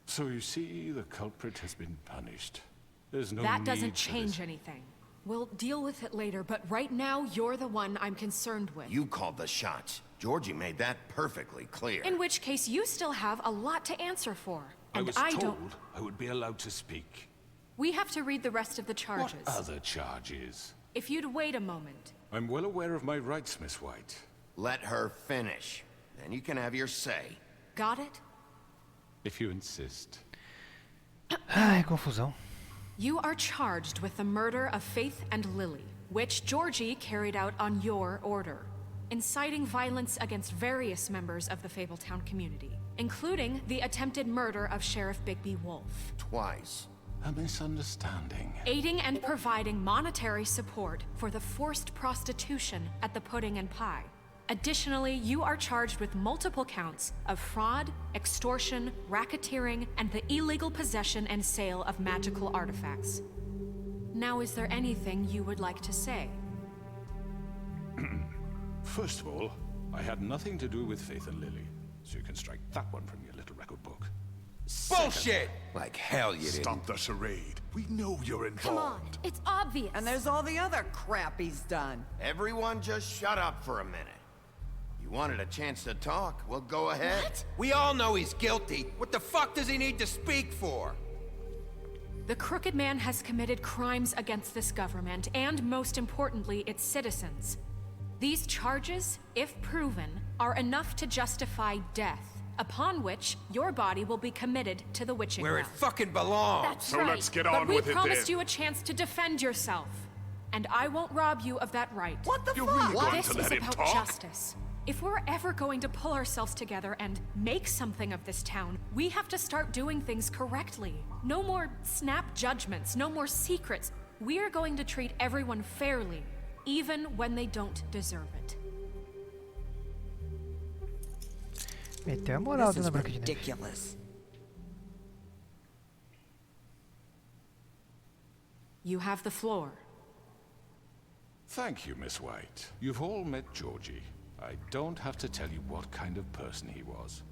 So you see, the culprit has been punished. There's no That need doesn't for change this. anything. We'll deal with it later, but right now, you're the one I'm concerned with. You called the shots. Georgie made that perfectly clear. In which case, you still have a lot to answer for. I And was I told don't... I would be allowed to speak. We have to read the rest of the charges. What other charges? If you'd wait a moment. I'm well aware of my rights, Miss White. Let her finish. Then you can have your say. Got it? If you insist. Ai, confusão. You are charged with the murder of Faith and Lily, which Georgie carried out on your order, inciting violence against various members of the Fabletown community, including the attempted murder of Sheriff Bigby Wolf. Twice. A misunderstanding. Aiding and providing monetary support for the forced prostitution at the Pudding and Pie. Additionally, you are charged with multiple counts of fraud, extortion, racketeering, and the illegal possession and sale of magical artifacts. Now, is there anything you would like to say? First of all, I had nothing to do with Faith and Lily, so you can strike that one from your little record book. Bullshit! Like hell you didn't. Stop the charade. We know you're involved. Come on, it's obvious. And there's all the other crap he's done. Everyone just shut up for a minute. You wanted a chance to talk? Well, go ahead. What? We all know he's guilty. What the fuck does he need to speak for? The Crooked Man has committed crimes against this government, and most importantly, its citizens. These charges, if proven, are enough to justify death, upon which your body will be committed to the witching Where it well. fucking belongs. That's So right. let's get but on we with it promised then. you a chance to defend yourself, and I won't rob you of that right. What the You're fuck? really going This to is let him about talk? justice. If we're ever going to pull ourselves together and make something of this town, we have to start doing things correctly. No more snap judgments, no more secrets. We are going to treat everyone fairly, even when they don't deserve it. Meteu a moral This dentro is da Branca de Neve. ridiculous. You have the floor. Thank you, Miss White. You've all met Georgie. I don't have to tell you what kind of person he was.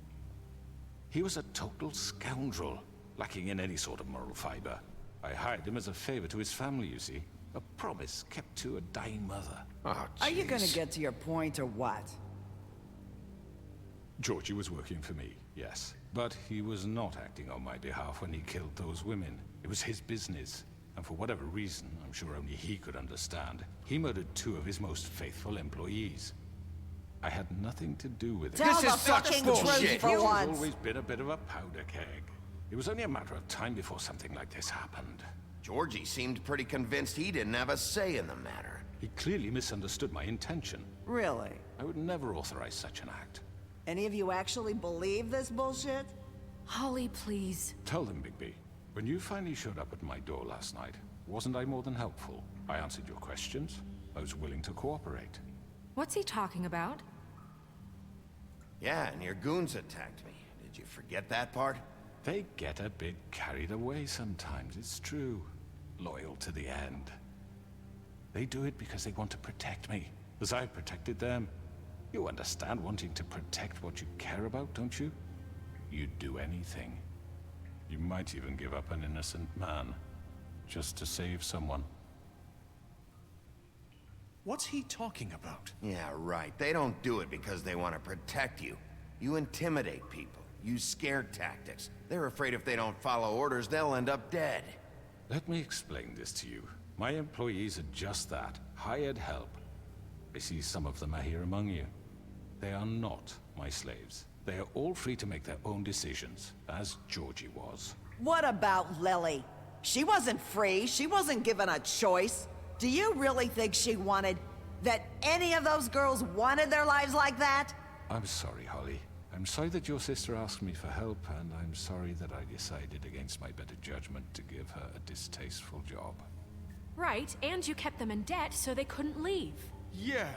He was a total scoundrel, lacking in any sort of moral fiber. I hired him as a favor to his family, you see. A promise kept to a dying mother. Oh, Are you gonna jeez. get to your point or what? Georgie was working for me, yes. But he was not acting on my behalf when he killed those women. It was his business. And for whatever reason, I'm sure only he could understand, he murdered 2 of his most faithful employees. I had nothing to do with it. Tell This the is such fucking bullshit. truth for He's once. always been a bit of a powder keg. It was only a matter of time before something like this happened. Georgie seemed pretty convinced he didn't have a say in the matter. He clearly misunderstood my intention. Really? I would never authorize such an act. Any of you actually believe this bullshit? Holly, please. Tell them, Bigby. When you finally showed up at my door last night, wasn't I more than helpful? I answered your questions. I was willing to cooperate. What's he talking about? Yeah, and your goons attacked me. Did you forget that part? They get a bit carried away sometimes, it's true. Loyal to the end. They do it because they want to protect me, as I protected them. You understand wanting to protect what you care about, don't you? You'd do anything. You might even give up an innocent man, just to save someone. What's he talking about? Yeah, right. They don't do it because they want to protect you. You intimidate people, use scare tactics. They're afraid if they don't follow orders, they'll end up dead. Let me explain this to you. My employees are just that, hired help. I see some of them are here among you. They are not my slaves. They are all free to make their own decisions, as Georgie was. What about Lily? She wasn't free. She wasn't given a choice. Do you really think she wanted... that any of those girls wanted their lives like that? I'm sorry, Holly. I'm sorry that your sister asked me for help, and I'm sorry that I decided against my better judgment to give her a distasteful job. Right, and you kept them in debt so they couldn't leave. Yeah,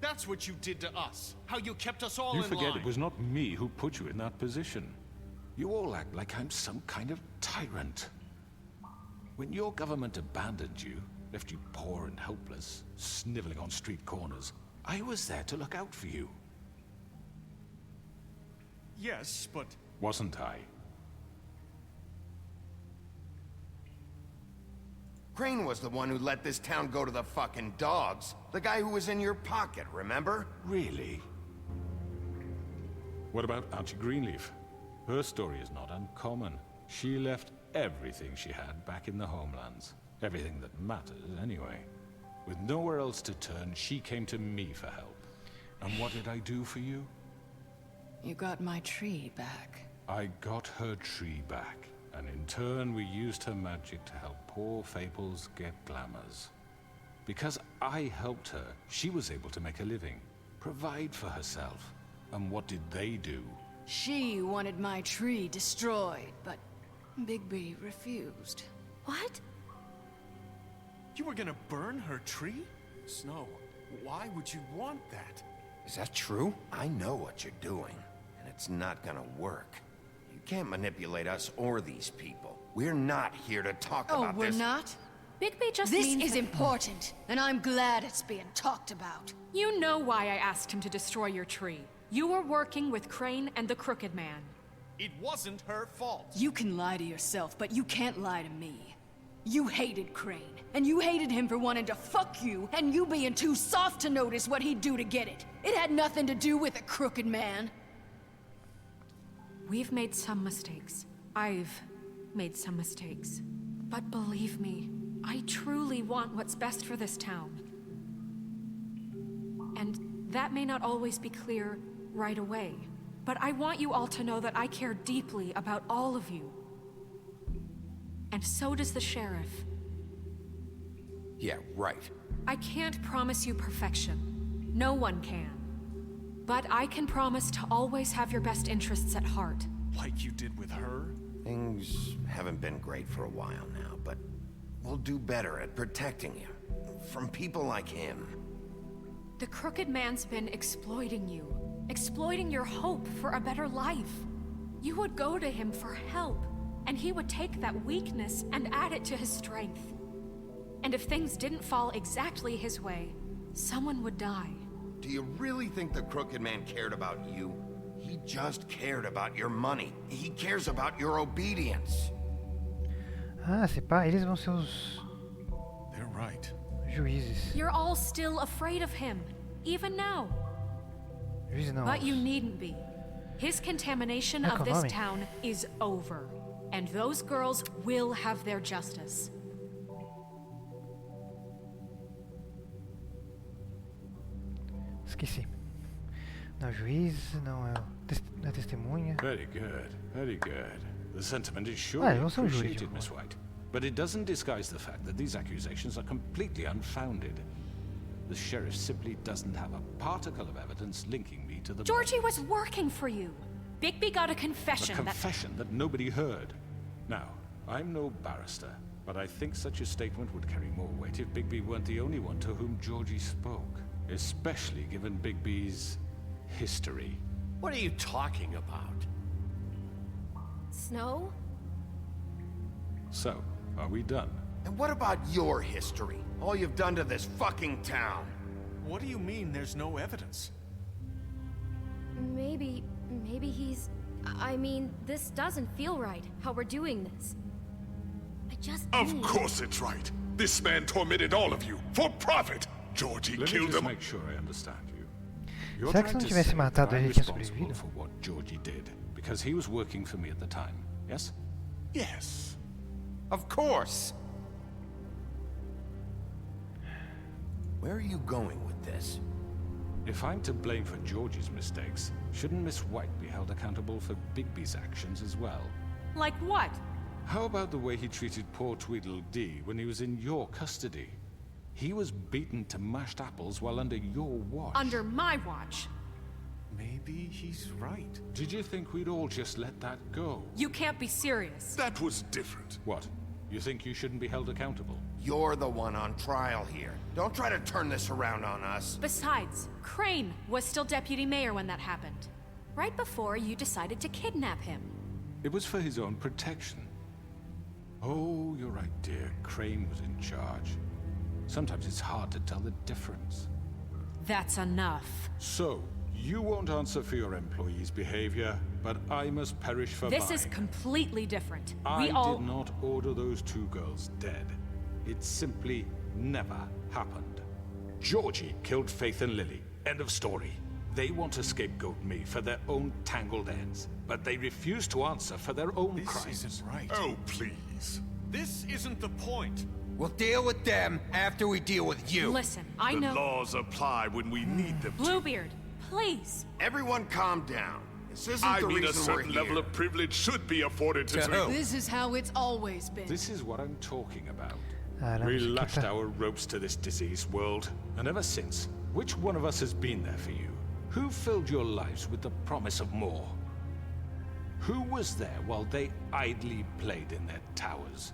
that's what you did to us. How you kept us all in line. You forget it was not me who put you in that position. You all act like I'm some kind of tyrant. When your government abandoned you, left you poor and helpless, sniveling on street corners, I was there to look out for you. Yes, but... Wasn't I? Crane was the one who let this town go to the fucking dogs. The guy who was in your pocket, remember? Really? What about Auntie Greenleaf? Her story is not uncommon. She left everything she had back in the homelands. Everything that matters, anyway. With nowhere else to turn, she came to me for help. And what did I do for you? You got my tree back. I got her tree back. And in turn, we used her magic to help poor Fables get glamours. Because I helped her, she was able to make a living, provide for herself. And what did they do? She wanted my tree destroyed, but Bigby refused. What? You were gonna burn her tree? Snow, why would you want that? Is that true? I know what you're doing, and it's not gonna work. You can't manipulate us or these people. We're not here to talk about this. Oh, we're not? Bigby just This means is that- important, and I'm glad it's being talked about. You know why I asked him to destroy your tree. You were working with Crane and the Crooked Man. It wasn't her fault. You can lie to yourself, but you can't lie to me. You hated Crane, and you hated him for wanting to fuck you, and you being too soft to notice what he'd do to get it. It had nothing to do with the Crooked Man. We've made some mistakes. I've made some mistakes. But believe me, I truly want what's best for this town. And that may not always be clear right away. But I want you all to know that I care deeply about all of you. And so does the sheriff. Yeah, right. I can't promise you perfection. No one can. But I can promise to always have your best interests at heart. Like you did with her? Things haven't been great for a while now, but we'll do better at protecting you. From people like him. The Crooked Man's been exploiting you. Exploiting your hope for a better life. You would go to him for help, and he would take that weakness and add it to his strength. And if things didn't fall exactly his way, someone would die. Do you really think the Crooked Man cared about you? He just cared about your money. He cares about your obedience. Ah, se pá, eles vão ser os They're right. juízes. You're all still afraid of him, even now. Juízes não. But you needn't be. His contamination É of com this nome? town is over. And those girls will have their justice. Esqueci. Não é juiz, não é, não é testemunha. Very good, very good. The sentiment is Ah, surely eu sou um júri. appreciated, Miss White. But it doesn't disguise the fact that these accusations are completely unfounded. The sheriff simply doesn't have a particle of evidence linking me to the... Georgie was working for you. Bigby got a A confession confession that nobody heard. Now, I'm no barrister, but I think such a statement would carry more weight if Bigby weren't the only one to whom Georgie spoke. Especially given Bigby's history. What are you talking about? Snow? So, are we done? And what about your history? All you've done to this fucking town? What do you mean there's no evidence? Maybe he's... I mean, this doesn't feel right, how we're doing this. I just Of need... course it's right. This man tormented all of you, for profit. Georgie Let me killed just him. make sure I understand you. You're Será que se trying não to tivesse say that matado I'm ele, tinha responsible sobrevivido? for what Georgie did, because he was working for me at the time, yes? Yes. Of course. Where are you going with this? If I'm to blame for Georgie's mistakes, shouldn't Miss White be held accountable for Bigby's actions as well? Like what? How about the way he treated poor Tweedledee when he was in your custody? He was beaten to mashed apples while under your watch. Under my watch. Maybe he's right. Did you think we'd all just let that go? You can't be serious. That was different. What? You think you shouldn't be held accountable? You're the one on trial here. Don't try to turn this around on us. Besides, Crane was still deputy mayor when that happened. Right before you decided to kidnap him. It was for his own protection. Oh, you're right, dear. Crane was in charge. Sometimes it's hard to tell the difference. That's enough. So, you won't answer for your employees' behavior, but I must perish for This mine. is completely different. I We all... did not order those two girls dead. It simply never happened. Georgie killed Faith and Lily. End of story. They want to scapegoat me for their own tangled ends, but they refuse to answer for their own crimes. This isn't right. Oh, please. This isn't the point. We'll deal with them after we deal with you. Listen, I The know... laws apply when we need them to. Bluebeard, please. Everyone calm down. This isn't I the mean, a reason we're certain here. level of privilege should be afforded to... This is how it's always been. This is what I'm talking about. Caramba, We isso aqui lashed tá... our ropes to this diseased world, and ever since, which one of us has been there for you? Who filled your lives with the promise of more? Who was there while they idly played in their towers,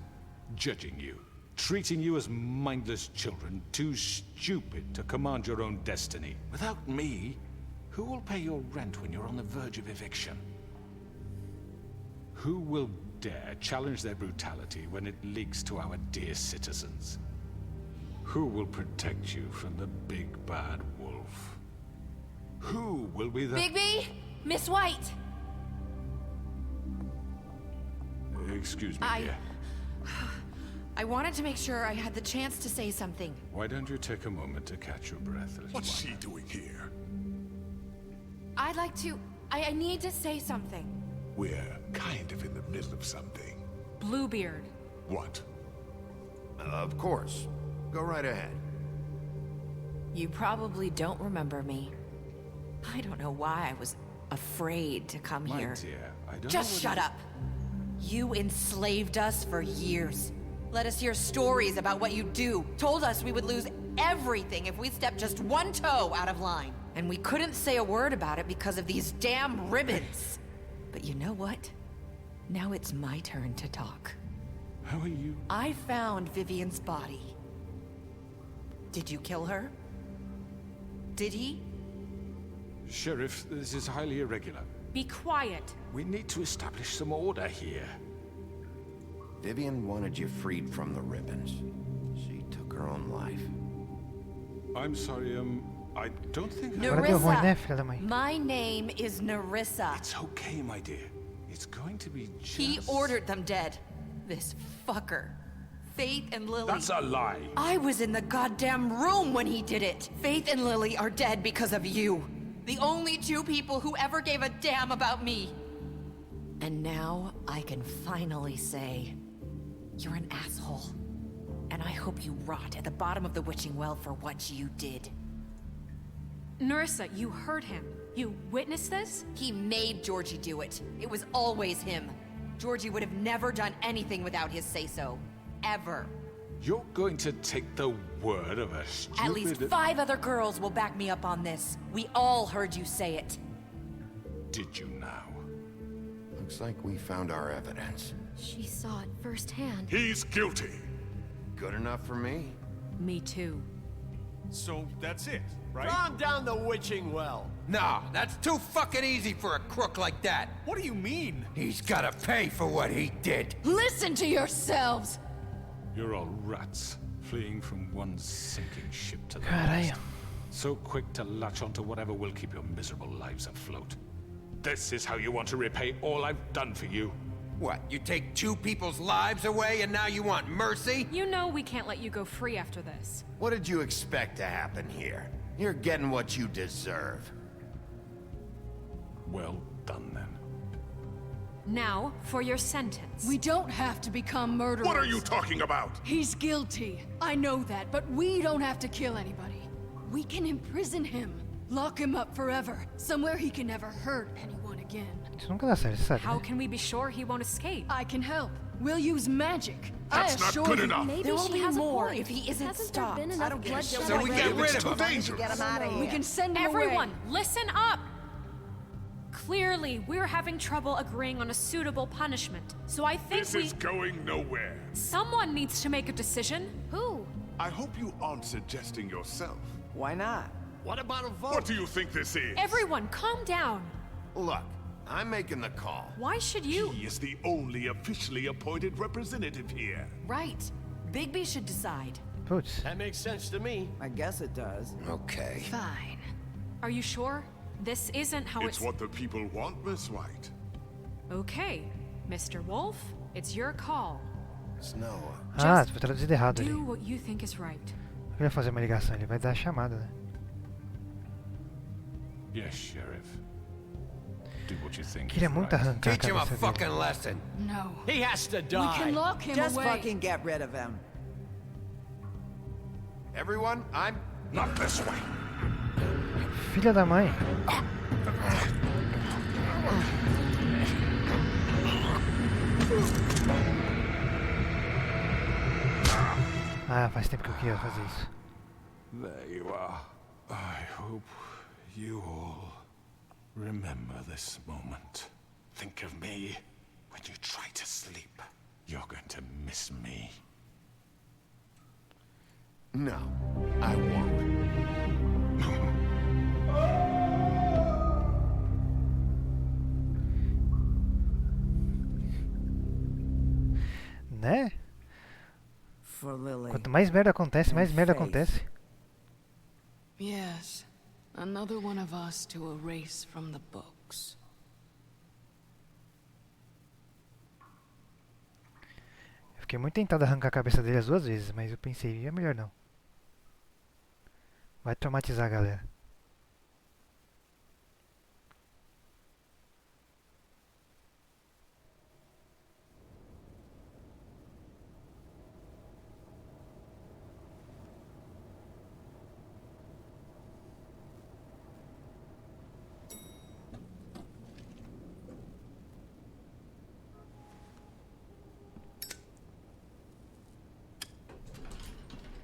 judging you, treating you as mindless children, too stupid to command your own destiny? Without me, who will pay your rent when you're on the verge of eviction? Who will dare challenge their brutality when it leaks to our dear citizens? Who will protect you from the big bad wolf? Who will be the... Bigby! Miss White! Excuse me, dear. I wanted to make sure I had the chance to say something. Why don't you take a moment to catch your breath, little What's one? she doing here? I'd like to... I need to say something. We're kind of in the middle of something. Bluebeard. What? Of course. Go right ahead. You probably don't remember me. I don't know why I was afraid to come My here. dear, I don't Just know shut up. You enslaved us for years. Let us hear stories about what you do. Told us we would lose everything if we stepped just one toe out of line. And we couldn't say a word about it because of these damn ribbons. But you know what? Now it's my turn to talk. How are you? I found Vivian's body. Did you kill her? Did he? Sheriff, this is highly irregular. Be quiet. We need to establish some order here. Vivian wanted you freed from the ribbons. She took her own life. I'm sorry, I don't think... Nerissa. My name is Nerissa. It's okay, my dear. It's going to be just... He ordered them dead. This fucker. Faith and Lily. That's a lie. I was in the goddamn room when he did it. Faith and Lily are dead because of you. The only two people who ever gave a damn about me. And now I can finally say, you're an asshole. And I hope you rot at the bottom of the witching well for what you did. Nerissa, you heard him. You witnessed this? He made Georgie do it. It was always him. Georgie would have never done anything without his say-so. Ever. You're going to take the word of a stupid... At least 5 other girls will back me up on this. We all heard you say it. Did you now? Looks like we found our evidence. She saw it firsthand. He's guilty. Good enough for me. Me too. So that's it, right? Calm down the witching well. No, that's too fucking easy for a crook like that. What do you mean? He's gotta pay for what he did. Listen to yourselves! You're all rats, fleeing from one sinking ship to the Caralho. next. So quick to latch onto whatever will keep your miserable lives afloat. This is how you want to repay all I've done for you? What, you take 2 people's lives away and now you want mercy? You know we can't let you go free after this. What did you expect to happen here? You're getting what you deserve. Well done, then. Now, for your sentence. We don't have to become murderers. What are you talking about? He's guilty. I know that, but we don't have to kill anybody. We can imprison him. Lock him up forever. Somewhere he can never hurt anyone again. Isso nunca dá certo, você sabe, How né? can we be sure he won't escape? I can help. We'll use magic. That's I not assure good you. enough. Maybe There will she be has more a point. if he isn't Hasn't stopped. there been I enough don't get bloodshed? it. So we get rid of Too him. dangerous. Get him out of here. We can send him Everyone, away. listen up! Clearly, we're having trouble agreeing on a suitable punishment. So I think This is going nowhere. someone needs to make a decision. Who? I hope you aren't suggesting yourself. Why not? What about a vote? What do you think this is? Everyone, calm down. Look, I'm making the call. Why should you? He is the only officially appointed representative here. Right. Bigby should decide. Putz. That makes sense to me. I guess it does. Okay. Fine. Are you sure? This isn't how It's what the people want, Miss White. Okay, Mr. Wolf, it's your call. Snow. Ah, foi traduzido errado ali. Do what you think is right. Eu ia fazer uma ligação, ele vai dar a chamada, né? Yes, Sheriff. Do what you think Queria is muito right. arrancar a Teach him a cabeça dele. fucking lesson. No. He has to We die. can lock him Just away. fucking get rid of him. Everyone, I'm... Not this way. Filha da mãe. Ah, faz tempo que eu queria fazer isso. There you are. I hope you all remember this moment. Think of me when you try to sleep. You're going to miss me. No, I won't. Né? For Lily. Quanto mais merda acontece, mais merda acontece. Yes. Another one of us to erase from the books. Eu fiquei muito tentado a arrancar a cabeça dele as 2 vezes, mas eu pensei, é melhor não. Vai traumatizar a galera.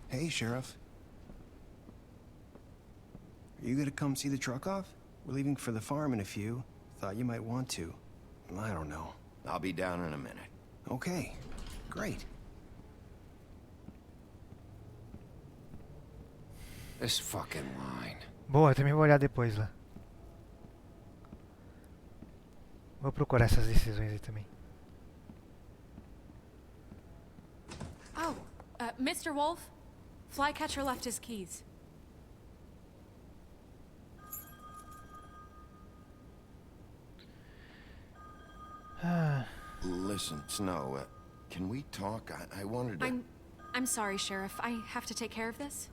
Hey, Sheriff. Are you gonna come see the truck off? We're leaving for the farm in a few. Thought you might want to. I don't know. I'll be down in a minute. Okay, great. This fucking line. Boa, eu também vou olhar depois lá. Vou procurar essas decisões aí também. Oh, Mr. Wolf, Flycatcher left his keys. Listen, Snow, can we talk? I wanted to... I'm sorry, Sheriff. I have to take care of this.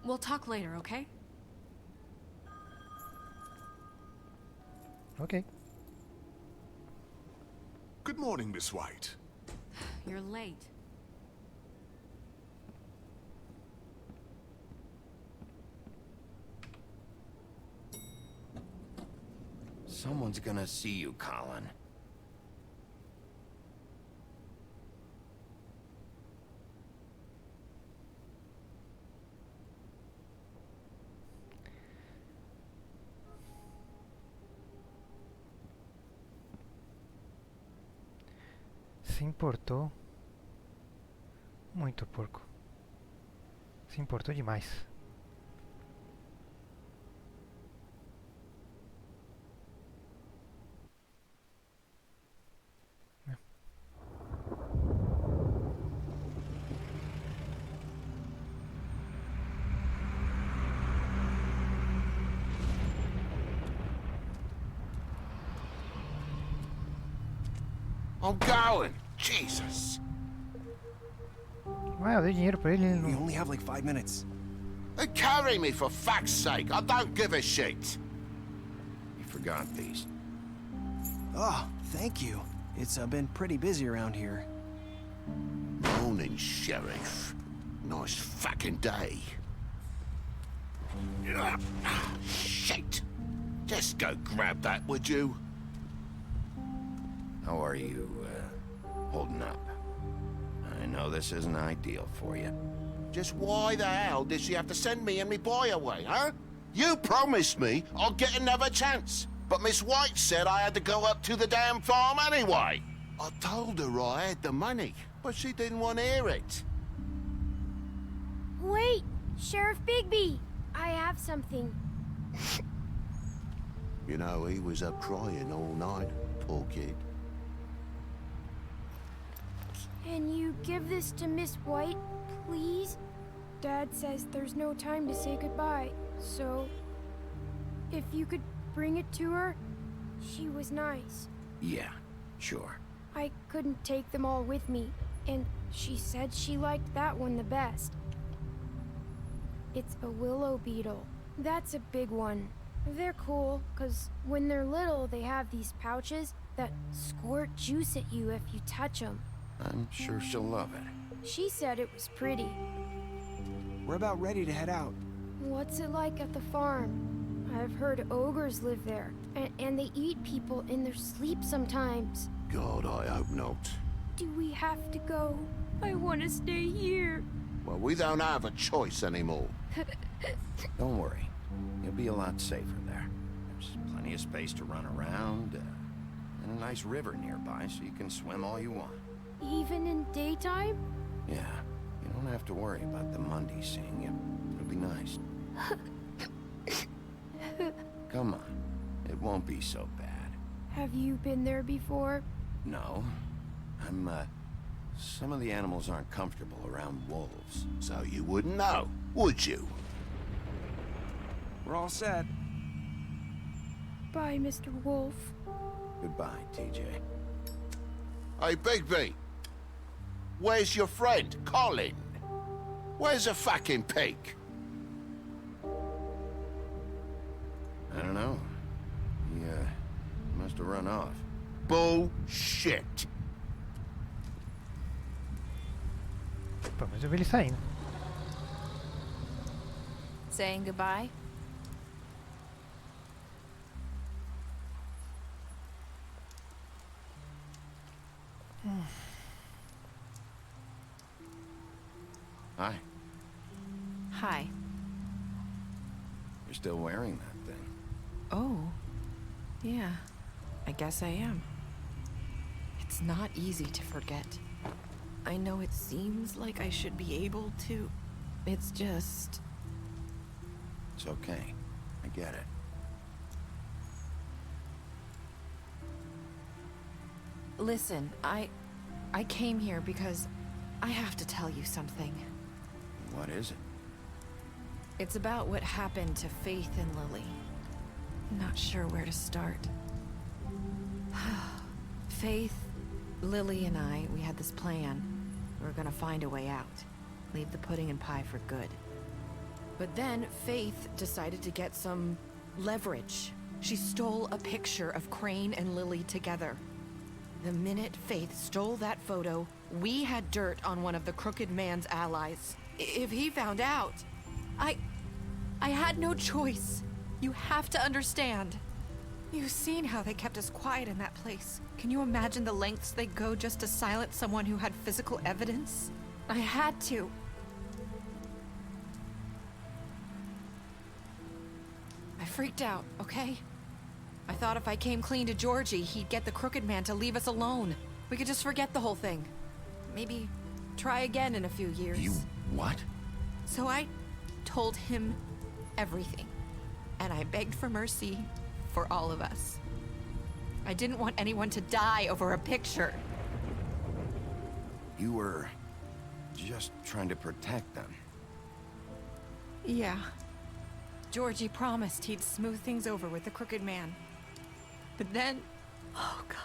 We'll talk later, okay? Ok. Good morning, Miss White. You're late. Someone's gonna see you, Colin. Se importou. Muito porco. Se importou demais. I'm going. Jesus. Ué, eu dei dinheiro pra ele, ele We não... only have like 5 minutes. Then carry me for fuck's sake. I don't give a shit. You forgot these. Oh, thank you. It's been pretty busy around here. Morning, Sheriff. Nice fucking day. Shit. Just go grab that, would you? How are you, holding up? I know this isn't ideal for you. Just why the hell did she have to send me and me boy away, huh? You promised me I'd get another chance, but Miss White said I had to go up to the damn farm anyway. I told her I had the money, but she didn't want to hear it. Wait, Sheriff Bigby! I have something. You know, he was up crying all night, poor kid. Can you give this to Miss White, please? Dad says there's no time to say goodbye, so... if you could bring it to her, she was nice. Yeah, sure. I couldn't take them all with me, and she said she liked that one the best. It's a willow beetle. That's a big one. They're cool, 'cause when they're little, they have these pouches that squirt juice at you if you touch them. I'm sure she'll love it. She said it was pretty. We're about ready to head out. What's it like at the farm? I've heard ogres live there, and they eat people in their sleep sometimes. God, I hope not. Do we have to go? I want to stay here. Well, we don't have a choice anymore. Don't worry. You'll be a lot safer there. There's plenty of space to run around, and a nice river nearby so you can swim all you want. Even in daytime? Yeah, you don't have to worry about the Mundies seeing you. It'll be nice. Come on. It won't be so bad. Have you been there before? No. Some of the animals aren't comfortable around wolves. So you wouldn't know, would you? We're all set. Bye, Mr. Wolf. Goodbye, TJ. Hey, Bigby. Where's your friend, Colin? Where's the fucking pig? I don't know. He, must have run off. Bullshit. Pô, mas eu vi ele saindo. Saying goodbye? Hi. Hi. You're still wearing that thing. Oh. Yeah. I guess I am. It's not easy to forget. I know it seems like I should be able to. It's just... It's okay. I get it. Listen, I came here because I have to tell you something. What is it? It's about what happened to Faith and Lily. Not sure where to start. Faith, Lily, and I, we had this plan. We were gonna find a way out. Leave the pudding and pie for good. But then Faith decided to get some leverage. She stole a picture of Crane and Lily together. The minute Faith stole that photo, we had dirt on one of the Crooked Man's allies. If he found out, I had no choice. You have to understand. You've seen how they kept us quiet in that place. Can you imagine the lengths they go just to silence someone who had physical evidence? I had to. I freaked out, okay? I thought if I came clean to Georgie, he'd get the Crooked Man to leave us alone. We could just forget the whole thing. Maybe try again in a few years. You what? So I told him everything, and I begged for mercy for all of us. I didn't want anyone to die over a picture. You were just trying to protect them. Yeah. Georgie promised he'd smooth things over with the Crooked Man. But then... Oh, God.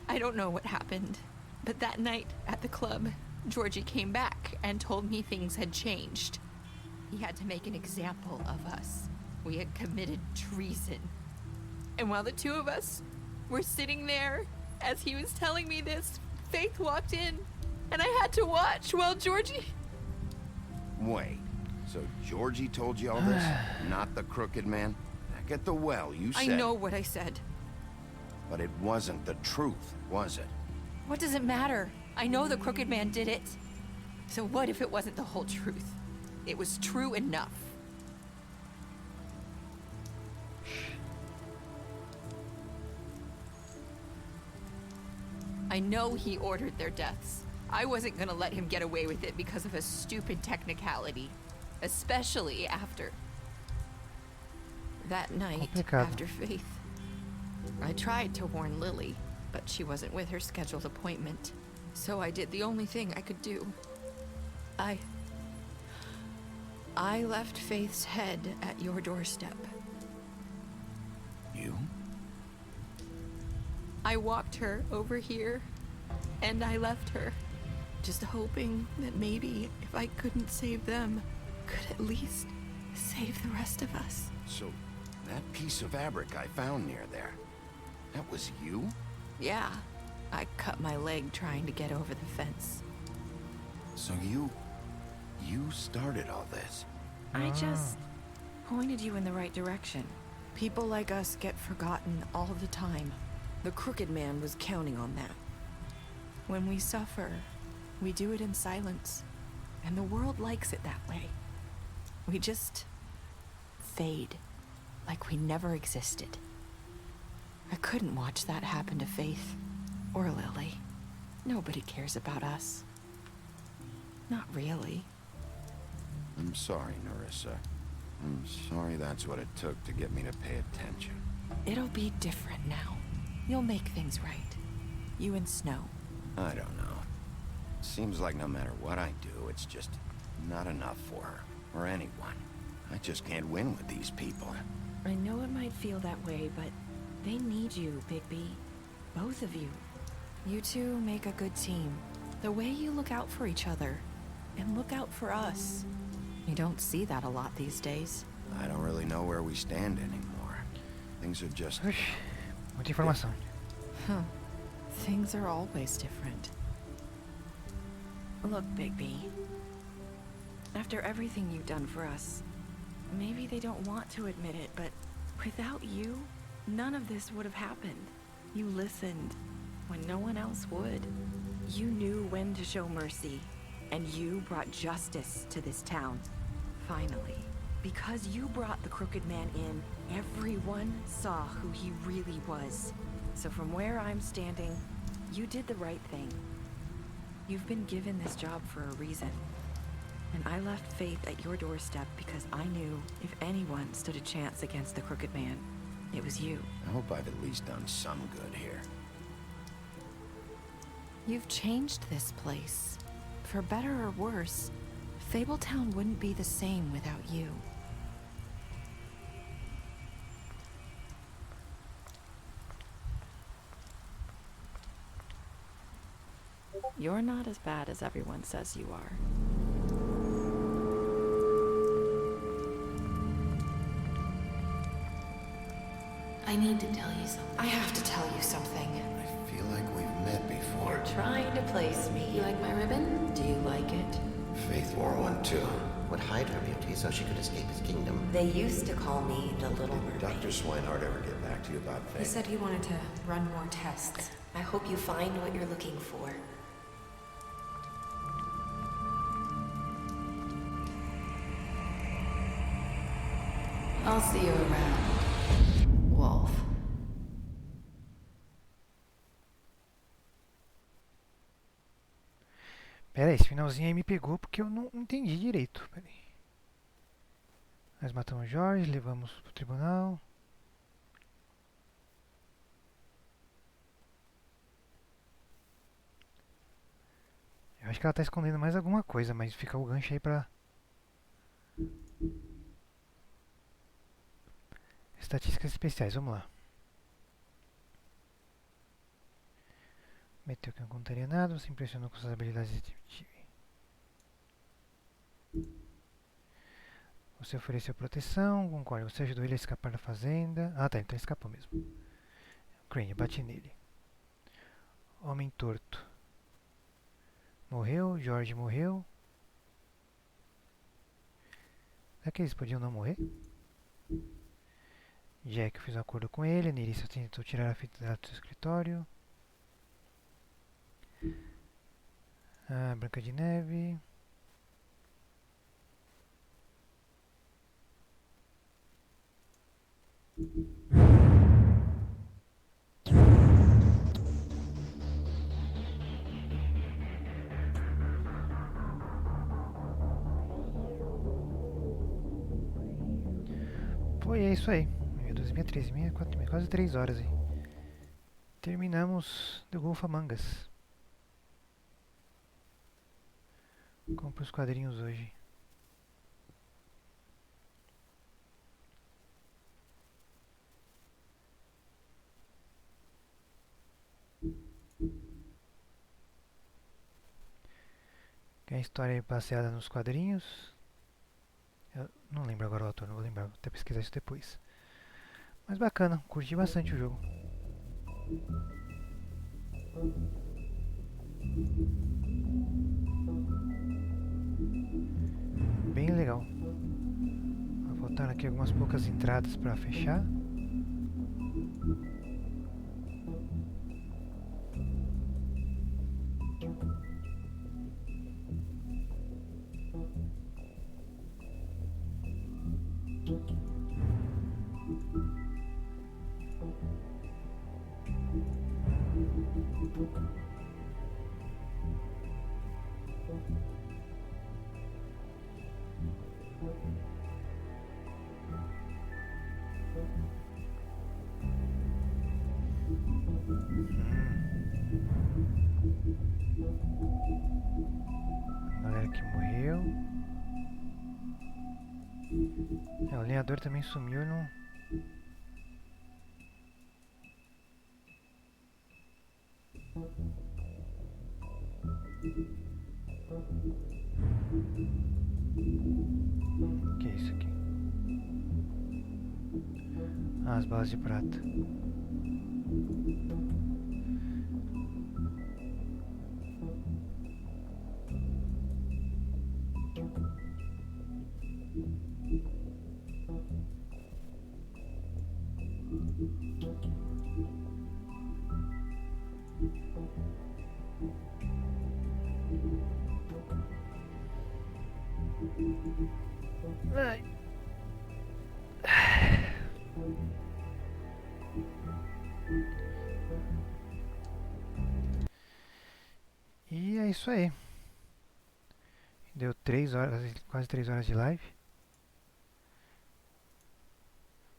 I don't know what happened, but that night at the club, Georgie came back and told me things had changed. He had to make an example of us. We had committed treason. And while the two of us were sitting there, as he was telling me this, Faith walked in, and I had to watch while Georgie... Wait, so Georgie told you all this? Not the Crooked Man? Back at the well, you said... I know what I said. But it wasn't the truth, was it? What does it matter? I know the Crooked Man did it. So what if it wasn't the whole truth? It was true enough. I know he ordered their deaths. I wasn't gonna let him get away with it because of a stupid technicality. Especially after... that night, after Faith. I tried to warn Lily, but she wasn't with her scheduled appointment. So I did the only thing I could do. I left Faith's head at your doorstep. You? I walked her over here, and I left her, just hoping that maybe if I couldn't save them, could at least save the rest of us. So, that piece of fabric I found near there, that was you? Yeah, I cut my leg trying to get over the fence. So you started all this? I just pointed you in the right direction. People like us get forgotten all the time. The Crooked Man was counting on that. When we suffer, we do it in silence. And the world likes it that way. We just fade, like we never existed. I couldn't watch that happen to Faith, or Lily. Nobody cares about us. Not really. I'm sorry, Nerissa. I'm sorry that's what it took to get me to pay attention. It'll be different now. You'll make things right. You and Snow. I don't know. Seems like no matter what I do, it's just not enough for her, or anyone. I just can't win with these people. I know it might feel that way, but they need you, Bigby. Both of you. You two make a good team. The way you look out for each other, and look out for us. You don't see that a lot these days. I don't really know where we stand anymore. Things are just... Muita informação. Huh. Things are always different. Look, Bigby. After everything you've done for us, maybe they don't want to admit it, but without you, none of this would have happened. You listened when no one else would. You knew when to show mercy, and you brought justice to this town. Finally. Because you brought the Crooked Man in, everyone saw who he really was. So from where I'm standing, you did the right thing. You've been given this job for a reason. And I left Faith at your doorstep because I knew if anyone stood a chance against the Crooked Man, it was you. I hope I've at least done some good here. You've changed this place. For better or worse, Fabletown wouldn't be the same without you. You're not as bad as everyone says you are. I need to tell you something. I have to tell you something. I feel like we've met before. You're trying to place me. You like my ribbon? Do you like it? Faith wore one too. Would hide her beauty so she could escape his kingdom. They used to call me the Little Mermaid. Dr. Swinehart ever get back to you about Faith? He said he wanted to run more tests. I hope you find what you're looking for. I'll see you around, Wolf. Pera aí, esse finalzinho aí me pegou porque eu não entendi direito. Pera aí. Nós matamos Jorge, levamos pro tribunal. Eu acho que ela tá escondendo mais alguma coisa, mas fica o gancho aí pra... Estatísticas especiais, vamos lá. Meteu que não contaria nada, você impressionou com suas habilidades de detetive. Você ofereceu proteção, concordo. Você ajudou ele a escapar da fazenda. Ah tá, então ele escapou mesmo. Crane, bate nele. Homem torto. Morreu, George morreu. Será que eles podiam não morrer? Jack, eu fiz um acordo com ele. Nerissa tentou tirar a fita dela do seu escritório. Ah, Branca de Neve. Pô, e é isso aí. 12h30, 13h30, 4h30, quase 3 horas aí. Terminamos The Wolf Among Us. Compre os quadrinhos hoje. Que é a história é baseada nos quadrinhos. Eu não lembro agora o autor, não vou lembrar, vou até pesquisar isso depois. Mas bacana, curti bastante o jogo. Bem legal. Faltaram aqui algumas poucas entradas para fechar. A galera que morreu. É, o lenhador também sumiu, não. O que é isso aqui? Ah, as balas de prata. Ai. E é isso aí. Deu 3 horas, quase 3 horas de live.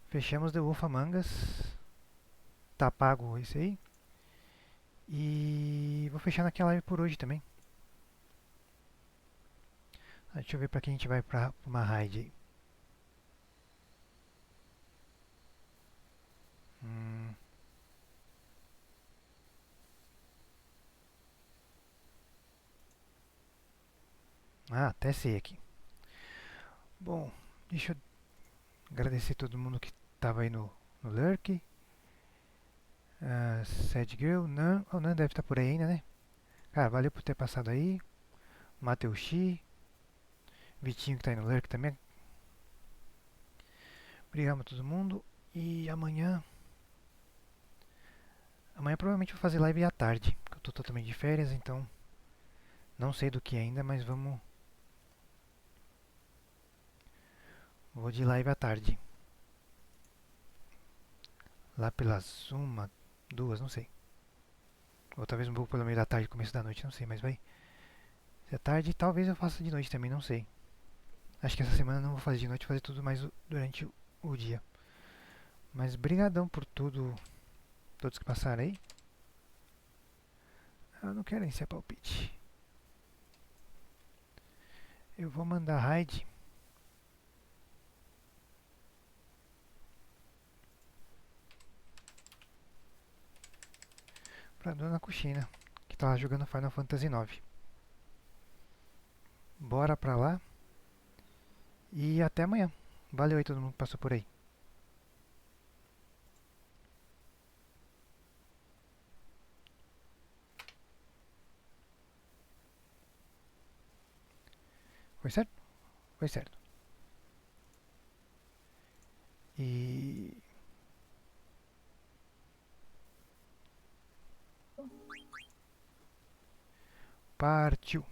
Fechamos The Wolf Among Us. Tá pago esse aí. E vou fechando aqui a live por hoje também. Deixa eu ver pra quem a gente vai pra uma raid aí. Ah, até sei aqui. Bom, deixa eu agradecer todo mundo que tava aí no Lurk. Sad Girl, Nan. O Nan deve estar por aí ainda, né? Cara, valeu por ter passado aí. Mateuxi. Vitinho que tá aí no Lurk também. Obrigado a todo mundo. E amanhã. Amanhã provavelmente vou fazer live à tarde. Porque eu tô totalmente de férias, então. Não sei do que ainda, mas vamos. Vou de live à tarde. Lá pelas 1, 2, não sei. Ou talvez um pouco pelo meio da tarde, começo da noite, não sei, mas vai. Se é tarde, talvez eu faça de noite também, não sei. Acho que essa semana eu não vou fazer de noite, vou fazer tudo mais durante o dia. Mas brigadão por tudo, todos que passaram aí. Eu não quero iniciar palpite. Eu vou mandar raid. Pra Dona Cuxina, que tá lá jogando Final Fantasy IX. Bora pra lá. E até amanhã. Valeu aí todo mundo que passou por aí. Foi certo? Foi certo. E... Partiu.